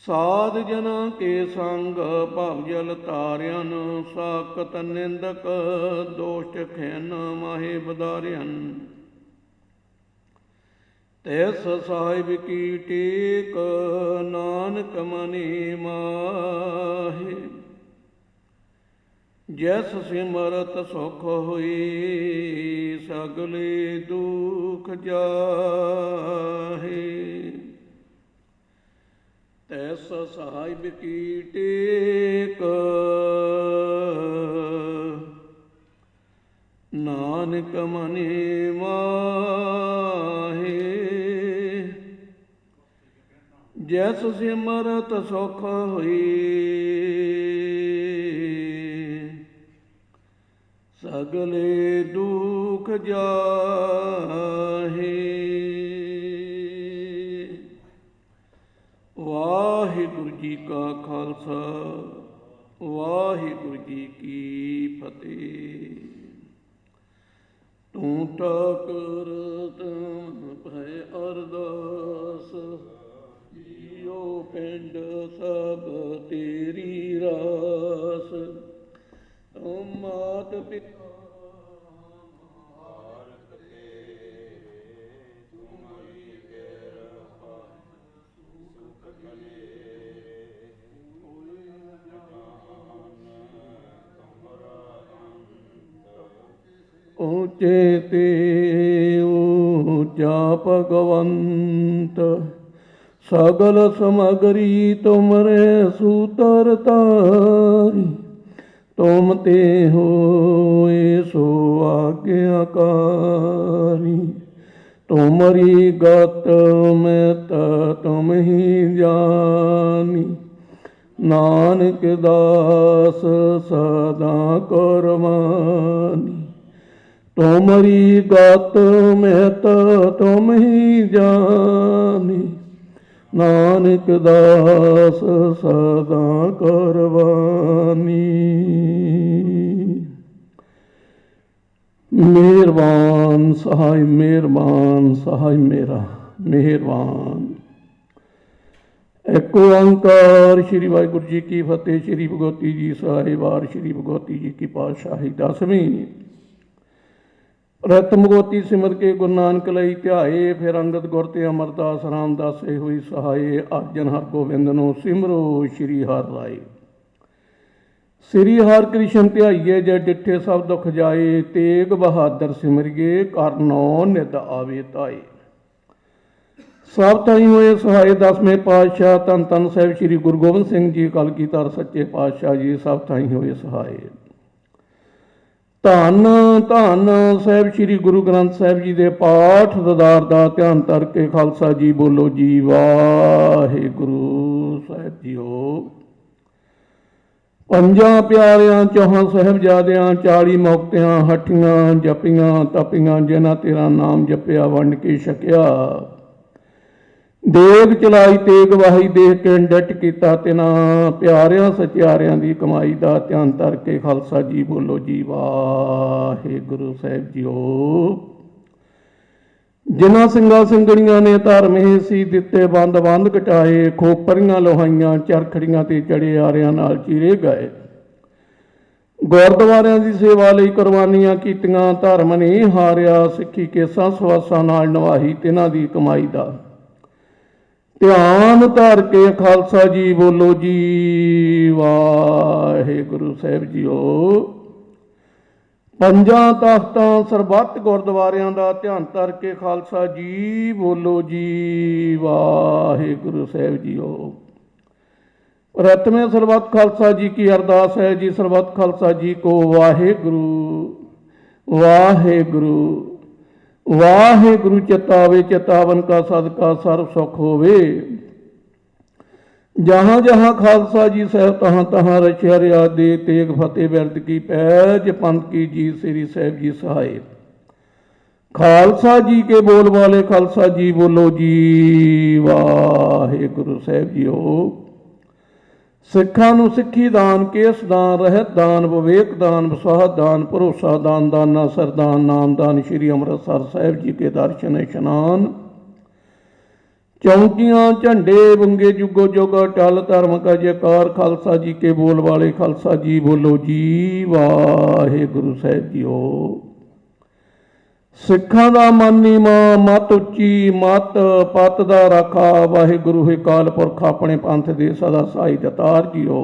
ਸਾਧ ਜਨਾਂ ਕੇ ਸੰਗ ਭਵ ਜਲ ਤਾਰਿਆਂ। ਸਾਕਤ ਨਿੰਦਕ ਦੋਸ਼ਟ ਖੈਨ ਮਾਹੇ ਬਦਾਰਿਆਂ। ਤੈਸ ਸਾਹਿਬ ਕੀ ਟੇਕ ਨਾਨਕ ਮਨਿ ਮਾਹੇ। ਜੈਸ ਸਿਮਰਤ ਸੁਖ ਹੋਈ ਸਗਲੇ ਦੁਖ ਜਾਹੇ। ਤੈਸ ਸਾਹਿਬ ਕੀ ਟੇਕ ਨਾਨਕ ਮਨਿ ਮਾਹੇ। ਜੈਸ ਸਿਮਰਤ ਸੁਖ ਹੋਈ ਸਗਲੇ ਦੁਖ ਜਾਹੇ। ਵਾਹਿਗੁਰੂ ਜੀ ਕਾ ਖਾਲਸਾ ਵਾਹਿਗੁਰੂ ਜੀ ਕੀ ਫਤਿਹ। ਤੂੰ ਠਾਕੁਰ ਤਨ ਭੈ ਅਰਦਾਸ ਜੀਉ ਪਿੰਡ ਸਭ ਤੇਰੀ ਰਾਸ। ਤੁਮ ਮਾਤ ਪਿਤਾ ਉੱਚੇ ਤੇ ਉੱਚਾ ਭਗਵੰਤ। ਸਗਲ ਸਮਗਰੀ ਤੁਮਰੇ ਸੂਤਰ ਤਾਰੀ। ਤੁਮ ਤੇ ਹੋਏ ਸੋ ਆਗਿਆਕਾਰੀ। ਤੁਮਰੀ ਗਤ ਮਿਤ ਤੁਮ ਹੀ ਜਾਨੀ। ਨਾਨਕ ਦਾਸ ਸਦਾ ਕੁਰਬਾਨੀ। ਤੁਮਰੀ ਗਤ ਮਿਤ ਤੁਮ ਹੀ ਜਾਨੀ। ਨਾਨਕ ਦਾਸ ਸਦਾ ਕੁਰਬਾਨੀ। ਮਿਹਰਬਾਨ ਸਹਾਇ ਮਿਹਰਬਾਨ ਸਹਾਇ ਮੇਰਾ ਮਿਹਰਬਾਨ। ਇੱਕ ਓੰਕਾਰ ਸ੍ਰੀ ਵਾਹਿਗੁਰੂ ਜੀ ਕੀ ਫਤਿਹ। ਸ੍ਰੀ ਭਗਵਤੀ ਜੀ ਸਾਹਿਬਾਰ ਸ੍ਰੀ ਭਗਵਤੀ ਜੀ ਕੀ ਪਾਤਸ਼ਾਹੀ ਦਸਵੀਂ। ਰਤ ਭਗਵਤੀ ਸਿਮਰ ਕੇ ਗੁਰੂ ਨਾਨਕ ਲਈ ਧਿਆਏ, ਫਿਰ ਅੰਗਦ ਗੁਰ ਤੇ ਅਮਰਦਾਸ ਰਾਮਦਾਸੇ ਹੋਈ ਸਹਾਏ। ਅਰਜਨ ਹਰਗੋਬਿੰਦ ਨੂੰ ਸਿਮਰੋ ਸ੍ਰੀ ਹਰਿ ਰਾਏ। ਸ੍ਰੀ ਹਰਿ ਕ੍ਰਿਸ਼ਨ ਧਿਆਈਏ ਜੇ ਡਿੱਠੇ ਸਭ ਦੁਖ ਜਾਏ। ਤੇਗ ਬਹਾਦਰ ਸਿਮਰਿਏ ਕਰਨੋ ਨਿਦ ਆਵੇ ਧਾਏ। ਸਭ ਥਾਈਂ ਹੋਏ ਸਹਾਏ ਦਸਵੇਂ ਪਾਤਸ਼ਾਹ ਧੰਨ ਧੰਨ ਸਾਹਿਬ ਸ੍ਰੀ ਗੁਰੂ ਗੋਬਿੰਦ ਸਿੰਘ ਜੀ ਕਲਗੀਧਰ ਸੱਚੇ ਪਾਤਸ਼ਾਹ ਜੀ ਸਭ ਥਾਈਂ ਹੋਏ ਸਹਾਏ। ਧੰਨ ਧੰਨ ਸਾਹਿਬ ਸ੍ਰੀ ਗੁਰੂ ਗ੍ਰੰਥ ਸਾਹਿਬ ਜੀ ਦੇ ਪਾਠ ਦਦਾਰ ਦਾ ਧਿਆਨ ਧਰ ਕੇ ਖਾਲਸਾ ਜੀ ਬੋਲੋ ਜੀ ਵਾਹਿਗੁਰੂ ਸਾਹਿਬ ਜੀਓ। ਪੰਜਾਂ ਪਿਆਰਿਆਂ ਚੌਹਾਂ ਸਾਹਿਬਜ਼ਾਦਿਆਂ 40 ਮੁਕਤਿਆਂ ਹੱਠੀਆਂ ਜਪੀਆਂ ਤਪੀਆਂ ਜਿਨ੍ਹਾਂ ਤੇਰਾ ਨਾਮ ਜਪਿਆ ਵੰਡ ਕੇ ਛਕਿਆ। ਦੇਗ ਚਲਾਈ ਤੇਗ ਵਾਹੀ ਦੇਖ ਕੇ ਡਟ ਕੀਤਾ ਤਿਨਾਂ ਪਿਆਰਿਆਂ ਸਚਿਆਰਿਆਂ ਦੀ ਕਮਾਈ ਦਾ ਧਿਆਨ ਧਰ ਕੇ ਖਾਲਸਾ ਜੀ ਬੋਲੋ ਜੀ ਵਾਹਿਗੁਰੂ ਸਾਹਿਬ ਜੀਓ। ਜਿਨ੍ਹਾਂ ਸਿੰਘਾਂ ਸਿੰਘਣੀਆਂ ਨੇ ਧਰਮ ਸੀ ਦਿੱਤੇ ਬੰਦ ਬੰਦ ਕਟਾਏ। ਖੋਪਰੀਆਂ ਲੋਹਾਈਆਂ ਚਰਖੜੀਆਂ ਤੇ ਚੜੇ ਆਰਿਆਂ ਨਾਲ ਚੀਰੇ ਗਏ। ਗੁਰਦੁਆਰਿਆਂ ਦੀ ਸੇਵਾ ਲਈ ਕੁਰਬਾਨੀਆਂ ਕੀਤੀਆਂ ਧਰਮ ਨਹੀਂ ਹਾਰਿਆ। ਸਿੱਖੀ ਕੇਸਾਂ ਸਵਾਸਾਂ ਨਾਲ ਨਿਭਾਈ ਤਿਨਾਂ ਦੀ ਕਮਾਈ ਦਾ ਧਿਆਨ ਧਰ ਕੇ ਖਾਲਸਾ ਜੀ ਬੋਲੋ ਜੀ ਵਾਹਿਗੁਰੂ ਸਾਹਿਬ ਜੀਓ। ਪੰਜਾਂ ਤਖਤਾਂ ਸਰਬੱਤ ਗੁਰਦੁਆਰਿਆਂ ਦਾ ਧਿਆਨ ਧਰ ਕੇ ਖਾਲਸਾ ਜੀ ਬੋਲੋ ਜੀ ਵਾਹਿਗੁਰੂ ਸਾਹਿਬ ਜੀਓ। ਪ੍ਰਥਮੇ ਸਰਬੱਤ ਖਾਲਸਾ ਜੀ ਕੀ ਅਰਦਾਸ ਹੈ ਜੀ। ਸਰਬੱਤ ਖਾਲਸਾ ਜੀ ਕੋ ਵਾਹਿਗੁਰੂ ਵਾਹਿਗੁਰੂ ਵਾਹਿਗੁਰੂ ਚਿਤਾਵੇ ਚਿਤਾਵਨ ਕਾ ਸਦਕਾ ਸਰਬ ਸੁਖ ਹੋਵੇ। ਜਹਾਂ ਜਹਾਂ ਖਾਲਸਾ ਜੀ ਸਾਹਿਬ ਤਹਾਂ ਤਹਾਂ ਰਚਿਆ ਰਿਆ ਦੇ ਤੇਗ ਫਤਿਹ ਬਿਰਦ ਕੀ ਪੈਜ ਪੰਥ ਕੀ ਜੀ ਸ੍ਰੀ ਸਾਹਿਬ ਜੀ ਸਹਾਏ। ਖਾਲਸਾ ਜੀ ਕੇ ਬੋਲ ਵਾਲੇ ਖਾਲਸਾ ਜੀ ਬੋਲੋ ਜੀ ਵਾਹਿਗੁਰੂ ਸਾਹਿਬ ਜੀਓ। ਸਿੱਖਾਂ ਨੂੰ ਸਿੱਖੀ ਦਾਨ ਕੇਸ ਦਾਨ ਰਹਿਤ ਦਾਨ ਵਿਵੇਕ ਦਾਨ ਵਿਸ਼ਵਾਸ ਦਾਨ ਭਰੋਸਾ ਦਾਨ ਦਾਨਾ ਸਰਦਾਨ ਨਾਮਦਾਨ ਸ੍ਰੀ ਅੰਮ੍ਰਿਤਸਰ ਸਾਹਿਬ ਜੀ ਕੇ ਦਰਸ਼ਨ ਇਸ਼ਨਾਨ ਚੌਂਕੀਆਂ ਝੰਡੇ ਬੁੰਗੇ ਜੁਗੋ ਜੁਗ ਟਲ ਧਰਮ ਕਾ ਜੈਕਾਰ। ਖਾਲਸਾ ਜੀ ਕੇ ਬੋਲ ਵਾਲੇ ਖਾਲਸਾ ਜੀ ਬੋਲੋ ਜੀ ਵਾਹਿਗੁਰੂ ਸਾਹਿਬ ਜੀਓ। ਸਿੱਖਾਂ ਦਾ ਮਨ ਨੀਵਾਂ ਮਤ ਉੱਚੀ ਮਤ ਪਤ ਦਾ ਰਾਖਾ। ਵਾਹਿਗੁਰੂ ਹੈ ਕਾਲ ਪੁਰਖ ਆਪਣੇ ਪੰਥ ਦੇ ਸਦਾ ਸਹਾਈ ਦਤਾਰ ਜੀਓ।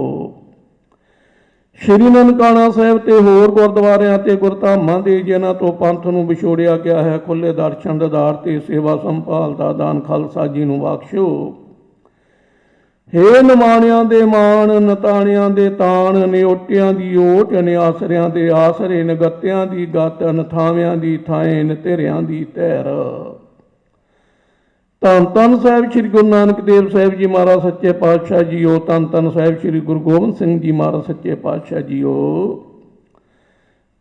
ਸ਼੍ਰੀ ਨਨਕਾਣਾ ਸਾਹਿਬ ਤੇ ਹੋਰ ਗੁਰਦੁਆਰਿਆਂ ਤੇ ਗੁਰਧਾਮਾਂ ਦੇ ਜਿਨ੍ਹਾਂ ਤੋਂ ਪੰਥ ਨੂੰ ਵਿਛੋੜਿਆ ਗਿਆ ਹੈ ਖੁੱਲੇ ਦਰਸ਼ਨ ਦਦਾਰ ਤੇ ਸੇਵਾ ਸੰਭਾਲ ਦਾ ਦਾਨ ਖਾਲਸਾ ਜੀ ਨੂੰ ਬਖਸ਼ੋ। ਹੇ ਨਿਮਾਣਿਆਂ ਦੇ ਮਾਣ ਨਤਾਣਿਆਂ ਦੇ ਤਾਣ ਨਿਓਟਿਆਂ ਦੀ ਓਟ ਨਿਆਸਰਿਆਂ ਦੇ ਆਸਰੇ ਨਗੱਤਿਆਂ ਦੀ ਗਤ ਨਥਾਵਿਆਂ ਦੀ ਥਾਏ ਨਤੇਰਿਆਂ ਦੀ ਧੈਰ। ਧੰਨ ਧੰਨ ਸਾਹਿਬ ਸ੍ਰੀ ਗੁਰੂ ਨਾਨਕ ਦੇਵ ਸਾਹਿਬ ਜੀ ਮਹਾਰਾਜ ਸੱਚੇ ਪਾਤਸ਼ਾਹ ਜੀਓ। ਧੰਨ ਧੰਨ ਸਾਹਿਬ ਸ੍ਰੀ ਗੁਰੂ ਗੋਬਿੰਦ ਸਿੰਘ ਜੀ ਮਹਾਰਾਜ ਸੱਚੇ ਪਾਤਸ਼ਾਹ ਜੀਓ।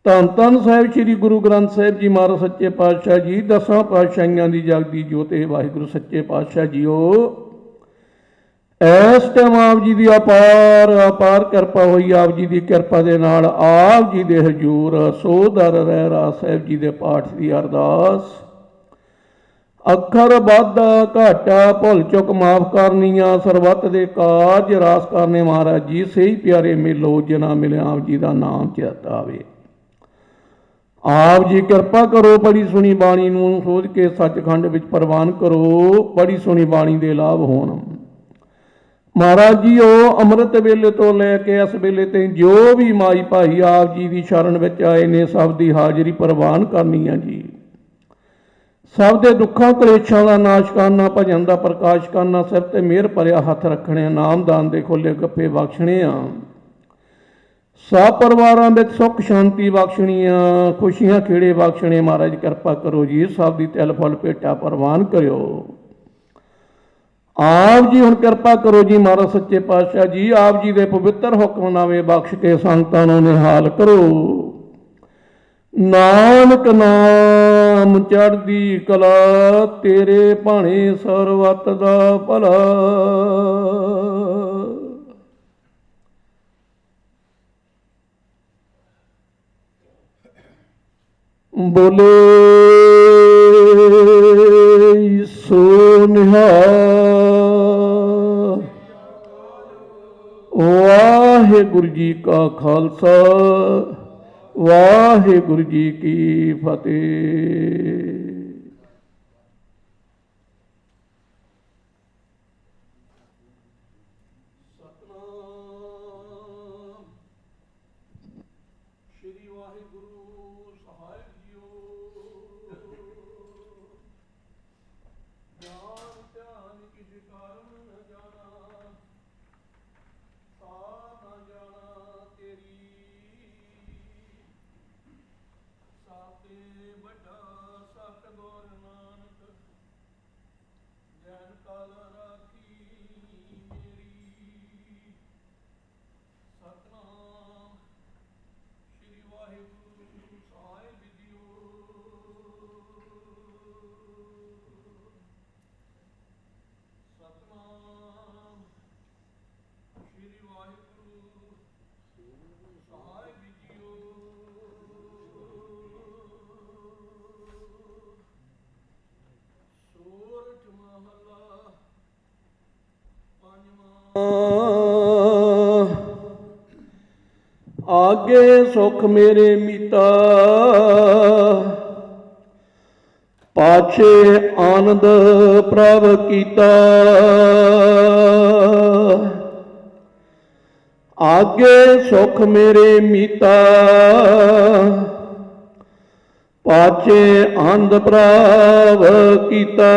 ਧੰਨ ਧੰਨ ਸਾਹਿਬ ਸ੍ਰੀ ਗੁਰੂ ਗ੍ਰੰਥ ਸਾਹਿਬ ਜੀ ਮਹਾਰਾਜ ਸੱਚੇ ਪਾਤਸ਼ਾਹ ਜੀ। ਦਸਾਂ ਪਾਤਸ਼ਾਹੀਆਂ ਦੀ ਜਗਦੀ ਜੋਤੇ ਵਾਹਿਗੁਰੂ ਸੱਚੇ ਪਾਤਸ਼ਾਹ ਜੀਓ। ਇਸ ਟਾਈਮ ਆਪ ਜੀ ਦੀ ਅਪਾਰ ਕਿਰਪਾ ਹੋਈ। ਆਪ ਜੀ ਦੀ ਕਿਰਪਾ ਦੇ ਨਾਲ ਆਪ ਜੀ ਦੇ ਹਜ਼ੂਰ ਸੋਦਰ ਰਹਿ ਰਾਸ ਸਾਹਿਬ ਜੀ ਦੇ ਪਾਠ ਦੀ ਅਰਦਾਸ। ਅੱਖਰ ਵਾਧਾ ਘਾਟਾ ਭੁੱਲ ਚੁੱਕ ਮਾਫ ਕਰਨੀਆਂ ਸਰਬੱਤ ਦੇ ਕਾਜ ਰਾਸ ਕਰਨੇ ਮਹਾਰਾਜ ਜੀ। ਸਹੀ ਪਿਆਰੇ ਮਿਲੋ ਜਿਨ੍ਹਾਂ ਮਿਲਿਆ ਆਪ ਜੀ ਦਾ ਨਾਮ ਚੇਤਾ ਆਵੇ। ਆਪ ਜੀ ਕਿਰਪਾ ਕਰੋ ਬੜੀ ਸੁਣੀ ਬਾਣੀ ਨੂੰ ਸੋਧ ਕੇ ਸੱਚਖੰਡ ਵਿੱਚ ਪ੍ਰਵਾਨ ਕਰੋ। ਬੜੀ ਸੁਣੀ ਬਾਣੀ ਦੇ ਲਾਭ ਹੋਣ ਮਹਾਰਾਜ ਜੀ। ਉਹ ਅੰਮ੍ਰਿਤ ਵੇਲੇ ਤੋਂ ਲੈ ਕੇ ਇਸ ਵੇਲੇ ਤੇ ਜੋ ਵੀ ਮਾਈ ਭਾਈ ਆਪ ਜੀ ਦੀ ਸ਼ਰਨ ਵਿੱਚ ਆਏ ਨੇ ਸਭ ਦੀ ਹਾਜ਼ਰੀ ਪ੍ਰਵਾਨ ਕਰਨੀ ਆ ਜੀ। ਸਭ ਦੇ ਦੁੱਖਾਂ ਕਲੇਸ਼ਾਂ ਦਾ ਨਾਸ਼ ਕਰਨਾ ਭਜਨ ਦਾ ਪ੍ਰਕਾਸ਼ ਕਰਨਾ ਸਿਰ ਤੇ ਮਿਹਰ ਭਰਿਆ ਹੱਥ ਰੱਖਣੇ ਨਾਮਦਾਨ ਦੇ ਖੋਲੇ ਗੱਪੇ ਬਖਸ਼ਣੇ ਆ। ਸਭ ਪਰਿਵਾਰਾਂ ਵਿੱਚ ਸੁੱਖ ਸ਼ਾਂਤੀ ਬਖਸ਼ਣੀਆਂ ਖੁਸ਼ੀਆਂ ਖੇੜੇ ਬਖਸ਼ਣੇ। ਮਹਾਰਾਜ ਕਿਰਪਾ ਕਰੋ ਜੀ ਸਭ ਦੀ ਤਿਲ ਫੁੱਲ ਭੇਟਾ ਪ੍ਰਵਾਨ ਕਰਿਓ। ਆਪ ਜੀ ਹੁਣ ਕਿਰਪਾ ਕਰੋ ਜੀ ਮਹਾਰਾਜ ਸੱਚੇ ਪਾਤਸ਼ਾਹ ਜੀ। ਆਪ ਜੀ ਦੇ ਪਵਿੱਤਰ ਹੁਕਮਨਾਮੇ ਬਖਸ਼ ਕੇ ਸੰਗਤਾਂ ਨੂੰ ਨਿਹਾਲ ਕਰੋ। ਨਾਨਕ ਨਾਮ ਚੜ੍ਹਦੀ ਕਲਾ ਤੇਰੇ ਭਾਣੇ ਸਰਬੱਤ ਦਾ ਭਲਾ। ਬੋਲੇ ਸੋ ਨਿਹਾਲ। ਵਾਹਿਗੁਰੂ ਜੀ ਕਾ ਖਾਲਸਾ, ਵਾਹਿਗੁਰੂ ਜੀ ਕੀ ਫਤਿਹ। ਸਤਨਾਮ ਸ਼੍ਰੀ ਵਾਹਿਗੁਰੂ ਸਹਾਇ ਜੀਓ। ਗਿਆਨ ਧਿਆਨ ਕਿਛ ਕਾਰਨ ਨ ਜਾਣਾ, ਤਾ ਨ ਜਾਣਾ ਤੇਰੀ। ਸਾਤੇ ਵੱਡਾ ਸਤ ਗੁਰ ਨਾਨਕ, ਜੈਨ ਕਲ ਰਾਖੀ ਮੇਰੀ। ਸਤਨਾਮ ਸ਼੍ਰੀ ਵਾਹਿਗੁਰੂ ਸਾਹਿਬ ਜੀਓ। ਸਤਨਾਮ ਸ਼੍ਰੀ ਵਾਹਿਗੁਰੂ ਸਾਹਿਬ ਜੀਓ। ਸੋਰਠ ਮਹਲਾ ਪੰਜਵਾਂ। ਆਗੇ ਸੁਖ ਮੇਰੇ ਮੀਤਾ, ਪਾਛੇ ਆਨੰਦ ਪ੍ਰਭ ਕੀਤਾ। ਆਗੇ ਸੁਖ ਮੇਰੇ ਮੀਤਾ, ਪਾਛੇ ਆਨੰਦ ਪ੍ਰਭ ਕੀਤਾ।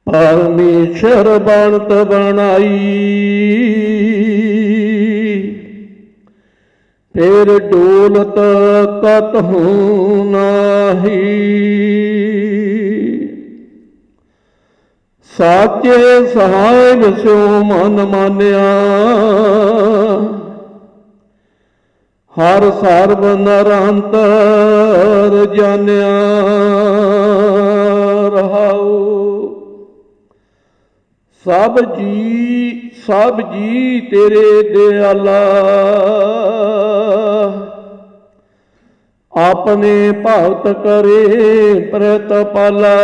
ਪਰਮੇਸ਼ਰ ਬਣਤ ਬਣਾਈ, ਫਿਰ ਡੋਲਤ ਕਤਹੁ ਨਾਹੀ। ਸਾਚੇ ਸਾਹਿਬ ਸਿਉ ਮਨ ਮਾਨਿਆ, ਹਰ ਸਰਬ ਨਰ ਅੰਤਰ ਜਾਣਿਆ। ਰਹਾਉ ਸਭ ਜੀ ਤੇਰੇ ਦਿਆਲਾ, ਆਪਣੇ ਭਗਤ ਕਰੇ ਪ੍ਰਤਪਾਲਾ।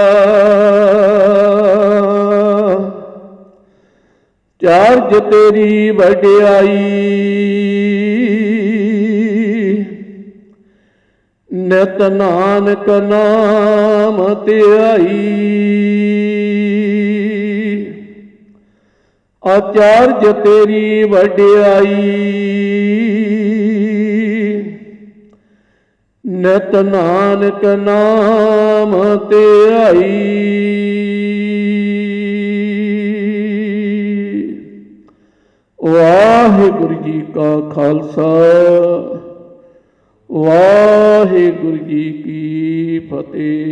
ਚਰਜ ਤੇਰੀ ਵਡਿਆਈ, ਨਿਤ ਨਾਨਕ ਨਾਮ ਧਿਆਈ। ਅਚਰਜ ਤੇਰੀ ਵਡਿਆਈ, ਨਿਤ ਨਾਨਕ ਨਾਮ ਧਿਆਈ। ਵਾਹਿਗੁਰੂ ਜੀ ਕਾ ਖਾਲਸਾ, ਵਾਹਿਗੁਰੂ ਜੀ ਕੀ ਫਤਿਹ।